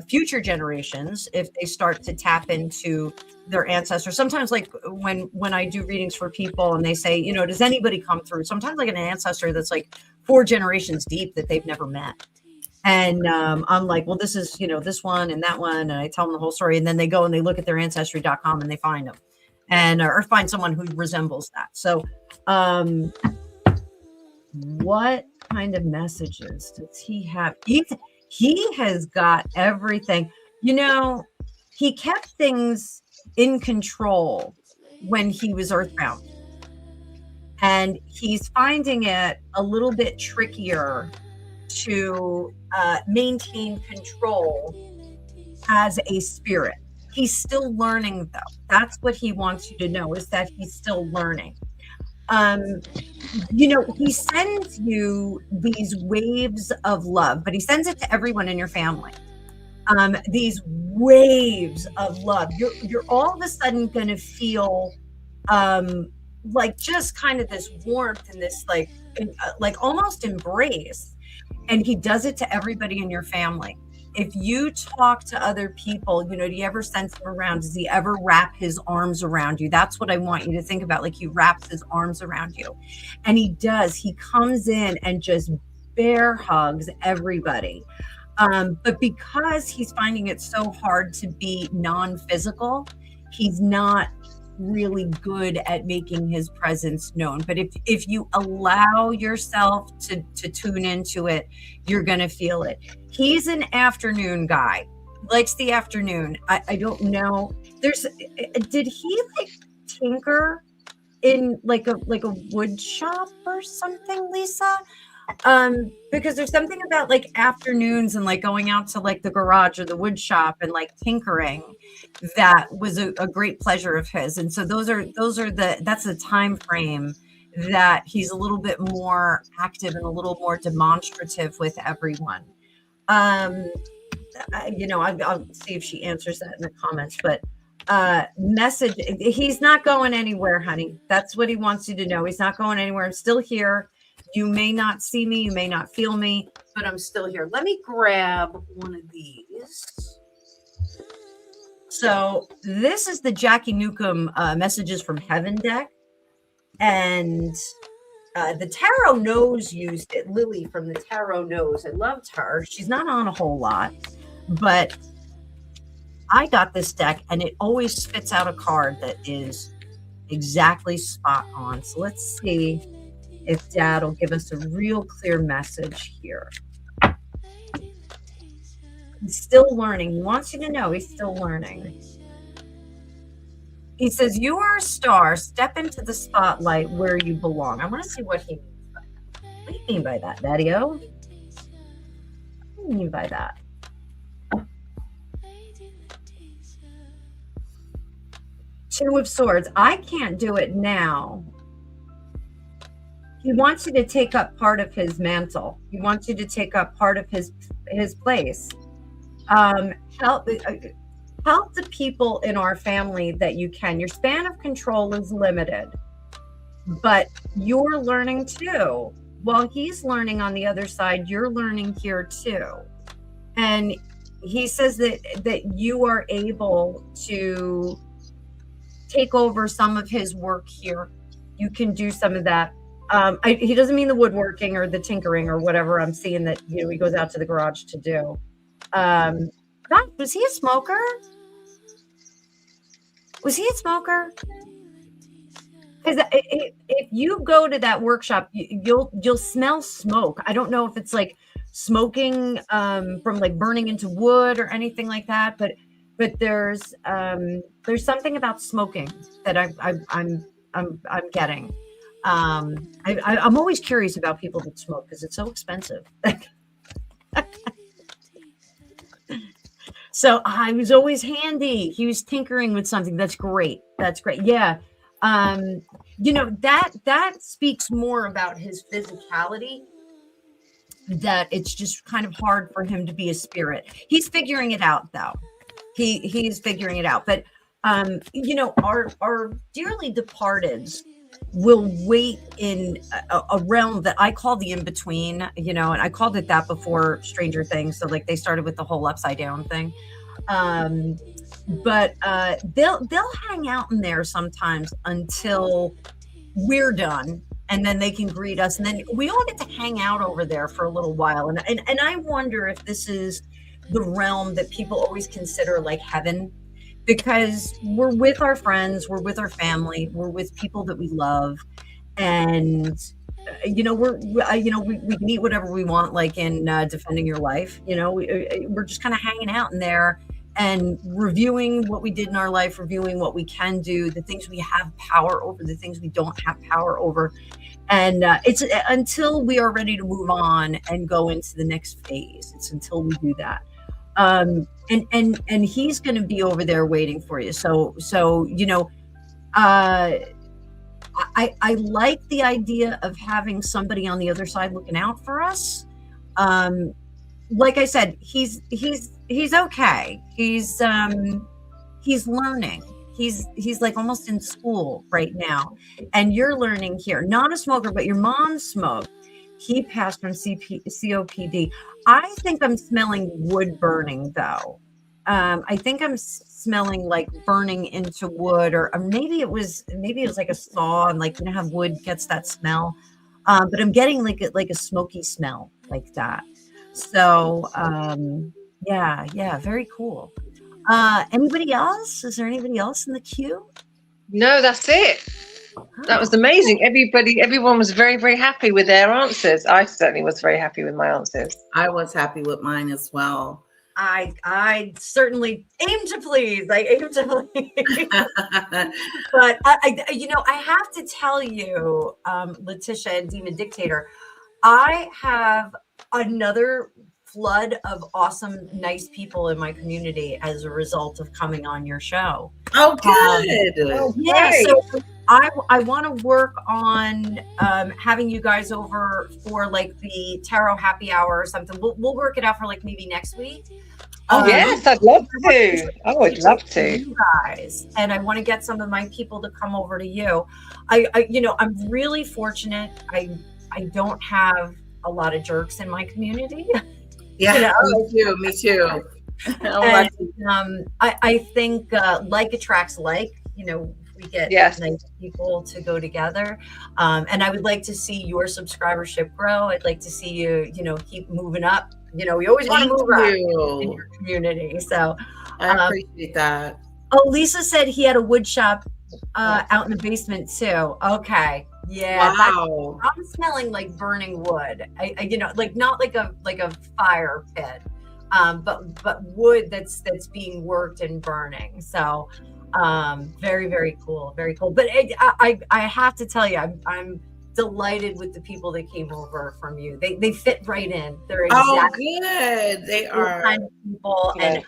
future generations if they start to tap into their ancestors. Sometimes, like when I do readings for people and they say, does anybody come through? Sometimes like an ancestor that's like 4 generations deep that they've never met. And I'm like, well, this is, this one and that one. And I tell them the whole story. And then they go and they look at their ancestry.com and they find them and or find someone who resembles that. So what kind of messages does he have? He has got everything. He kept things in control when he was earthbound. And he's finding it a little bit trickier to maintain control as a spirit. He's still learning, though. That's what he wants you to know, is that he's still learning. He sends you these waves of love, but he sends it to everyone in your family. These waves of love. You're all of a sudden going to feel like just kind of this warmth and this like almost embrace. And he does it to everybody in your family. If you talk to other people, do you ever sense him around? Does he ever wrap his arms around you? That's what I want you to think about. Like he wraps his arms around you. And he does. He comes in and just bear hugs everybody. But because he's finding it so hard to be non-physical, he's not really good at making his presence known. But if you allow yourself to tune into it, you're going to feel it. He's an afternoon guy. He likes the afternoon. I don't know. Did he like tinker in like a wood shop or something, Lisa? Because there's something about like afternoons and like going out to like the garage or the wood shop and like tinkering that was a great pleasure of his. And so that's the time frame that he's a little bit more active and a little more demonstrative with everyone. I'll see if she answers that in the comments, but message, he's not going anywhere, honey. That's what he wants you to know. He's not going anywhere. I'm still here. You may not see me, you may not feel me, but I'm still here. Let me grab one of these. So this is the Jackie Newcomb Messages from Heaven deck. And the Tarot Knows used it. Lily from the Tarot Knows. I loved her. She's not on a whole lot, but I got this deck and it always spits out a card that is exactly spot on. So let's see if Dad will give us a real clear message here. He's still learning. He wants you to know he's still learning. He says, you are a star. Step into the spotlight where you belong. I want to see what he means by that. What do you mean by that, Daddy-O? What do you mean by that? Two of Swords. I can't do it now. He wants you to take up part of his mantle. He wants you to take up part of his place. Help the people in our family that you can. Your span of control is limited, but you're learning too. While he's learning on the other side, you're learning here too. And he says that you are able to take over some of his work here. You can do some of that. He doesn't mean the woodworking or the tinkering or whatever I'm seeing that, you know, he goes out to the garage to do. God, was he a smoker? Was he a smoker? Because if you go to that workshop, you'll smell smoke. I don't know if it's like smoking from like burning into wood or anything like that, but there's something about smoking that I'm getting. I'm always curious about people that smoke because it's so expensive. So I was always handy. He was tinkering with something. That's great. That's great. Yeah. You know, that speaks more about his physicality, that it's just kind of hard for him to be a spirit. He's figuring it out though. He's figuring it out. But you know, our dearly departeds will wait in a realm that I call the in-between, you know, and I called it that before Stranger Things. So like they started with the whole upside down thing. But they'll hang out in there sometimes until we're done, and then they can greet us, and then we all get to hang out over there for a little while. And I wonder if this is the realm that people always consider like heaven, because we're with our friends, we're with our family, we're with people that we love, and you know, we can eat whatever we want, like in Defending Your Life. You know, we're just kind of hanging out in there and reviewing what we did in our life, reviewing what we can do, the things we have power over, the things we don't have power over. And it's until we are ready to move on and go into the next phase. It's until we do that. And he's going to be over there waiting for you. So, you know, I like the idea of having somebody on the other side looking out for us. Like I said, he's okay. He's learning. He's like almost in school right now, and you're learning here. Not a smoker, but your mom smoked. He passed from COPD. I think I'm smelling wood burning though. I think I'm smelling like burning into wood, or maybe it was like a saw, and like, you know how wood gets that smell. But I'm getting like a smoky smell like that. So yeah, very cool. Anybody else? Is there anybody else in the queue? No, that's it. That was amazing. Everyone was very, very happy with their answers. I certainly was very happy with my answers. I was happy with mine as well. I certainly aim to please. I aim to please. But I you know, I have to tell you, Letitia and Demon Dictator, I have another flood of awesome, nice people in my community as a result of coming on your show. Oh, good. Yeah, so I want to work on having you guys over for like the tarot happy hour or something. We'll work it out for like maybe next week. Yes, I'd love to. I would love to. You guys, and I want to get some of my people to come over to you. I you know, I'm really fortunate. I don't have a lot of jerks in my community. Yeah, you know? Me too. And, I think like attracts like. You know, we get nice people to go together, and I would like to see your subscribership grow. I'd like to see you, you know, keep moving up. You know, we always want to move up in your community. So I appreciate that. Oh, Lisa said he had a wood shop out in the basement too. Okay. Yeah. Wow. I'm smelling like burning wood. I you know, like not like a fire pit, but wood that's being worked and burning. So very, very cool. Very cool. But I have to tell you, I'm delighted with the people that came over from you. They fit right in. They're exactly good. They are kind of people. Yeah. And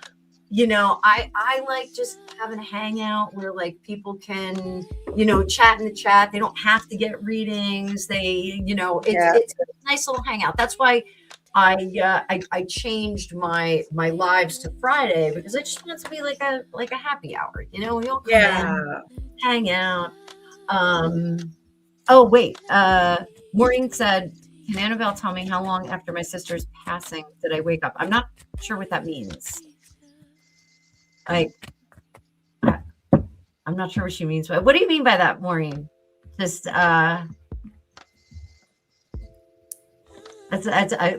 you know, I like just having a hangout where like people can, you know, chat in the chat. They don't have to get readings. They, you know, it's a nice little hangout. That's why I changed my lives to Friday, because I just want it to be like a happy hour. You know, we all come in, hang out. Oh, wait. Maureen said, can Annabelle tell me how long after my sister's passing did I wake up? I'm not sure what that means. I'm not sure what she means. What do you mean by that, Maureen? Just that's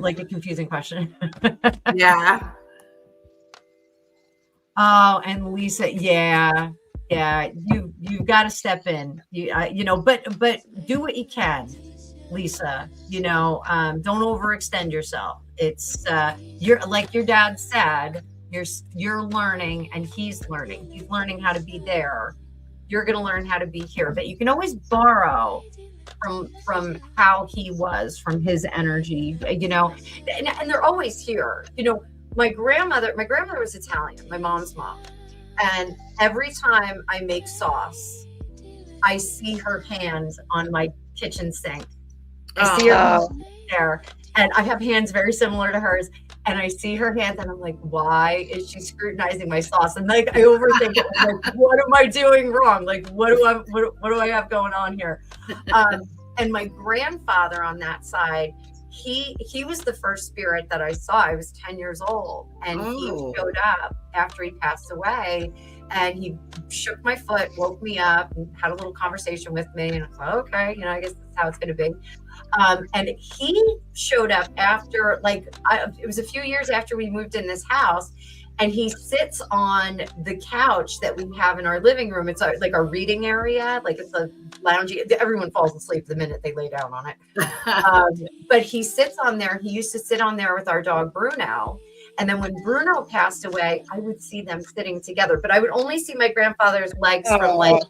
like a confusing question. Yeah. Oh, and Lisa, yeah, you've got to step in. But do what you can, Lisa. Don't overextend yourself. It's you're like your dad said. You're learning, and he's learning. He's learning how to be there. You're going to learn how to be here. But you can always borrow from how he was, from his energy. And they're always here. My grandmother was Italian, my mom's mom. And every time I make sauce, I see her hands on my kitchen sink. I see her there. And I have hands very similar to hers. And I see her hands and I'm like, why is she scrutinizing my sauce? And like, I overthink it. I'm like, what am I doing wrong? Like, what do I have going on here? And my grandfather on that side, he was the first spirit that I saw. I was 10 years old, and he showed up after he passed away, and he shook my foot, woke me up, and had a little conversation with me. And I thought, okay, I guess that's how it's going to be. And he showed up after, it was a few years after we moved in this house, and he sits on the couch that we have in our living room. It's like our reading area, like it's a loungy. Everyone falls asleep the minute they lay down on it. But he sits on there. He used to sit on there with our dog Bruno. And then when Bruno passed away, I would see them sitting together, but I would only see my grandfather's legs from like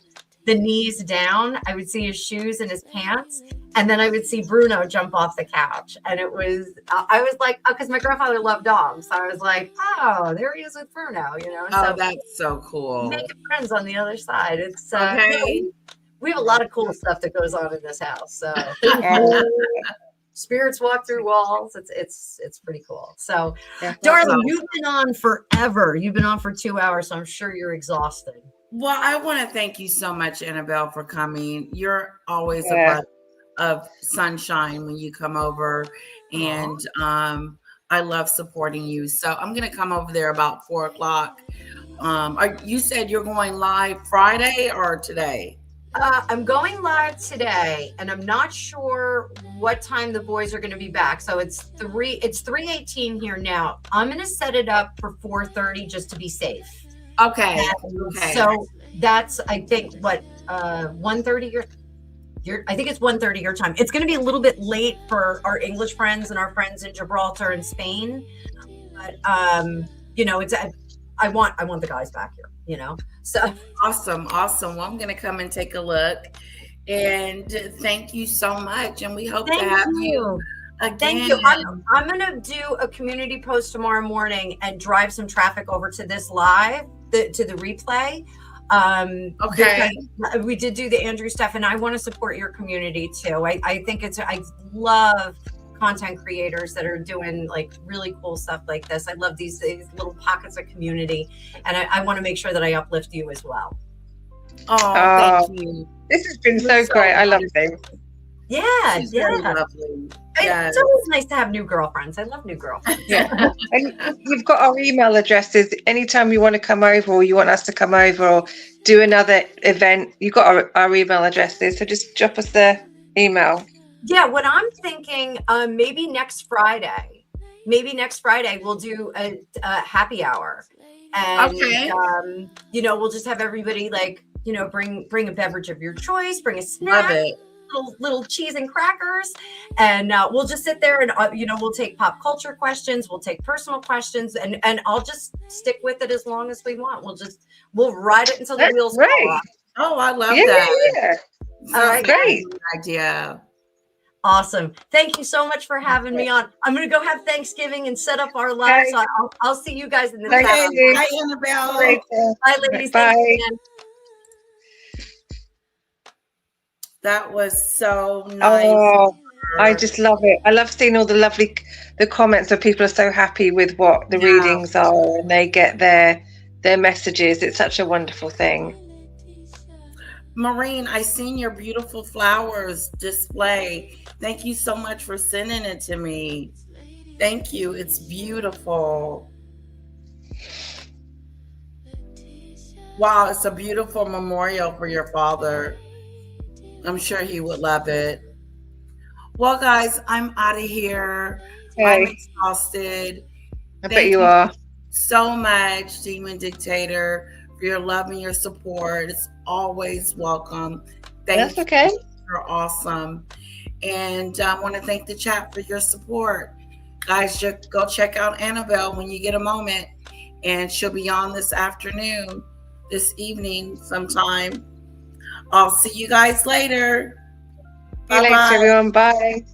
the knees down. I would see his shoes and his pants. And then I would see Bruno jump off the couch. And I was like, because my grandfather loved dogs. So I was like, oh, there he is with Bruno, So that's so cool. Making friends on the other side. It's okay. We have a lot of cool stuff that goes on in this house. So spirits walk through walls. It's pretty cool. So, darling, you've been on forever. You've been on for 2 hours, so I'm sure you're exhausted. Well, I want to thank you so much, Annabelle, for coming. You're always a breath of sunshine when you come over, and I love supporting you. So I'm going to come over there about 4:00. You said you're going live Friday or today? I'm going live today, and I'm not sure what time the boys are going to be back. So it's 3:18 here now. I'm going to set it up for 4:30 just to be safe. Okay. So that's, I think, what 1:30 I think it's 1:30 your time. It's going to be a little bit late for our English friends and our friends in Gibraltar and Spain, but it's I want the guys back here. So awesome. Well, I'm going to come and take a look, and thank you so much. And we hope to have you again. Thank you. I'm going to do a community post tomorrow morning and drive some traffic over to this live, to the replay. Okay. We did do the Andrew stuff, and I want to support your community too. I think I love content creators that are doing like really cool stuff like this. I love these little pockets of community, and I want to make sure that I uplift you as well. Oh, thank you. This has been so great. I love this. Yeah, very lovely. It's always nice to have new girlfriends. I love new girlfriends. Yeah. And you've got our email addresses. Anytime you want to come over, or you want us to come over or do another event, you've got our email addresses. So just drop us the email. Yeah, what I'm thinking, maybe next Friday we'll do a happy hour. And, we'll just have everybody bring a beverage of your choice, bring a snack. Love it. Little cheese and crackers, and we'll just sit there and we'll take pop culture questions, we'll take personal questions, and I'll just stick with it as long as we want. We'll ride it until the wheels fall off. Oh, I love that. Yeah. All right, great idea. Awesome. Thank you so much for having me on. I'm gonna go have Thanksgiving and set up our live. So I'll see you guys in the chat. Bye, Annabelle. Bye, ladies. Bye. That was so nice. Oh, I just love it. I love seeing all the comments that people are so happy with what the readings are, and they get their messages. It's such a wonderful thing. Maureen, I seen your beautiful flowers display. Thank you so much for sending it to me. Thank you. It's beautiful. Wow, it's a beautiful memorial for your father. I'm sure he would love it. Well, guys, I'm out of here. I'm Okay. exhausted. I bet you are. So much, Demon Dictator, for your love and your support. It's always welcome. That's okay. You're awesome. And I want to thank the chat for your support. Guys, just go check out Annabelle when you get a moment. And she'll be on this afternoon, this evening sometime. I'll see you guys later. See you later, everyone. Bye.